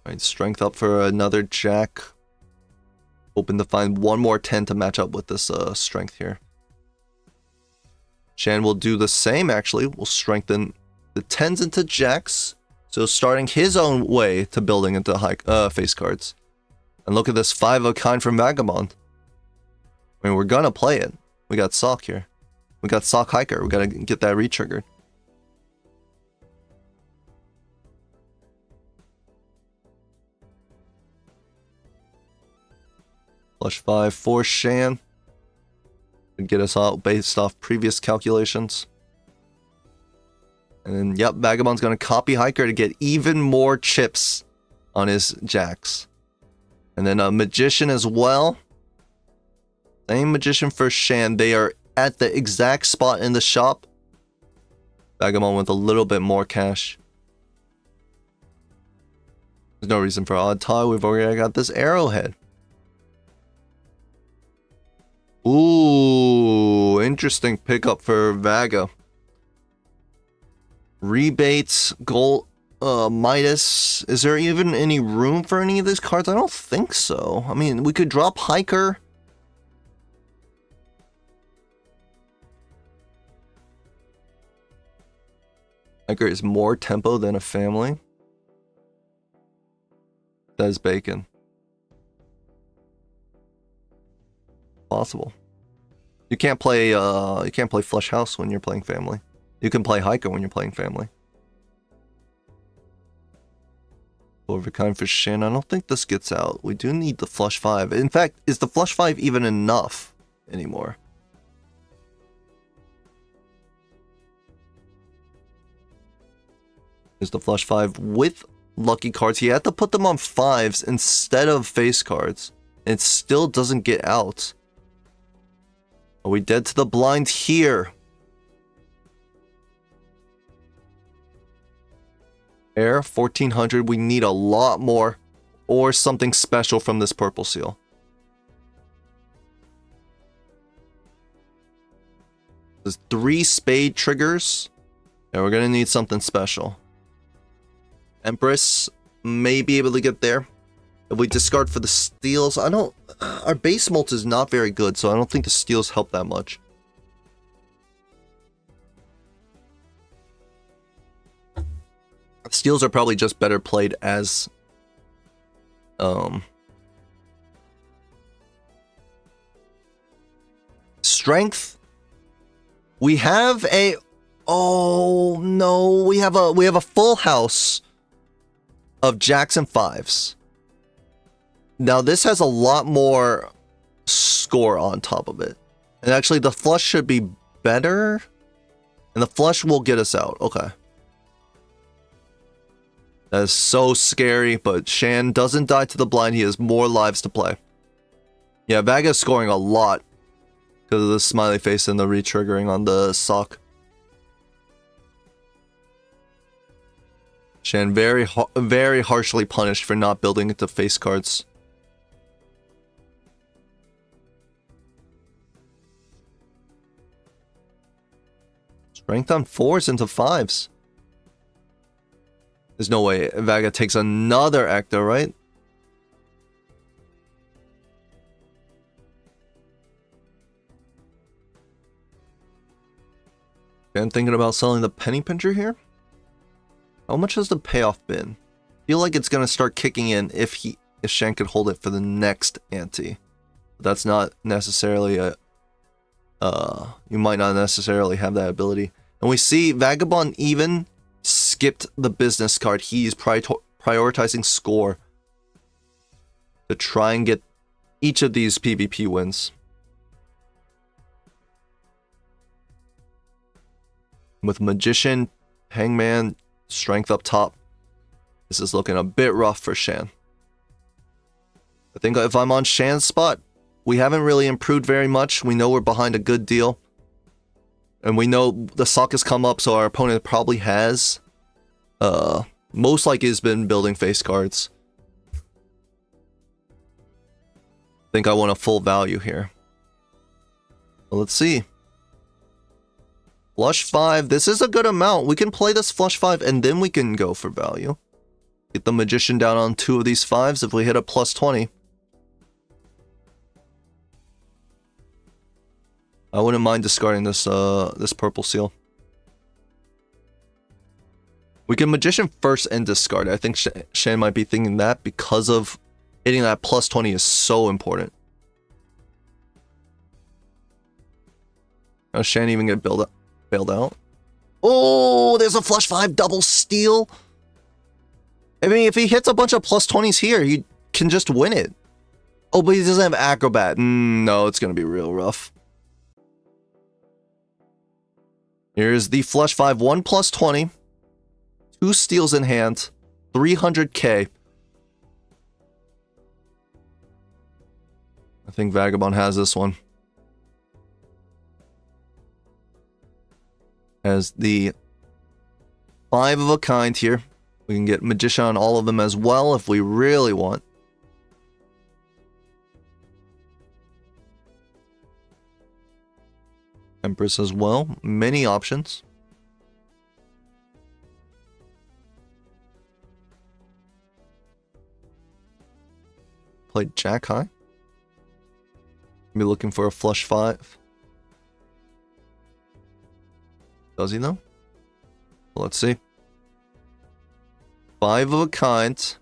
Alright, strength up for another jack. Hoping to find 1 more 10 to match up with this strength here. Shan will do the same actually. We'll strengthen the 10s into jacks. So starting his own way to building into face cards. And look at this 5 of a kind from Vagabond. I mean, we're gonna play it. We got sock here. We got sock hiker. We gotta get that re-triggered. Flush 5 for Shan. Get us out based off previous calculations. And then, yep, Vagabond's going to copy hiker to get even more chips on his jacks. And then a magician as well. Same magician for Shan. They are at the exact spot in the shop. Vagabond with a little bit more cash. There's no reason for odd tie. We've already got this arrowhead. Ooh, interesting pickup for Vaga. Rebates, gold, Midas. Is there even any room for any of these cards? I don't think so. I mean, we could drop hiker. Hiker is more tempo than a family. That is bacon. Possible. You can't play flush house when you're playing family. You can play hiker when you're playing family. Overkind for Shan. I don't think this gets out. We do need the flush 5. In fact, is the flush 5 even enough anymore? Is the flush 5 with lucky cards? He had to put them on 5s instead of face cards. It still doesn't get out. Are we dead to the blind here? Air, 1400. We need a lot more. Or something special from this purple seal. There's 3 spade triggers. And we're gonna need something special. Empress may be able to get there. If we discard for the steals, I don't... Our base mult is not very good, so I don't think the steals help that much. Steals are probably just better played as... Strength. We have a... Oh no, we have a full house of jacks and 5s. Now this has a lot more score on top of it. And actually the flush should be better. And the flush will get us out. Okay. That is so scary, but Shan doesn't die to the blind. He has more lives to play. Yeah, Vaga's scoring a lot because of the smiley face and the re-triggering on the sock. Shan very harshly punished for not building into face cards. Strength on 4s into 5s. There's no way Vaga takes another Ecto, right? Okay, I'm thinking about selling the penny pincher here. How much has the payoff been? I feel like it's gonna start kicking in if Shan could hold it for the next ante. But that's not necessarily a you might not necessarily have that ability. And we see Vagabond even skipped the business card. He's prioritizing score to try and get each of these PvP wins. With Magician, Hangman, Strength up top, this is looking a bit rough for Shan. I think if I'm on Shan's spot, we haven't really improved very much. We know we're behind a good deal. And we know the sock has come up, so our opponent probably has. Most likely has been building face cards. I think I want a full value here. Well, let's see. Flush 5. This is a good amount. We can play this flush 5 and then we can go for value. Get the Magician down on 2 of these 5s if we hit a plus 20. I wouldn't mind discarding this this purple seal. We can Magician first and discard. I think Shan might be thinking that because of hitting that plus 20 is so important. Oh, Shan even get bailed out. Oh, there's a flush 5 double steal. I mean, if he hits a bunch of plus 20s here, he can just win it. Oh, but he doesn't have Acrobat. No, it's going to be real rough. Here's the flush 5, 1 plus 20. 2 steals in hand. 300k. I think Vagabond has this one. As the 5 of a kind here. We can get Magician on all of them as well if we really want. Empress as well. Many options. Played Jack High. Be looking for a flush 5. Does he though? Let's see. 5 of a kind.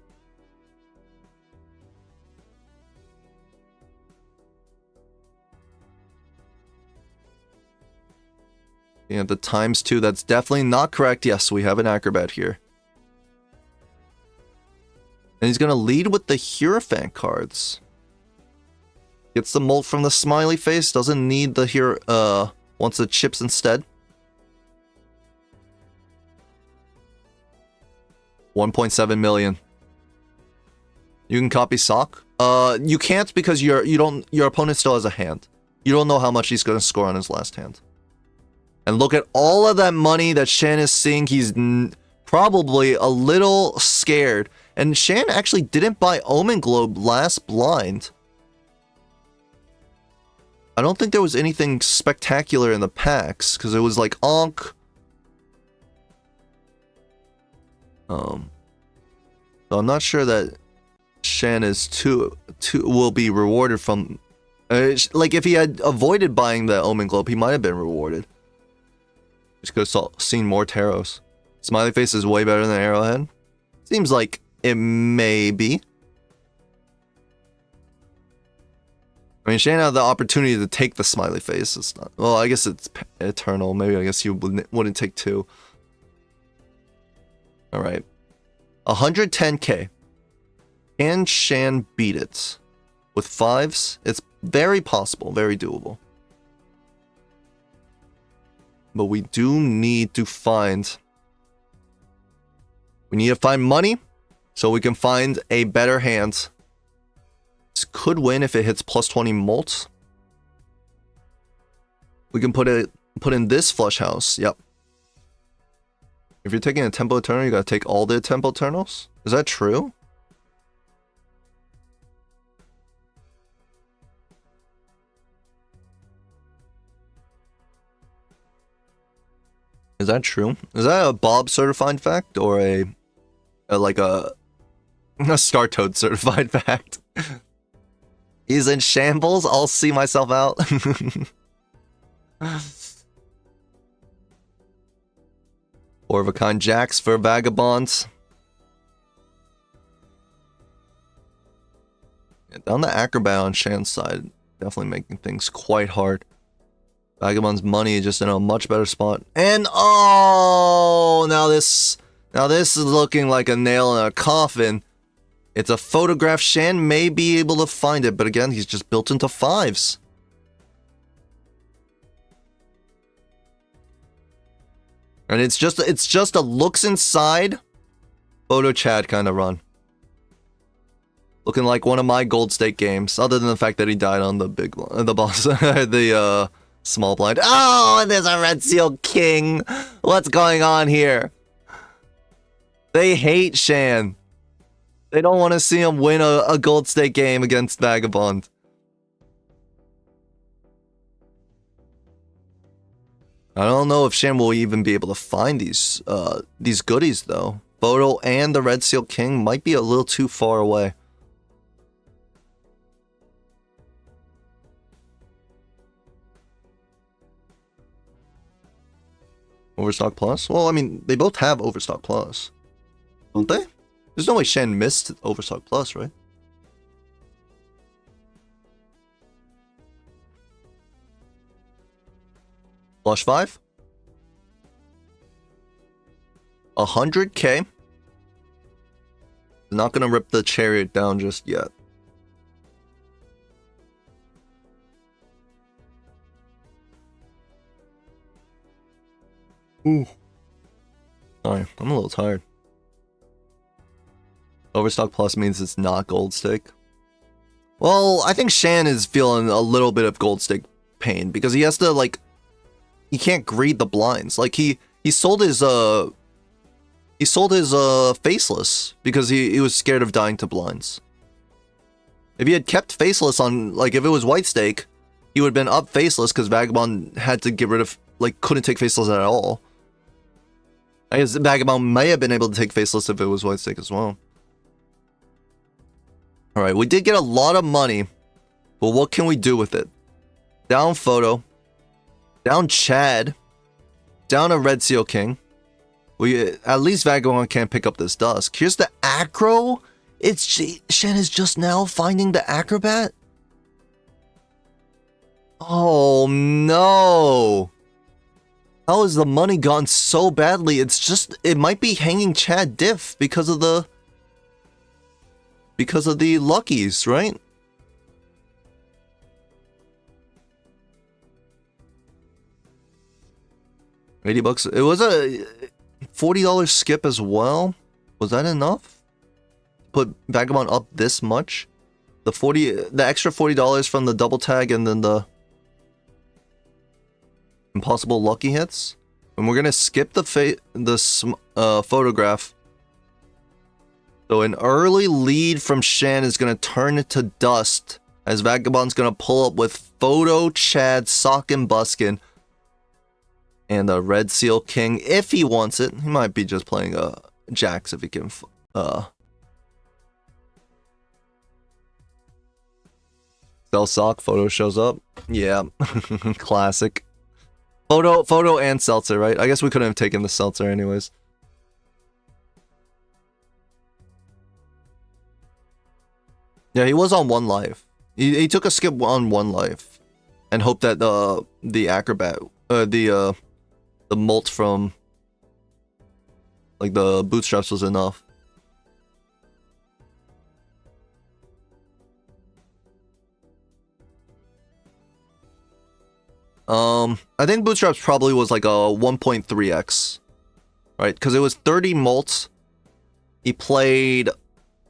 Yeah, the ×2, that's definitely not correct. Yes, we have an Acrobat here. And he's going to lead with the Hierophant cards. Gets the molt from the smiley face. Doesn't need the wants the chips instead. 1.7 million. You can copy sock. You can't because your opponent still has a hand. You don't know how much he's going to score on his last hand. And look at all of that money that Shan is seeing. He's probably a little scared. And Shan actually didn't buy Omen Globe last blind. I don't think there was anything spectacular in the packs, because it was like Onk. So I'm not sure that Shan is will be rewarded from... like, if he had avoided buying the Omen Globe, he might have been rewarded. Just could have seen more taros. Smiley Face is way better than Arrowhead. Seems like it may be. I mean, Shan had the opportunity to take the Smiley Face. It's not... Well, I guess it's Eternal. Maybe I guess you wouldn't take 2. Alright. 110k. Can Shan beat it? With 5s? It's very possible. Very doable. But we do need to find... We need to find money so we can find a better hand. This could win if it hits plus 20 molt. We can put in this flush house. Yep. If you're taking a Temple Eternal, you gotta take all the Temple Eternals? Is that true? Is that true? Is that a Bob certified fact or a Star Toad certified fact? He's in shambles. I'll see myself out. Four of a kind jacks for Vagabonds. Yeah, down the Acrobat on Shan's side, definitely making things quite hard. Vagabond's money is just in a much better spot. And oh, now this is looking like a nail in a coffin. It's a photograph. Shan may be able to find it, but again, he's just built into 5s. And it's just a looks inside photo chat kind of run. Looking like one of my gold stake games, other than the fact that he died on the big one, the boss, the small blind. Oh, and there's a Red Seal King. What's going on here? They hate Shan. They don't want to see him win a gold stake game against Vagabond. I don't know if Shan will even be able to find these goodies though. Photo and the Red Seal King might be a little too far away. Overstock Plus? Well, I mean, they both have Overstock Plus. Don't they? There's no way Shan missed Overstock Plus, right? Flush 5? 100k? Not gonna rip the chariot down just yet. Ooh. Sorry, I'm a little tired. Overstock Plus means it's not gold stake. Well, I think Shan is feeling a little bit of gold stake pain because he has to like, he can't greed the blinds. Like he sold his faceless because he was scared of dying to blinds. If he had kept faceless on, like if it was white stake, he would have been up faceless because Vagabond had to get rid of, like couldn't take faceless at all. I guess Vagabond may have been able to take faceless if it was white stake as well. Alright, we did get a lot of money, but what can we do with it? Down Photo. Down Chad. Down a Red Seal King. At least Vagabond can't pick up this dusk. Here's the Acro. Shan is just now finding the Acrobat? Oh no. How has the money gone so badly? It might be hanging Chad diff because of the luckies, right? $80. It was a $40 skip as well. Was that enough? Put Vagabond up this much? The extra $40 from the double tag and then the Impossible lucky hits. And we're gonna skip the photograph. So an early lead from Shan is gonna turn into dust as Vagabond's gonna pull up with Photo, Chad, Sock, and Buskin. And a Red Seal King if he wants it. He might be just playing Jacks if he can. Sell Sock, Photo shows up. Yeah, classic. Photo and Seltzer, right? I guess we couldn't have taken the Seltzer anyways. Yeah, he was on 1 life. He took a skip on 1 life, and hoped that the acrobat, the molt from like the bootstraps was enough. I think bootstraps probably was like a 1.3x, right? Because it was 30 molts. He played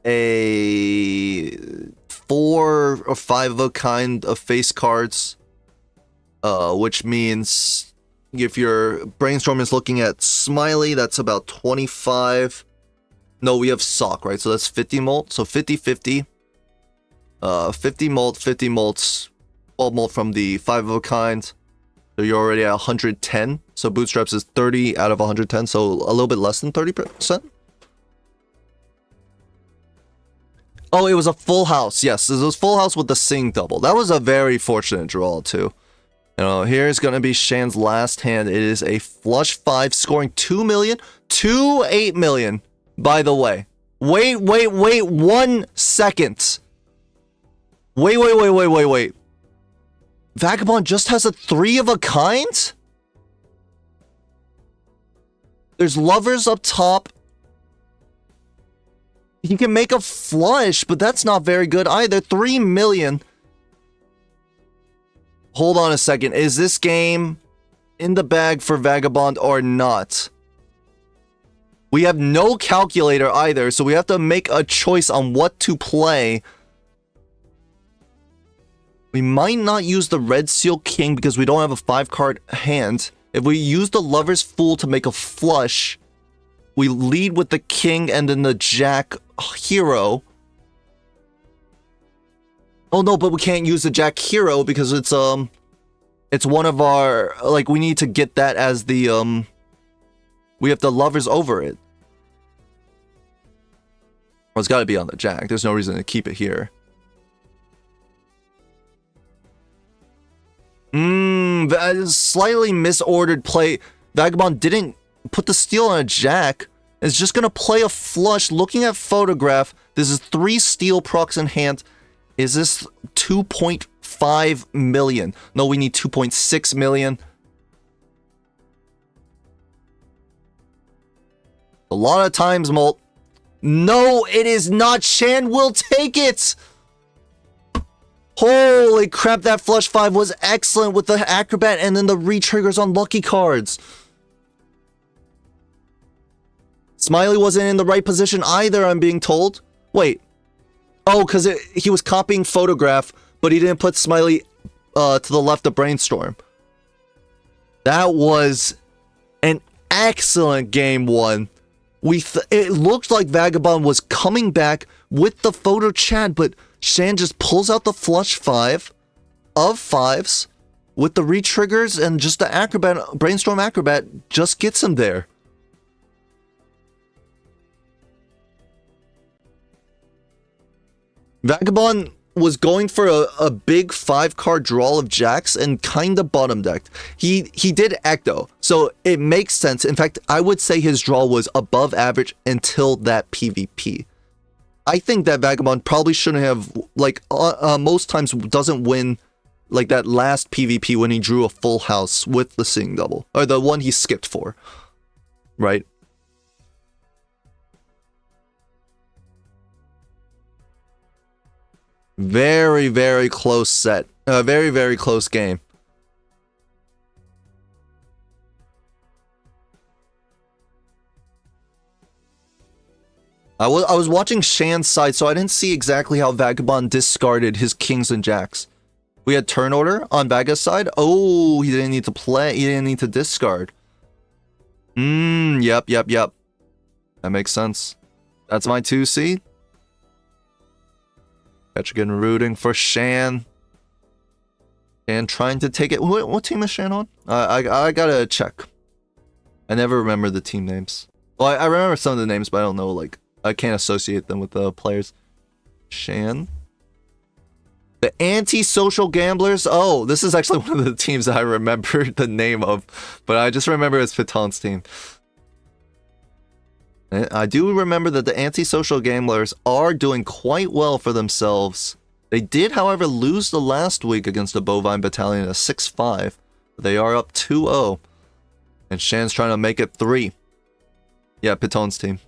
a 4 or 5 of a kind of face cards, which means if your brainstorm is looking at Smiley, that's about 25. No, we have Sock, right? So that's 50 molt. So 50-50. 50 molt, 50 molts, 12 molt from the 5 of a kind. So you're already at 110. So bootstraps is 30 out of 110. So a little bit less than 30%. Oh, it was a full house. Yes, it was full house with the Sing double. That was a very fortunate draw too. You know, here's going to be Shan's last hand. It is a flush 5 scoring 2 million to 8 million. By the way, wait 1 second. Wait. Vagabond just has a 3 of a kind? There's lovers up top. He can make a flush, but that's not very good either. 3 million. Hold on a second. Is this game in the bag for Vagabond or not? We have no calculator either, so we have to make a choice on what to play. We might not use the Red Seal King because we don't have a 5-card hand. If we use the Lover's Fool to make a flush, we lead with the King and then the Jack Hero. Oh no, but we can't use the Jack Hero because it's one of our, like, we need to get that as the we have the Lovers over it. Well, it's got to be on the Jack. There's no reason to keep it here. Slightly misordered play. Vagabond didn't put the steal on a Jack. It's just gonna play a flush. Looking at photograph, this is 3 steal procs in hand. Is this 2.5 million? No, we need 2.6 million. A lot of times, Molt. No, it is not. Shan will take it. Holy crap, that flush 5 was excellent with the acrobat and then the re-triggers on lucky cards. Smiley wasn't in the right position either, I'm being told. Wait. Oh, because he was copying photograph, but he didn't put Smiley to the left of Brainstorm. That was an excellent game 1. It looked like Vagabond was coming back with the photo chat, but Shan just pulls out the flush 5 of 5s with the re-triggers, and just the acrobat, Brainstorm acrobat, just gets him there. Vagabond was going for a big 5-card draw of Jacks and kinda bottom decked. He did Ecto, so it makes sense. In fact, I would say his draw was above average until that PvP. I think that Vagabond probably shouldn't have, like, most times doesn't win, like, that last PvP when he drew a full house with the Sing double. Or the one he skipped for. Right? Very, very close set. Very, very close game. I was watching Shan's side, so I didn't see exactly how Vagabond discarded his Kings and Jacks. We had turn order on Vaga's side. Oh, he didn't need to play. He didn't need to discard. Yep. That makes sense. That's my 2C. Again, rooting for Shan. And trying to take it. What team is Shan on? I gotta check. I never remember the team names. Well, I remember some of the names, but I don't know, like, I can't associate them with the players. Shan. The Anti-Social Gamblers. Oh, this is actually one of the teams that I remember the name of, but I just remember it's Piton's team. I do remember that the Anti-Social Gamblers are doing quite well for themselves. They did, however, lose the last week against the Bovine Battalion at 6-5. They are up 2-0. And Shan's trying to make it 3. Yeah, Piton's team.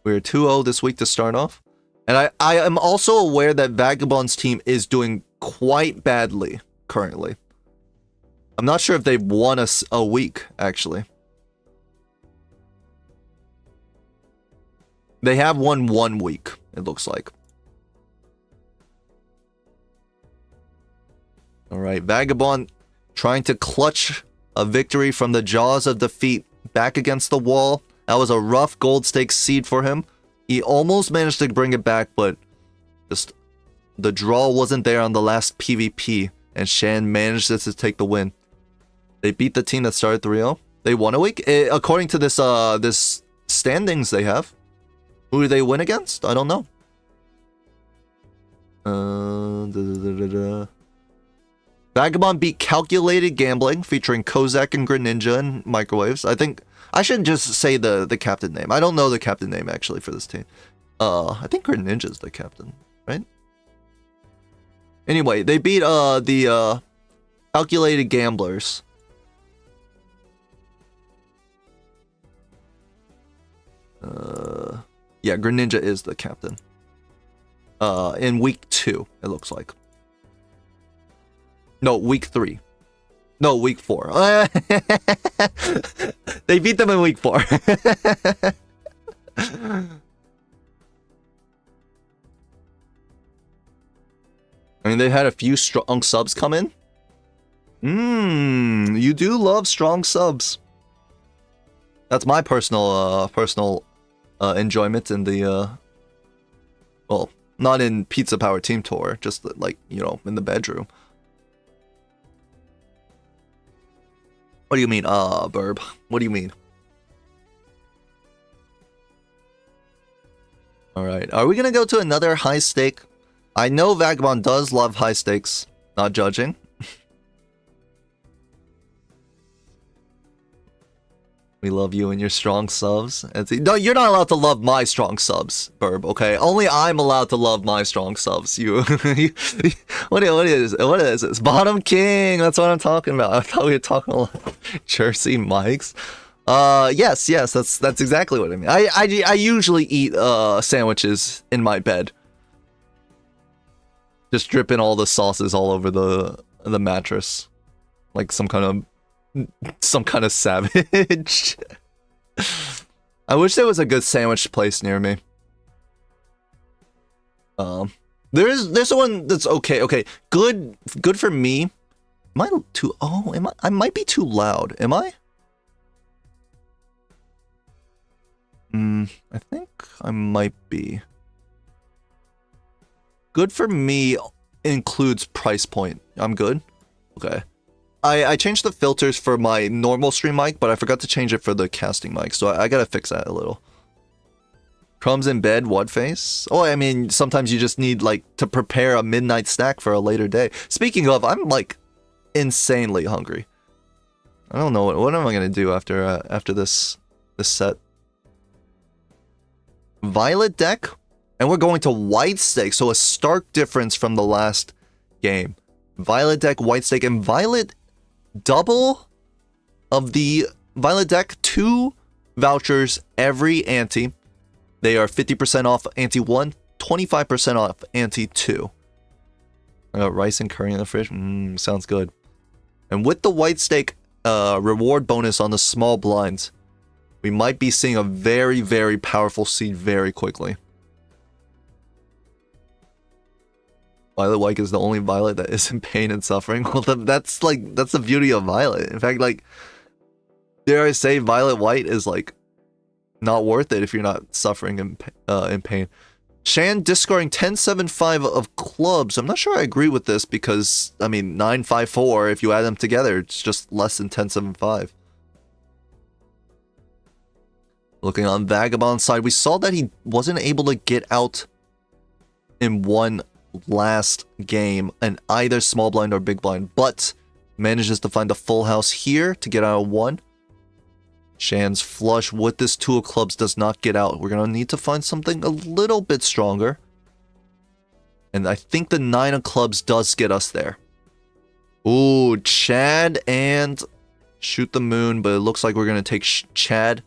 We're 2-0 this week to start off. And I am also aware that Vagabond's team is doing quite badly currently. I'm not sure if they've won a week, actually. They have won 1 week, it looks like. Alright, Vagabond trying to clutch a victory from the jaws of defeat back against the wall. That was a rough gold stake seed for him. He almost managed to bring it back, but just the draw wasn't there on the last PvP, and Shan managed to take the win. They beat the team that started 3-0. They won a week. According to this standings they have. Who do they win against? I don't know. Vagabond beat Calculated Gambling, featuring Kozak and Greninja and Microwaves. I think I should just say the captain name. I don't know the captain name, actually, for this team. I think Greninja's the captain, right? Anyway, they beat the Calculated Gamblers. Yeah, Greninja is the captain. In week 2, it looks like. No, week 3. No, week 4. They beat them in week 4. I mean, they had a few strong subs come in. You do love strong subs. That's my personal enjoyment in the well, not in Pizza Power Team Tour, just like, you know, in the bedroom. What do you mean, Burb? What do you mean? Alright, are we gonna go to another high stake? I know Vagabond does love high stakes. Not judging. We love you and your strong subs. No, you're not allowed to love my strong subs, Burb, okay? Only I'm allowed to love my strong subs. What is this? Bottom King, that's what I'm talking about. I thought we were talking about Jersey Mike's. Yes, that's exactly what I mean. I usually eat sandwiches in my bed. Just dripping all the sauces all over the mattress. Like some kind of savage. I wish there was a good sandwich place near me. There's one that's okay. Okay, good for me. Am I too? Oh, am I? I might be too loud. Am I? I think I might be. Good for me includes price point. I'm good. Okay. I changed the filters for my normal stream mic, but I forgot to change it for the casting mic, so I gotta fix that a little. Crumbs in bed, what face? Oh, I mean, sometimes you just need, like, to prepare a midnight snack for a later day. Speaking of, I'm, like, insanely hungry. I don't know, what am I gonna do after this set? Violet deck? And we're going to white stake, so a stark difference from the last game. Violet deck, white stake, and violet double of the violet deck, 2 vouchers every ante. They are 50% off ante 1, 25% off ante 2. I got rice and curry in the fridge. Sounds good. And with the white stake reward bonus on the small blinds, we might be seeing a very, very powerful seed very quickly. Violet White is the only Violet that is in pain and suffering. Well, that's the beauty of Violet. In fact, like, dare I say, Violet White is like not worth it if you're not suffering in pain. Shan discarding 10-7-5 of clubs. I'm not sure I agree with this because, I mean, 9-5-4, if you add them together, it's just less than 10-7-5. Looking on Vagabond's side, we saw that he wasn't able to get out in one last game in either small blind or big blind, but manages to find a full house here to get out of one. Shan's flush with this 2 of clubs does not get out. We're going to need to find something a little bit stronger. And I think the 9 of clubs does get us there. Ooh, Chad and Shoot the Moon, but it looks like we're going to take Chad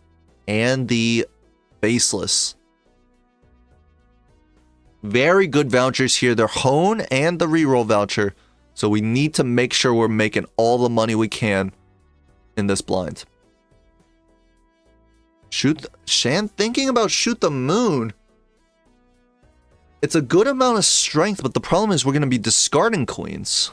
and the Faceless. Very good vouchers here. They're Hone and the reroll voucher. So we need to make sure we're making all the money we can in this blind. Shan thinking about Shoot the Moon. It's a good amount of strength, but the problem is we're going to be discarding queens.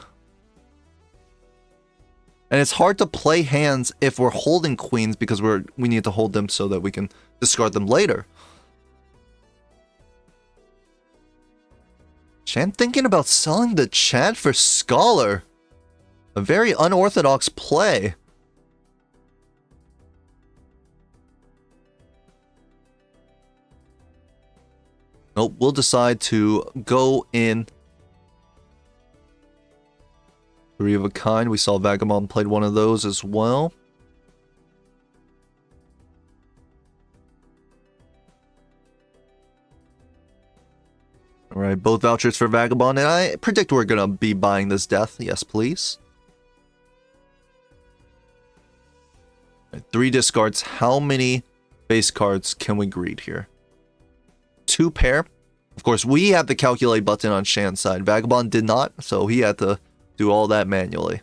And it's hard to play hands if we're holding queens because we need to hold them so that we can discard them later. Shan thinking about selling the Chad for Scholar. A very unorthodox play. Nope, we'll decide to go in 3 of a kind. We saw Vagabond played one of those as well. Alright, both vouchers for Vagabond, and I predict we're gonna be buying this death. Yes, please. Right, 3 discards. How many base cards can we greed here? 2 pair. Of course, we have the calculate button on Shan's side. Vagabond did not, so he had to do all that manually.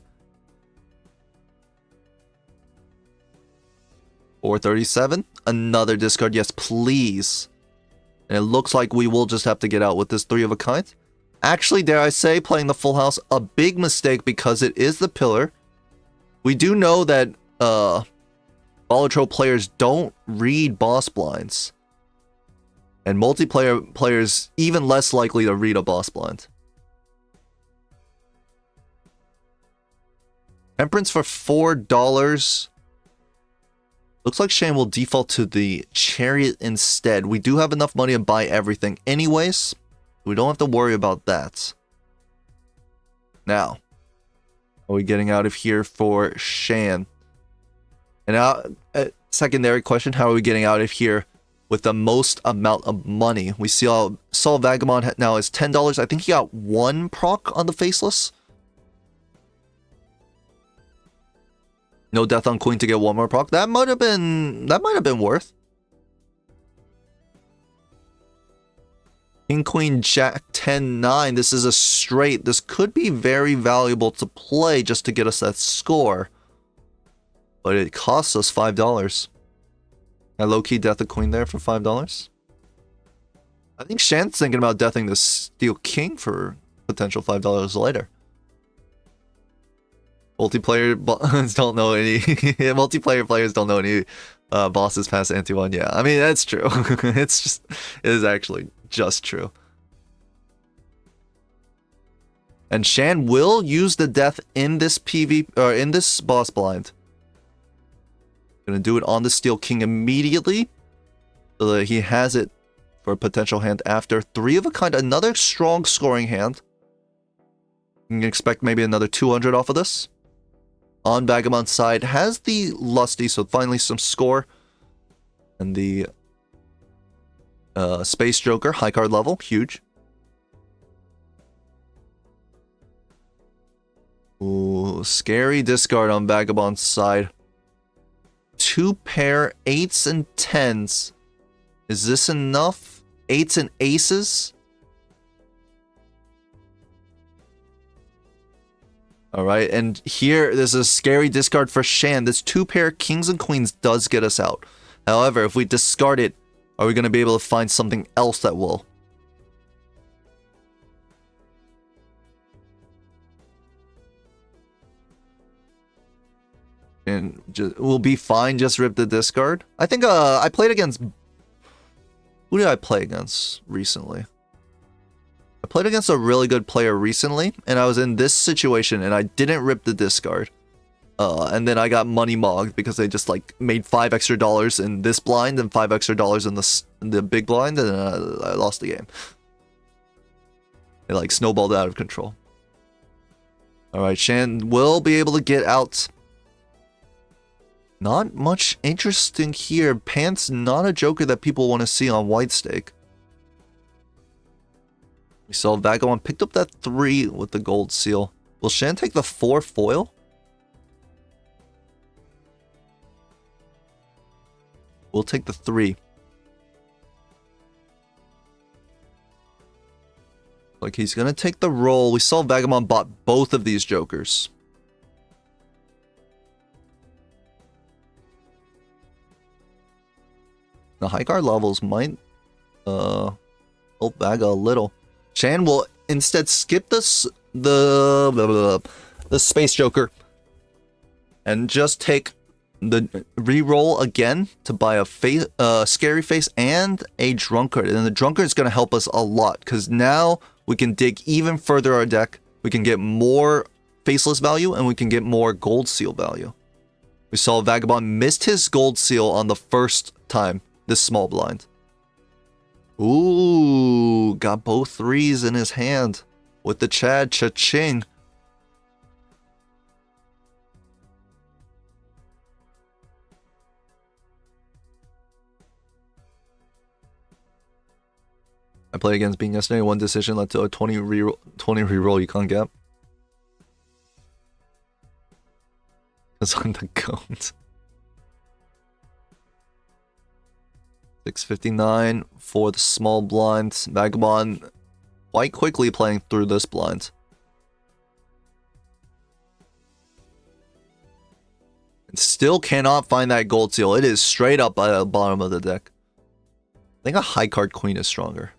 437. Another discard. Yes, please. And it looks like we will just have to get out with this 3 of a kind. Actually, dare I say, playing the full house, a big mistake because it is the pillar. We do know that Balatro players don't read boss blinds. And multiplayer players even less likely to read a boss blind. Temperance for $4. Looks like Shan will default to the Chariot instead. We do have enough money to buy everything anyways. We don't have to worry about that. Now, are we getting out of here for Shan? And now, secondary question, how are we getting out of here with the most amount of money? We saw Vagabond now is $10. I think he got 1 proc on the Faceless. No death on queen to get 1 more proc. That might have been worth. King, queen, jack, 10, 9. This is a straight. This could be very valuable to play just to get us that score. But it costs us $5. I low-key death a queen there for $5. I think Shan's thinking about deathing the steel king for potential $5 later. Multiplayer don't know any. Multiplayer players don't know any bosses past Anti-1. Yeah, I mean that's true. It is actually just true. And Shan will use the death in this PV or in this boss blind. Gonna do it on the Steel King immediately, so that he has it for a potential hand after. 3 of a kind, another strong scoring hand. You can expect maybe another 200 off of this. On Vagabond's side, has the Lusty, so finally some score. And the Space Joker, high card level, huge. Ooh, scary discard on Vagabond's side. 2 pair, 8s and 10s. Is this enough? 8s and aces? Alright, and here there's a scary discard for Shan. This 2 pair kings and queens does get us out. However, if we discard it, are we going to be able to find something else that will? And we'll be fine, just rip the discard. I think I played against... Who did I play against recently? I played against a really good player recently, and I was in this situation, and I didn't rip the discard. And then I got money mogged because they just like made $5 extra in this blind and $5 extra in the big blind, and I lost the game. It like snowballed out of control. Alright, Shan will be able to get out. Not much interesting here. Pants, not a joker that people want to see on white stake. We saw Vagabond picked up that 3 with the gold seal. Will Shan take the 4 foil? We'll take the 3. Like he's gonna take the roll. We saw Vagabond bought both of these jokers. The high card levels might help Vaga a little. Shan will instead skip the space joker and just take the re-roll again to buy a scary face and a drunkard. And the drunkard is going to help us a lot because now we can dig even further our deck. We can get more faceless value and we can get more gold seal value. We saw Vagabond missed his gold seal on the first time, this small blind. Ooh, got both 3s in his hand with the Chad cha-ching. I played against Bean yesterday. 1 decision led to a 20 reroll you can't get. It's on the goat. 659 for the small blind. Vagabond quite quickly playing through this blind. And still cannot find that gold seal. It is straight up by the bottom of the deck. I think a high card queen is stronger.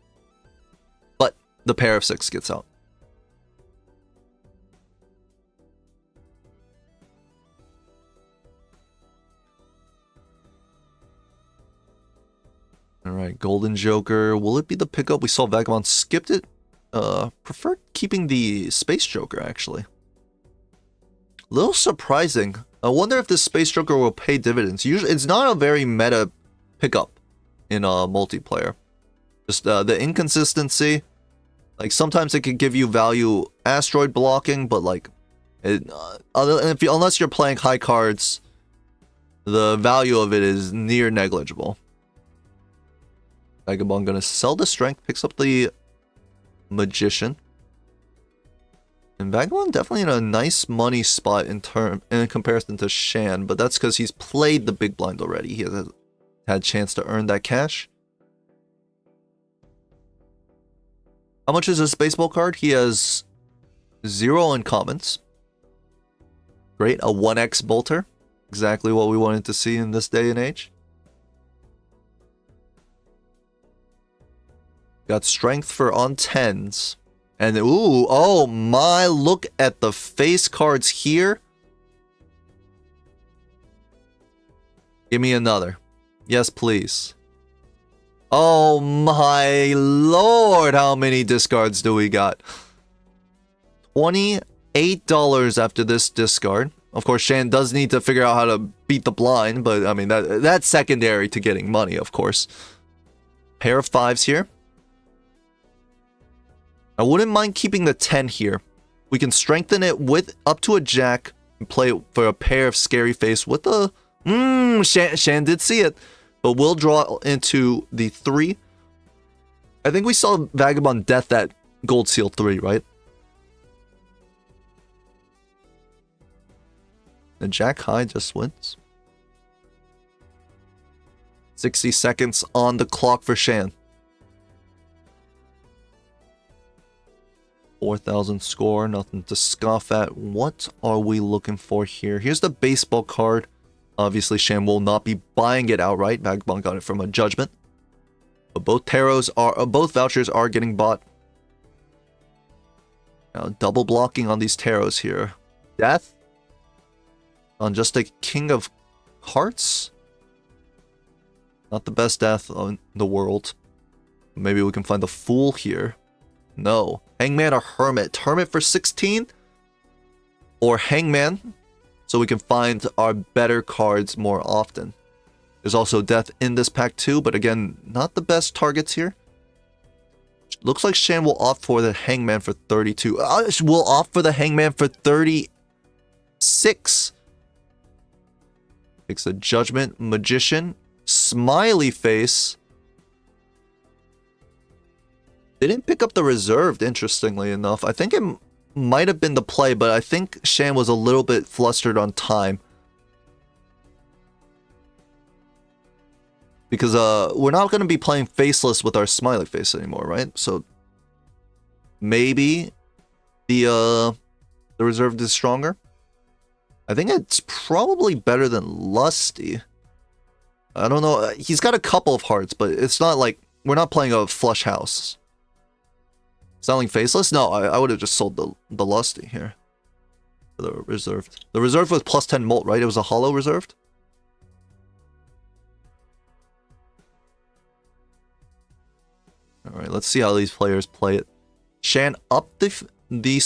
But the pair of 6 gets out. Alright, Golden Joker. Will it be the pickup? We saw Vagabond skipped it. Preferred keeping the Space Joker, actually. A little surprising. I wonder if this Space Joker will pay dividends. Usually, it's not a very meta pickup in multiplayer. Just the inconsistency. Like, sometimes it could give you value asteroid blocking, but like, unless you're playing high cards, the value of it is near negligible. Vagabond gonna sell the strength, picks up the magician. And Vagabond definitely in a nice money spot in comparison to Shan, but that's because he's played the big blind already. He has had a chance to earn that cash. How much is his baseball card? He has 0 uncommons. Great, a 1x bolter. Exactly what we wanted to see in this day and age. Got strength for on 10s. And ooh, oh my, look at the face cards here. Give me another. Yes, please. Oh my lord, how many discards do we got? $28 after this discard. Of course, Shan does need to figure out how to beat the blind, but I mean, that's secondary to getting money, of course. Pair of 5s here. I wouldn't mind keeping the 10 here. We can strengthen it with up to a jack and play it for a pair of scary face with a... Shan did see it. But we'll draw into the 3. I think we saw Vagabond death that gold seal 3, right? The jack high just wins. 60 seconds on the clock for Shan. 4,000 score, nothing to scoff at. What are we looking for here? Here's the baseball card. Obviously, Shan will not be buying it outright. Vagabond got it from a judgment. But both both vouchers are getting bought. Now, double blocking on these tarots here. Death. on just a King of Hearts. Not the best death in the world. Maybe we can find the Fool here. No. Hangman or Hermit? Hermit for 16? Or Hangman, so we can find our better cards more often. There's also Death in this pack too, but again, not the best targets here. Looks like Shan will opt for the Hangman for 32. We'll opt for the Hangman for 36. Takes a Judgment, Magician, Smiley Face. Didn't pick up the Reserved, interestingly enough. I think it might have been the play, but I think Shan was a little bit flustered on time. Because we're not going to be playing Faceless with our Smiley Face anymore, right? So maybe the Reserved is stronger. I think it's probably better than Lusty. I don't know. He's got a couple of hearts, but it's not like we're not playing a flush house. Selling Faceless? No, I would have just sold the Lusty here. The Reserved. The Reserved was plus 10 Molt, right? It was a Hollow Reserved? Alright, let's see how these players play it. Shan up the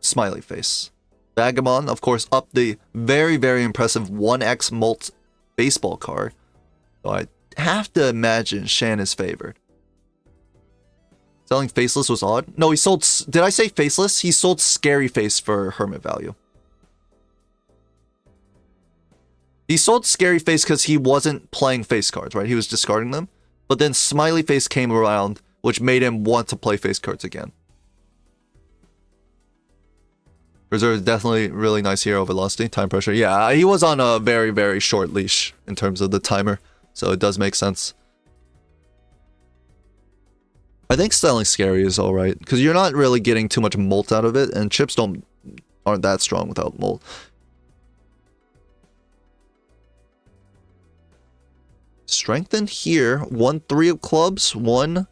Smiley Face. Vagabond, of course, up the very, very impressive 1x Molt baseball card. So I have to imagine Shan is favored. Selling Faceless was odd. No, he sold... Did I say Faceless? He sold Scary Face for Hermit value. He sold Scary Face because he wasn't playing face cards, right? He was discarding them. But then Smiley Face came around, which made him want to play face cards again. Reserve is definitely really nice here over Lusty. Time pressure. Yeah, he was on a very, very short leash in terms of the timer. So it does make sense. I think selling Scary is alright. Because you're not really getting too much Molt out of it. And chips aren't that strong without Molt. Strengthen here. 1-3 of clubs. 1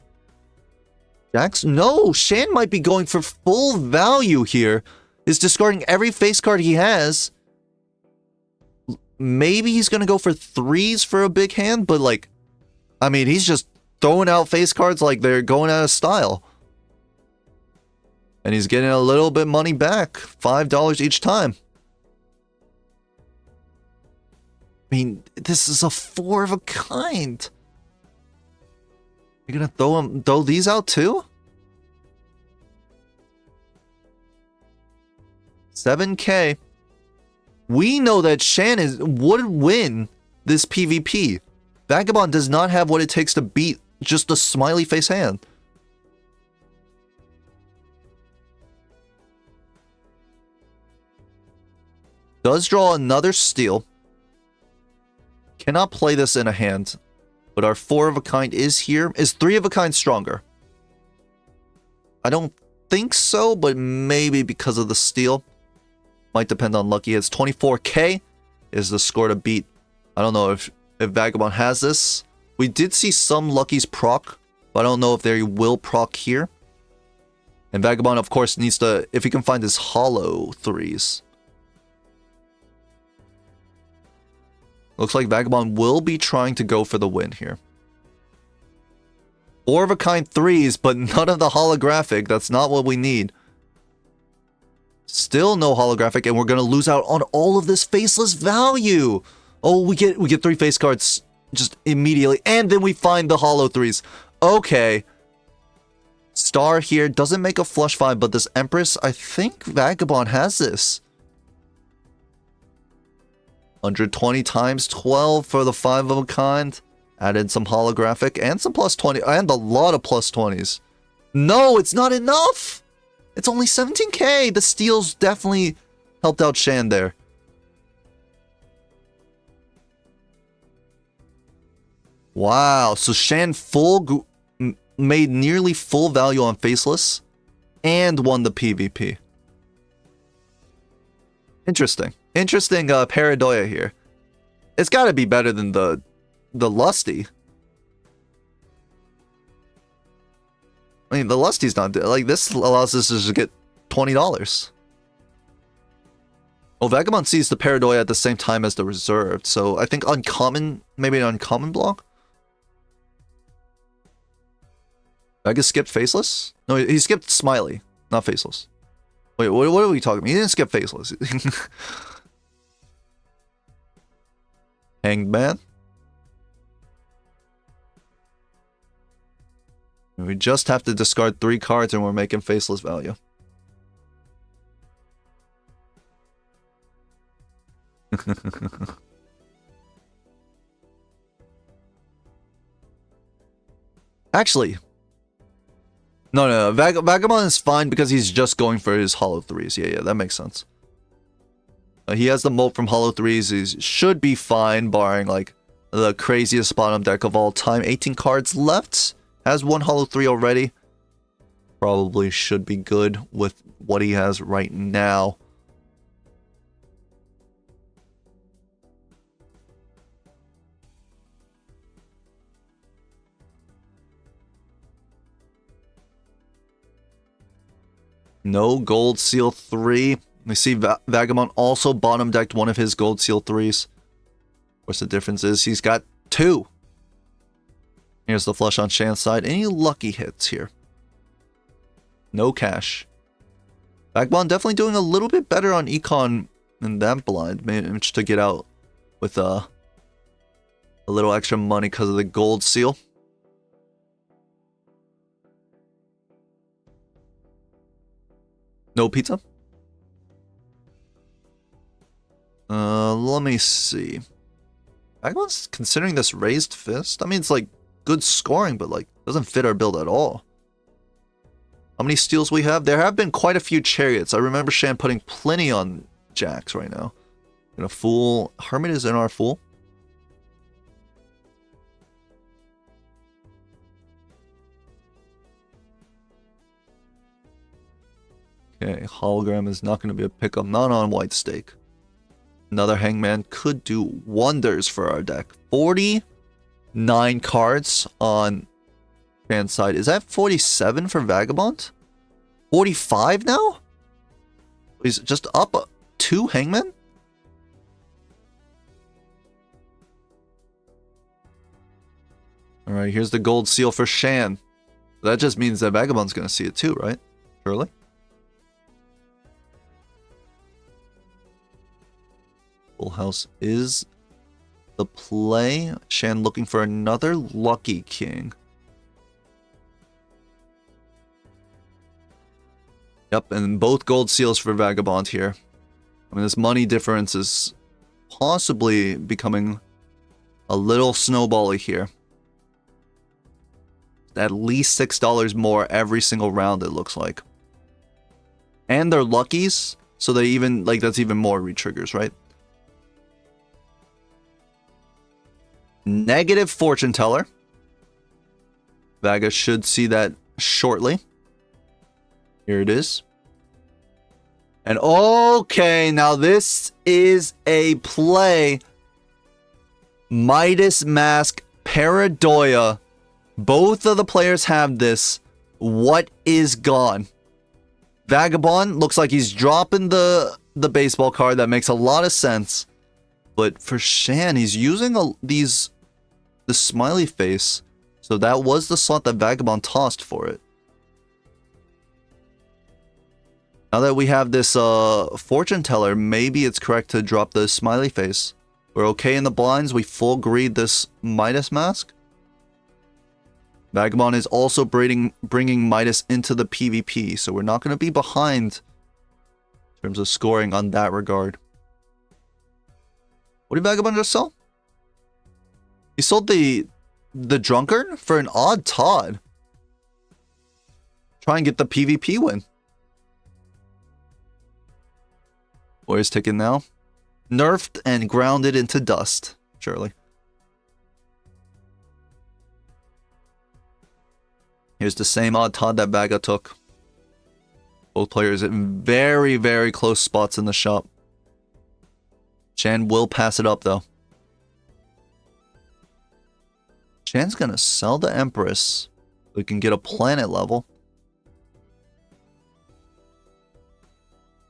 jacks. No, Shan might be going for full value here. Is discarding every face card he has. Maybe he's going to go for 3s for a big hand, but like, I mean, he's just throwing out face cards like they're going out of style. And he's getting a little bit money back. $5 each time. I mean, this is a 4 of a kind. You're going to throw these out too? 7K. We know that Shan would win this PvP. Vagabond does not have what it takes to beat just a Smiley Face hand. Does draw another steal. Cannot play this in a hand. But our 4 of a kind is here. Is 3 of a kind stronger? I don't think so, but maybe because of the steal. Might depend on lucky hits. 24K is the score to beat. I don't know if Vagabond has this. We did see some luckies proc, but I don't know if they will proc here. And Vagabond, of course, needs to, if he can find his hollow 3s. Looks like Vagabond will be trying to go for the win here. 4 of a kind 3s, but none of the holographic. That's not what we need. Still no holographic, and we're gonna lose out on all of this faceless value. Oh, we get 3 face cards just immediately, and then we find the hollow 3s. Okay. Star here doesn't make a flush 5, but this Empress, I think Vagabond has this. 120 times 12 for the 5 of a kind. Added some holographic and some plus 20, and a lot of plus 20s. No, it's not enough! It's only 17K! The steals definitely helped out Shan there. Wow, so Shan made nearly full value on Faceless and won the PvP. Interesting. Interesting paranoia here. It's gotta be better than the Lusty. I mean, the Lusty's not... Like, this allows us to just get $20. Oh, Vagabond sees the Paradoya at the same time as the reserved, so I think uncommon, maybe an uncommon block? Vaga skipped Faceless? No, he skipped Smiley, not Faceless. Wait, what are we talking about? He didn't skip Faceless. Hanged Man. We just have to discard 3 cards and we're making Faceless value. Actually, no. Vagabond is fine because he's just going for his Hollow 3s. Yeah, that makes sense. He has the moat from Hollow 3s. He should be fine, barring like the craziest bottom deck of all time. 18 cards left. Has 1 Hollow 3 already. Probably should be good with what he has right now. No Gold Seal 3. We see Vagabond also bottom decked one of his Gold Seal 3s. Of course, the difference is he's got 2. Here's the flush on Shan's side. Any lucky hits here? No cash. Vagabond definitely doing a little bit better on Econ than that blind. Managed to get out with a little extra money because of the Gold Seal. No pizza? Let me see. Vagabond's considering this raised fist. I mean, it's like good scoring, but like doesn't fit our build at all. How many steals we have? There have been quite a few chariots. I remember Shan putting plenty on jacks right now. And a fool. Hermit is in our fool. Okay, hologram is not going to be a pickup. Not on white stake. Another hangman could do wonders for our deck. 49 cards on Shan's side. Is that 47 for Vagabond? 45 now? He's just up 2 hangmen? Alright, here's the Gold Seal for Shan. That just means that Vagabond's going to see it too, right? Surely? Full house is the play. Shan looking for another Lucky King. Yep, and both Gold Seals for Vagabond here. I mean, this money difference is possibly becoming a little snowbally here. At least $6 more every single round, it looks like. And they're luckies, so they even, like, that's even more re-triggers, right? Negative Fortune Teller. Vaga should see that shortly. Here it is. And okay, now this is a play. Midas Mask, Paradoya. Both of the players have this. What is gone? Vagabond looks like he's dropping the baseball card. That makes a lot of sense. But for Shan, he's using the smiley face. So that was the slot that Vagabond tossed for it. Now that we have this fortune teller, maybe it's correct to drop the smiley face. We're okay in the blinds. We full greed this Midas Mask. Vagabond is also bringing Midas into the PvP, so we're not going to be behind in terms of scoring on that regard. What did Vagabond just sell? He sold the Drunkard for an odd Todd. Try and get the PvP win. Warriors taken now. Nerfed and grounded into dust, surely. Here's the same odd Todd that Vaga took. Both players in very, very close spots in the shop. Shan will pass it up, though. Shan's gonna sell the Empress. We can get a planet level.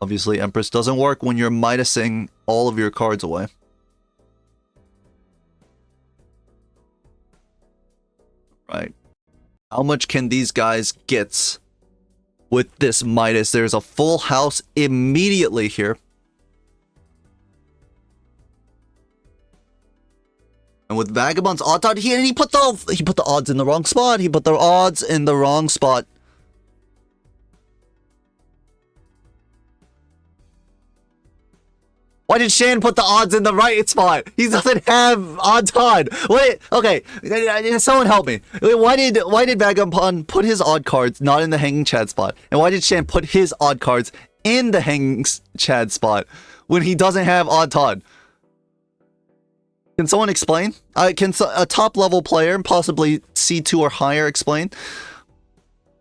Obviously, Empress doesn't work when you're minusing all of your cards away. Right. How much can these guys get with this Midas? There's a full house immediately here. And with Vagabond's odds on here, he put the odds in the wrong spot. He put the odds in the wrong spot. Why did Shan put the odds in the right spot? He doesn't have odds on. Wait, okay, someone help me. Why did Vagabond put his odd cards not in the hanging Chad spot? And why did Shan put his odd cards in the hanging Chad spot when he doesn't have odds on? Can someone explain? Can a top level player, possibly C2 or higher, explain?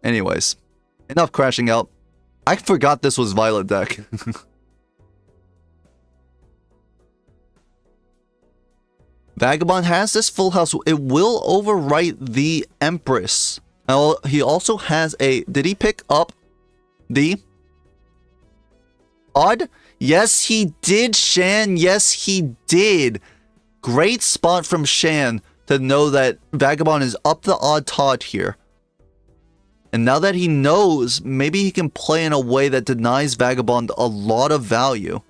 Anyways, enough crashing out. I forgot this was Violet deck. Vagabond has this full house. It will overwrite the Empress. Now, he also has a... Did he pick up the odd? Yes, he did, Shan. Yes, he did. Great spot from Shan to know that Vagabond is up the odd Todd here. And now that he knows, maybe he can play in a way that denies Vagabond a lot of value.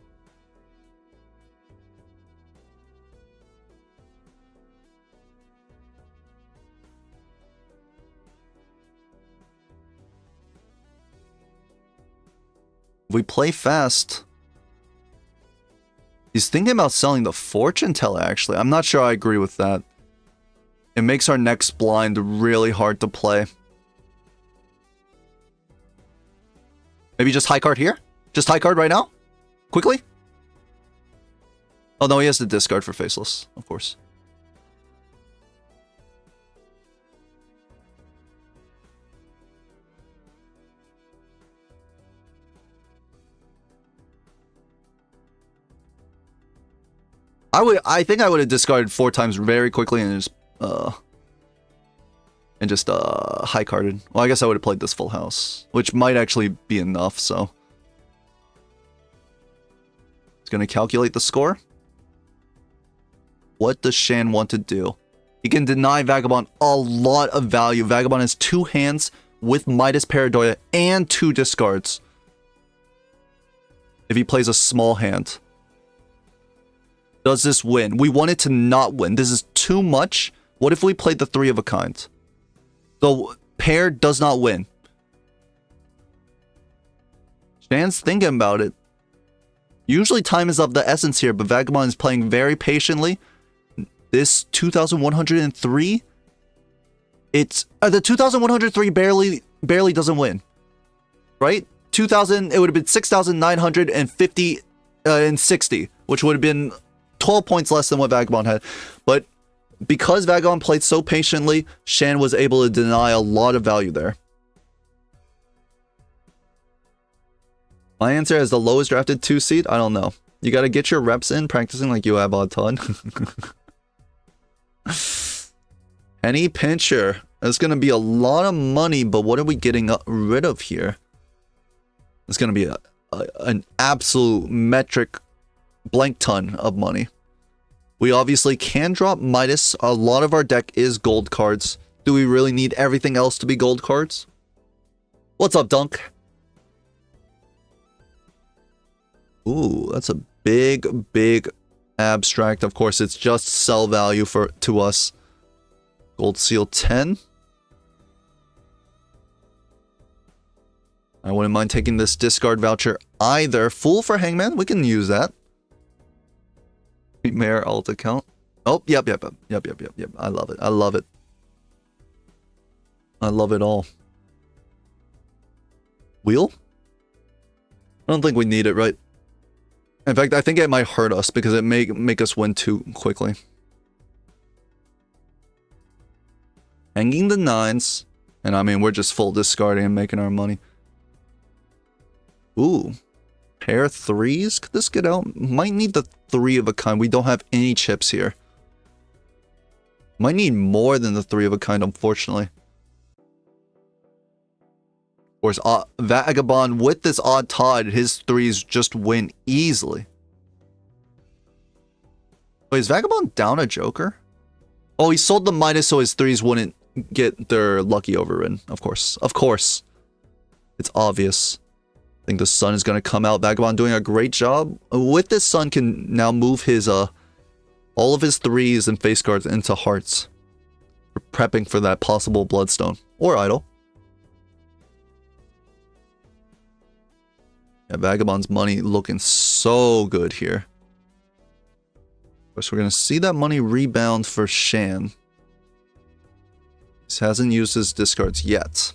If we play fast... He's thinking about selling the fortune teller, actually. I'm not sure I agree with that. It makes our next blind really hard to play. Maybe just high card here? Just high card right now? Quickly? Oh no, he has to discard for Faceless, of course. I think I would have discarded 4 times very quickly and just high carded. Well, I guess I would have played this full house, which might actually be enough, so. It's gonna calculate the score. What does Shan want to do? He can deny Vagabond a lot of value. Vagabond has 2 hands with Midas Paradoia and 2 discards. If he plays a small hand. Does this win? We want it to not win. This is too much. What if we played the 3 of a kind? So, pair does not win. Shan's thinking about it. Usually time is of the essence here, but Vagabond is playing very patiently. This 2103, it's... the 2103 barely doesn't win. Right? 2000, it would have been 6,950 and 60, which would have been 12 points less than what Vagabond had. But because Vagabond played so patiently, Shan was able to deny a lot of value there. My answer is the lowest drafted 2 seed? I don't know. You gotta get your reps in, practicing like you have a ton. Penny Pincher. It's gonna be a lot of money, but what are we getting rid of here? It's gonna be an absolute metric blank ton of money. We obviously can drop Midas. A lot of our deck is gold cards. Do we really need everything else to be gold cards? What's up, Dunk? Ooh, that's a big abstract. Of course, it's just sell value to us. Gold seal 10. I wouldn't mind taking this discard voucher either. Fool for Hangman, we can use that. Mayor alt account. Oh, yep. I love it. I love it. I love it all. Wheel? I don't think we need it, right? In fact, I think it might hurt us because it may make us win too quickly. Hanging the 9s. And I mean, we're just full discarding and making our money. Ooh. Pair 3s? Could this get out? Might need the 3 of a kind. We don't have any chips here. Might need more than the 3 of a kind, unfortunately. Of course, Vagabond with this odd Todd, his threes just win easily. Wait, is Vagabond down a Joker? Oh, he sold the Midas so his threes wouldn't get their lucky overridden. Of course. Of course. It's obvious. I think the Sun is going to come out. Vagabond doing a great job. With this Sun can now move his all of his threes and face cards into hearts. Prepping for that possible Bloodstone. Or Idol. Yeah, Vagabond's money looking so good here. Of course, we're going to see that money rebound for Shan. He hasn't used his discards yet.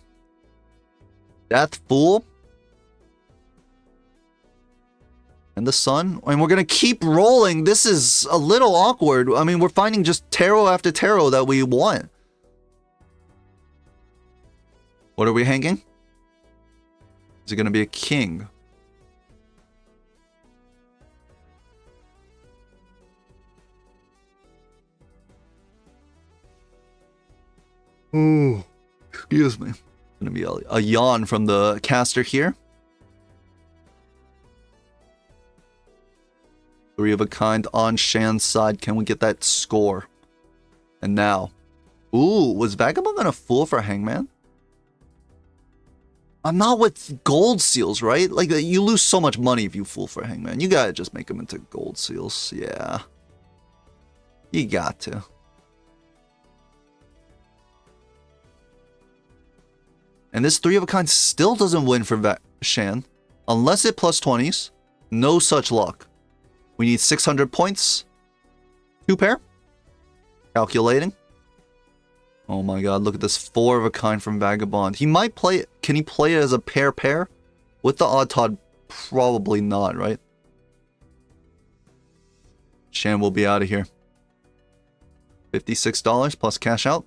Death Fool. And the Sun. And we're going to keep rolling. This is a little awkward. I mean, we're finding just tarot after tarot that we want. What are we hanging? Is it going to be a king? Ooh, excuse me. Gonna be a yawn from the caster here. Three of a kind on Shan's side. Can we get that score? And now. Ooh, was Vagabond gonna fool for Hangman? I'm not with gold seals, right? Like, you lose so much money if you fool for Hangman. You gotta just make them into gold seals. Yeah. You got to. And this three of a kind still doesn't win for Shan. Unless it plus 20s. No such luck. We need 600 points. 2 pair. Calculating. Oh my god, look at this four of a kind from Vagabond. He might play it. Can he play it as a pair? With the odd Todd, probably not, right? Shan will be out of here. $56 plus cash out.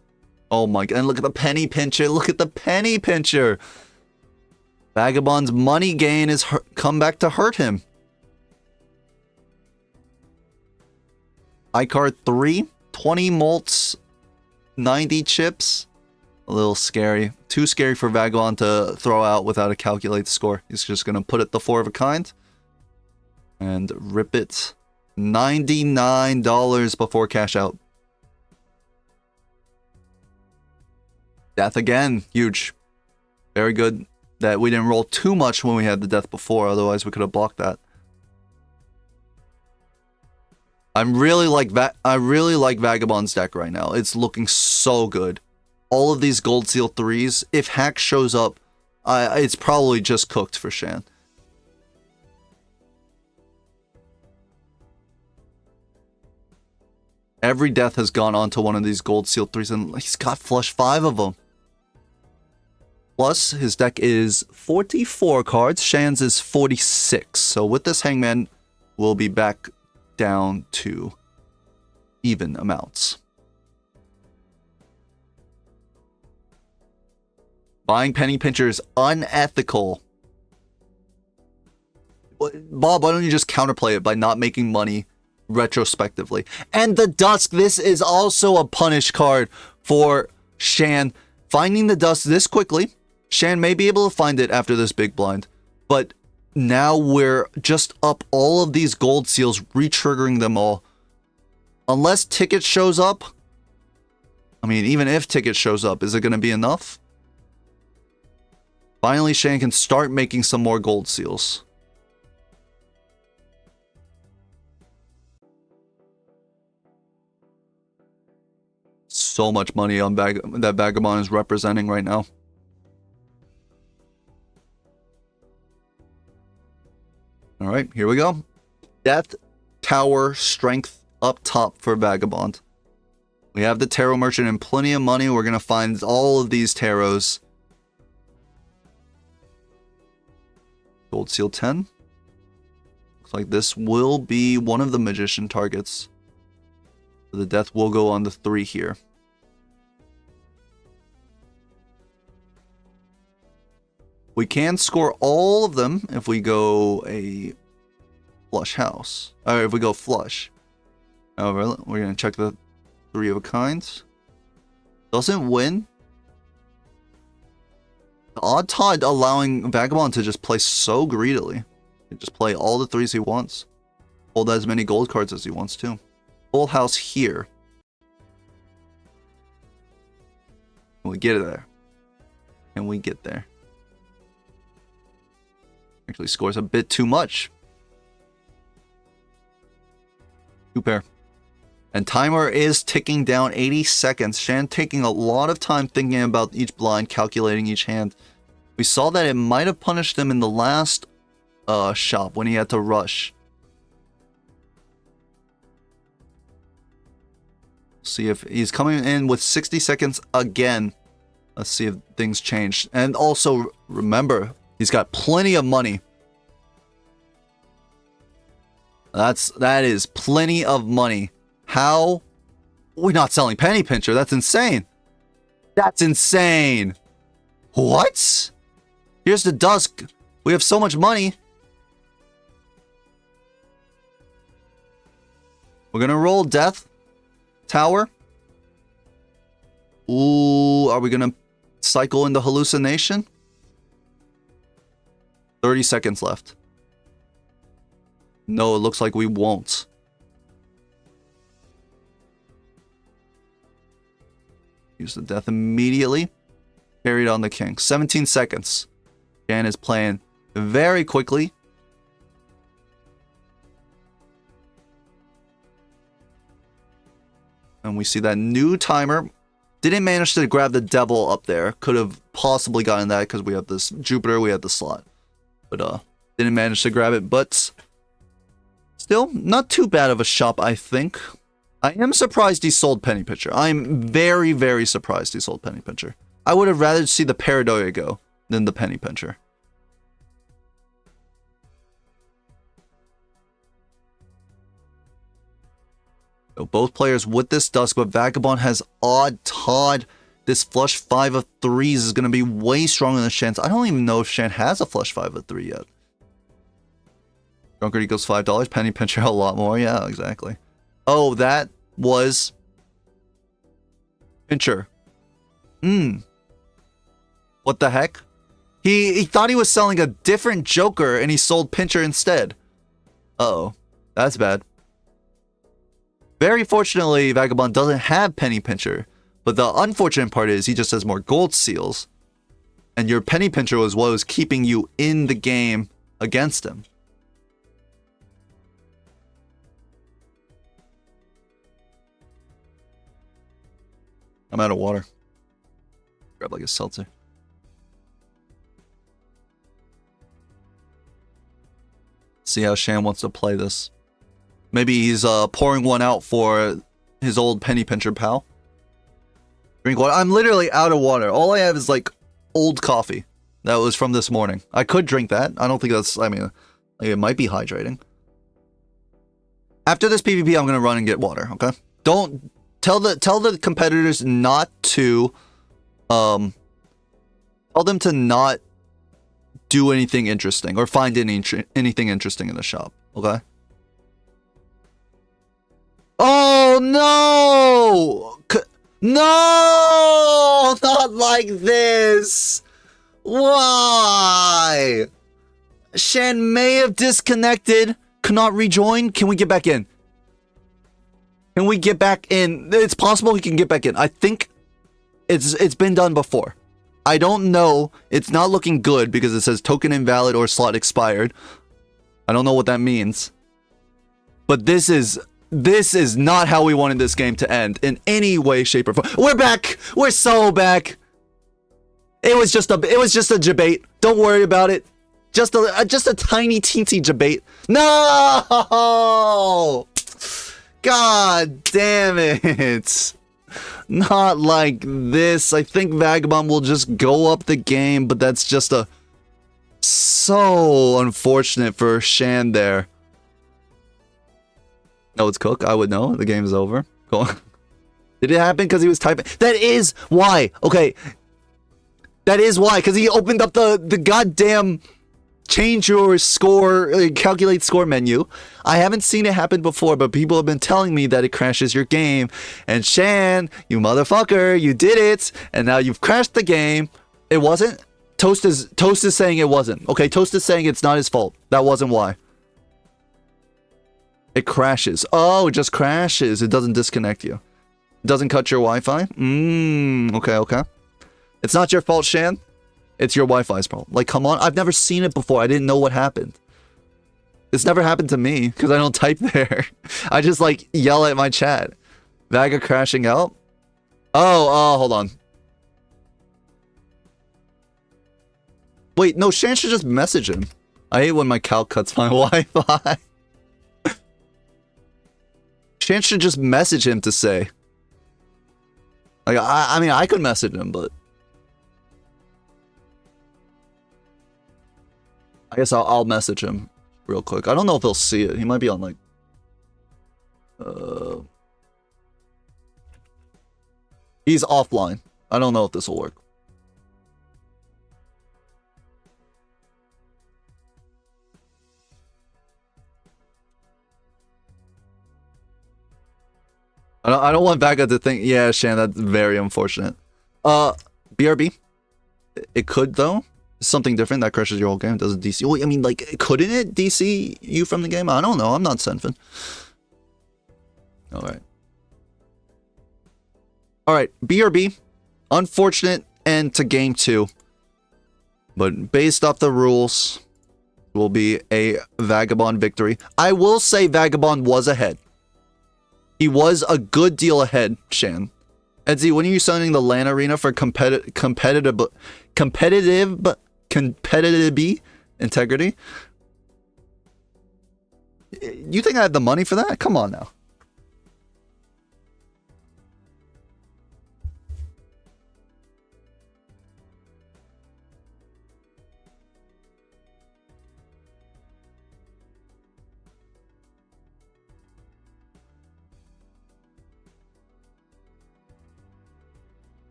Oh my god, and look at the penny pincher. Look at the penny pincher. Vagabond's money gain is come back to hurt him. iCard 3, 20 molts, 90 chips. A little scary. Too scary for Vagabond to throw out without a calculated score. He's just going to put it the four of a kind. And rip it. $99 before cash out. Death again. Huge. Very good that we didn't roll too much when we had the death before. Otherwise, we could have blocked that. I really like Vagabond's deck right now. It's looking so good. All of these gold seal threes. If Hack shows up, it's probably just cooked for Shan. Every death has gone onto one of these gold seal threes, and he's got flush 5 of them. Plus, his deck is 44 cards. Shan's is 46. So with this Hangman, we'll be back down to even amounts. Buying penny pincher is unethical. Bob, why don't you just counterplay it by not making money retrospectively? And the Dusk, this is also a punish card for Shan. Finding the Dusk this quickly. Shan may be able to find it after this big blind, but now we're just up all of these gold seals, re-triggering them all. Unless Ticket shows up. I mean, even if Ticket shows up, is it going to be enough? Finally, Shan can start making some more gold seals. So much money on that Vagabond is representing right now. All right, here we go. Death Tower Strength up top for Vagabond. We have the Tarot Merchant and plenty of money. We're going to find all of these Tarots. Gold Seal 10. Looks like this will be one of the Magician targets. The Death will go on the 3 here. We can score all of them if we go a flush house. Or if we go flush. However, we're going to check the 3 of a kind. Doesn't win. The odd Todd allowing Vagabond to just play so greedily. He just play all the threes he wants. Hold as many gold cards as he wants to. Full house here. Can we get there? Can we get there? Actually scores a bit too much. 2 pair. And timer is ticking down 80 seconds. Shan taking a lot of time thinking about each blind, calculating each hand. We saw that it might have punished him in the last shop when he had to rush. See if he's coming in with 60 seconds again. Let's see if things change. And also, remember, he's got plenty of money. That is plenty of money. How? We're not selling Penny Pincher. That's insane. That's insane. What? Here's the Dusk. We have so much money. We're gonna roll Death. Tower. Ooh, are we gonna cycle into Hallucination? 30 seconds left. No, it looks like we won't. Use the Death immediately. Carried on the King. 17 seconds. Shan is playing very quickly. And we see that new timer. Didn't manage to grab the Devil up there. Could have possibly gotten that because we have this Jupiter, we have the slot. But didn't manage to grab it. But still, not too bad of a shop, I think. I am surprised he sold Penny Pincher. I'm very, very surprised he sold Penny Pincher. I would have rather see the Paradoya go than the Penny Pincher. So both players with this Dusk, but Vagabond has odd Todd. This flush 5 of 3s is going to be way stronger than Shan's. I don't even know if Shan has a flush 5 of 3 yet. Drunkard equals $5. Penny Pincher a lot more. Yeah, exactly. Oh, that was Pincher. What the heck? He thought he was selling a different Joker and he sold Pincher instead. Uh-oh. That's bad. Very fortunately, Vagabond doesn't have Penny Pincher. But the unfortunate part is he just has more gold seals. And your Penny Pincher was what was keeping you in the game against him. I'm out of water. Grab like a seltzer. See how Shan wants to play this. Maybe he's pouring one out for his old Penny Pincher pal. Drink water. I'm literally out of water. All I have is like old coffee that was from this morning. I could drink that. I don't think that's, I mean, it might be hydrating. After this PvP, I'm gonna run and get water, okay? Don't tell the competitors not to tell them to not do anything interesting or find anything interesting in the shop, okay? Oh no! No! Not like this! Why? Shan may have disconnected, cannot rejoin. Can we get back in? Can we get back in? It's possible he can get back in. I think it's been done before. I don't know. It's not looking good because it says token invalid or slot expired. I don't know what that means. But this is not how we wanted this game to end in any way, shape, or form. We're back. We're so back. It was just a debate. Don't worry about it. Just a tiny teensy debate. No! God damn it. Not like this. I think Vagabond will just go up the game, but that's just so unfortunate for Shan there. No, it's Cook. I would know. The game is over. Go on. Did it happen because he was typing? That is why. Okay. That is why. Because he opened up the goddamn change your score, calculate score menu. I haven't seen it happen before, but people have been telling me that it crashes your game. And Shan, you motherfucker, you did it. And now you've crashed the game. It wasn't. Toast is saying it wasn't. Okay, Toast is saying it's not his fault. That wasn't why. It crashes. Oh, it just crashes. It doesn't disconnect you. It doesn't cut your Wi-Fi? Okay. It's not your fault, Shan. It's your Wi-Fi's problem. Like, come on. I've never seen it before. I didn't know what happened. It's never happened to me, because I don't type there. I just, like, yell at my chat. Vaga crashing out? Oh, hold on. Wait, no, Shan should just message him. I hate when my cow cuts my Wi-Fi. Shan should just message him to say. Like, I mean, I could message him, but... I guess I'll message him real quick. I don't know if he'll see it. He might be on, like... He's offline. I don't know if this will work. I don't want Vaga to think, yeah, Shan, that's very unfortunate. BRB. It could, though. Something different that crashes your whole game. Doesn't DC. Well, I mean, like, couldn't it DC you from the game? I don't know. I'm not Senfin. Alright. Alright, BRB. Unfortunate end to game 2. But based off the rules, will be a Vagabond victory. I will say Vagabond was ahead. He was a good deal ahead, Shan. Edsy, when are you signing the LAN arena for competitive integrity? You think I have the money for that? Come on now.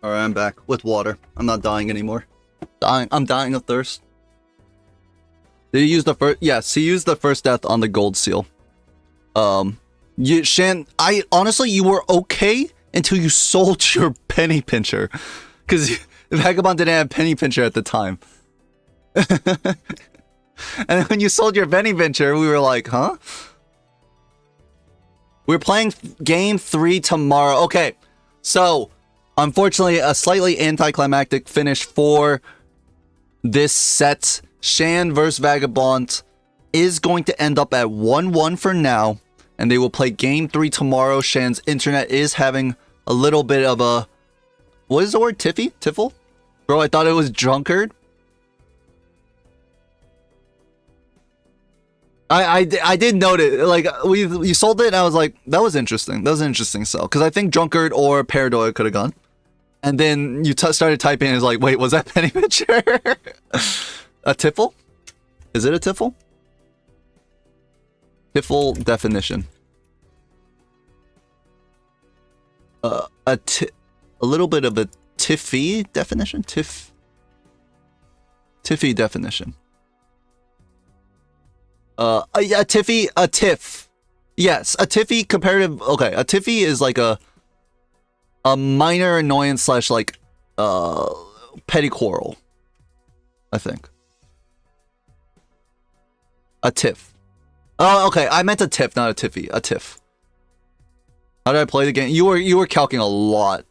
Alright, I'm back with water. I'm not dying anymore. I'm dying of thirst. Did he use the first? Yes, he used the first death on the gold seal. Shan, honestly, you were okay until you sold your penny pincher, because Vagabond didn't have penny pincher at the time. And then when you sold your penny pincher, we were like, huh? We're playing game 3 tomorrow. Okay, so unfortunately, a slightly anticlimactic finish for this set. Shan versus Vagabond is going to end up at 1-1 for now, and they will play game 3 tomorrow. Shan's internet is having a little bit of a... What is the word? Tiffle? Bro, I thought it was drunkard. I did note it. Like, you sold it, and I was like, that was interesting. That was an interesting sell. Because I think drunkard or Paradoy could have gone. And then you started typing and it's like, wait, was that penny pincher? A tiffle? Is it a tiffle? Tiffle definition. A little bit of a tiffy definition? Tiffy definition. Yeah, Tiffy, a tiff. Yes, a Tiffy comparative. Okay, a Tiffy is like a minor annoyance slash like petty quarrel. I think. A tiff. Oh, okay. I meant a tiff, not a tiffy. A tiff. How did I play the game? You were calcing a lot.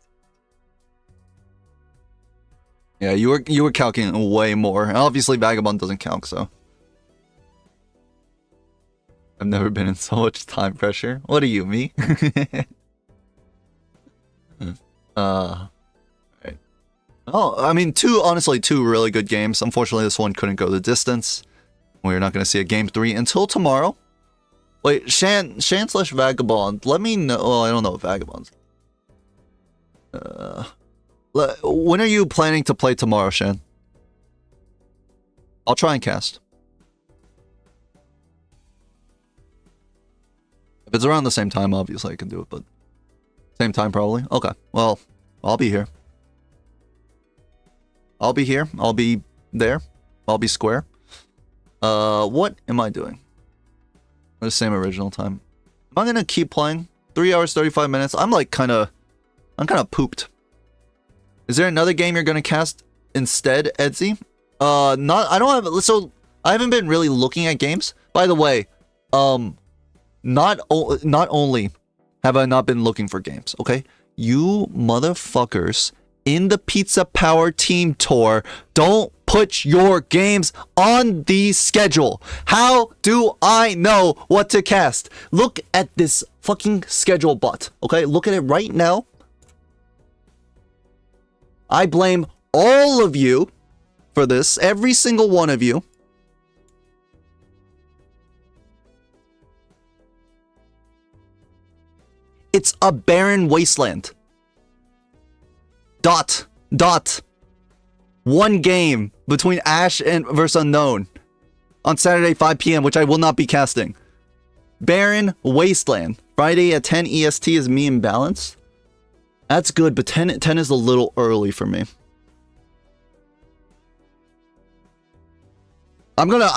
Yeah, you were calcing way more. Obviously, Vagabond doesn't calc, so. I've never been in so much time pressure. What are you, me? Right. Oh, I mean, honestly, two really good games. Unfortunately, this one couldn't go the distance. We're not going to see a game 3 until tomorrow. Wait, Shan slash Vagabond. Let me know. Well, I don't know what Vagabond's. When are you planning to play tomorrow, Shan? I'll try and cast. If it's around the same time, obviously I can do it, but same time probably. Okay, well, I'll be here. I'll be here. I'll be there. I'll be square. What am I doing? The same original time. Am I gonna keep playing? 3 hours, 35 minutes. I'm kind of pooped. Is there another game you're gonna cast instead, Edsy? I haven't been really looking at games. By the way, not only have I not been looking for games, okay? You motherfuckers in the Pizza Power Team Tour don't put your games on the schedule. How do I know what to cast? Look at this fucking schedule bot, okay? Look at it right now. I blame all of you for this, every single one of you. It's a barren wasteland. Dot. One game between Ash and versus Unknown on Saturday 5 p.m., which I will not be casting. Barren Wasteland. Friday at 10 EST is me in balance. That's good, but 10 is a little early for me. I'm gonna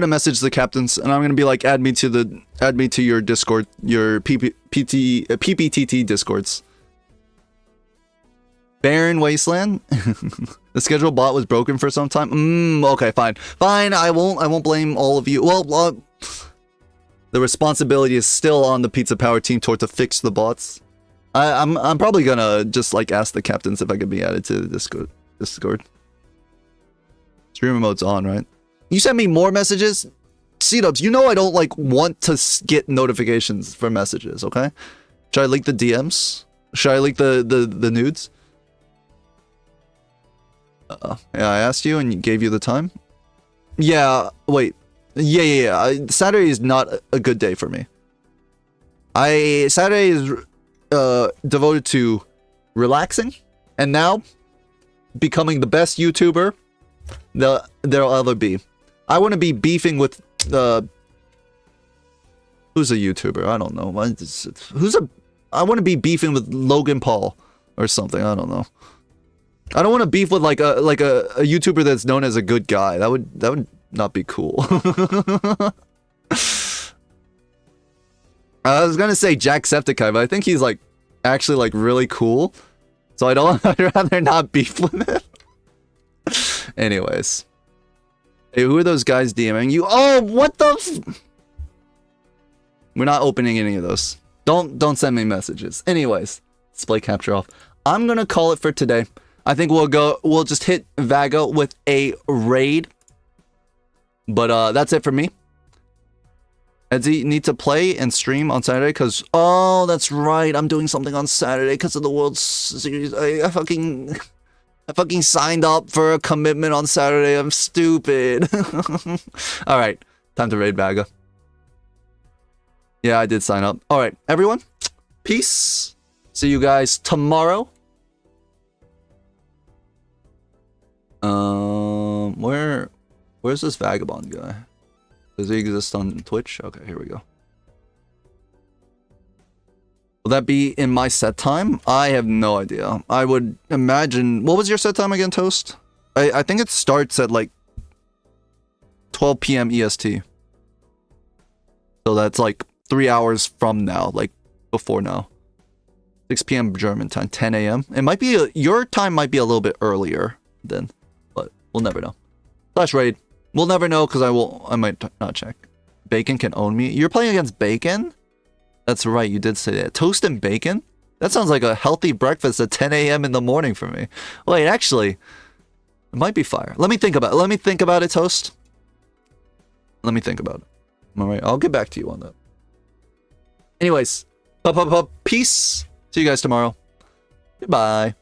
message the captains and I'm gonna be like, add me to your Discord, your PPTT Discords. Barren Wasteland. The schedule bot was broken for some time. Okay, fine. I won't blame all of you. Well, the responsibility is still on the Pizza Power Team Tour to fix the bots. I'm probably gonna just like ask the captains if I could be added to the Discord. Streamer mode's on, right? You sent me more messages? C-dubs, you know I don't like want to get notifications for messages, okay? Should I leak the DMs? Should I leak the nudes? Yeah, I asked you and gave you the time. Yeah, wait. Yeah. Saturday is not a good day for me. Saturday is devoted to relaxing and now becoming the best YouTuber there'll ever be. I want to be beefing with who's a YouTuber? I don't know. I want to be beefing with Logan Paul or something. I don't know. I don't want to beef with like a YouTuber that's known as a good guy. That would not be cool. I was gonna say Jacksepticeye, but I think he's like actually like really cool. So I'd rather not beef with him. Anyways. Hey, who are those guys DMing you? Oh, what the We're not opening any of those. Don't send me messages. Anyways, display capture off. I'm gonna call it for today. I think we'll just hit Vago with a raid. But that's it for me. Edsy, need to play and stream on Saturday because, oh, that's right. I'm doing something on Saturday because of the World Series. I fucking signed up for a commitment on Saturday. I'm stupid. All right. Time to raid Vaga. Yeah, I did sign up. All right, everyone. Peace. See you guys tomorrow. Where's this Vagabond guy? Does he exist on Twitch? Okay, here we go. Will that be in my set time? I have no idea. I would imagine... What was your set time again, Toast? I think it starts at like 12 p.m. EST. So that's like 3 hours from now, like before now. 6 p.m. German time, 10 a.m. It might be your time might be a little bit earlier then, but we'll never know. Slash raid. We'll never know because I might not check. Bacon can own me. You're playing against Bacon? That's right, you did say that. Toast and bacon? That sounds like a healthy breakfast at 10 a.m. in the morning for me. Wait, actually, it might be fire. Let me think about it. Let me think about it, Toast. Let me think about it. All right, I'll get back to you on that. Anyways, peace. See you guys tomorrow. Goodbye.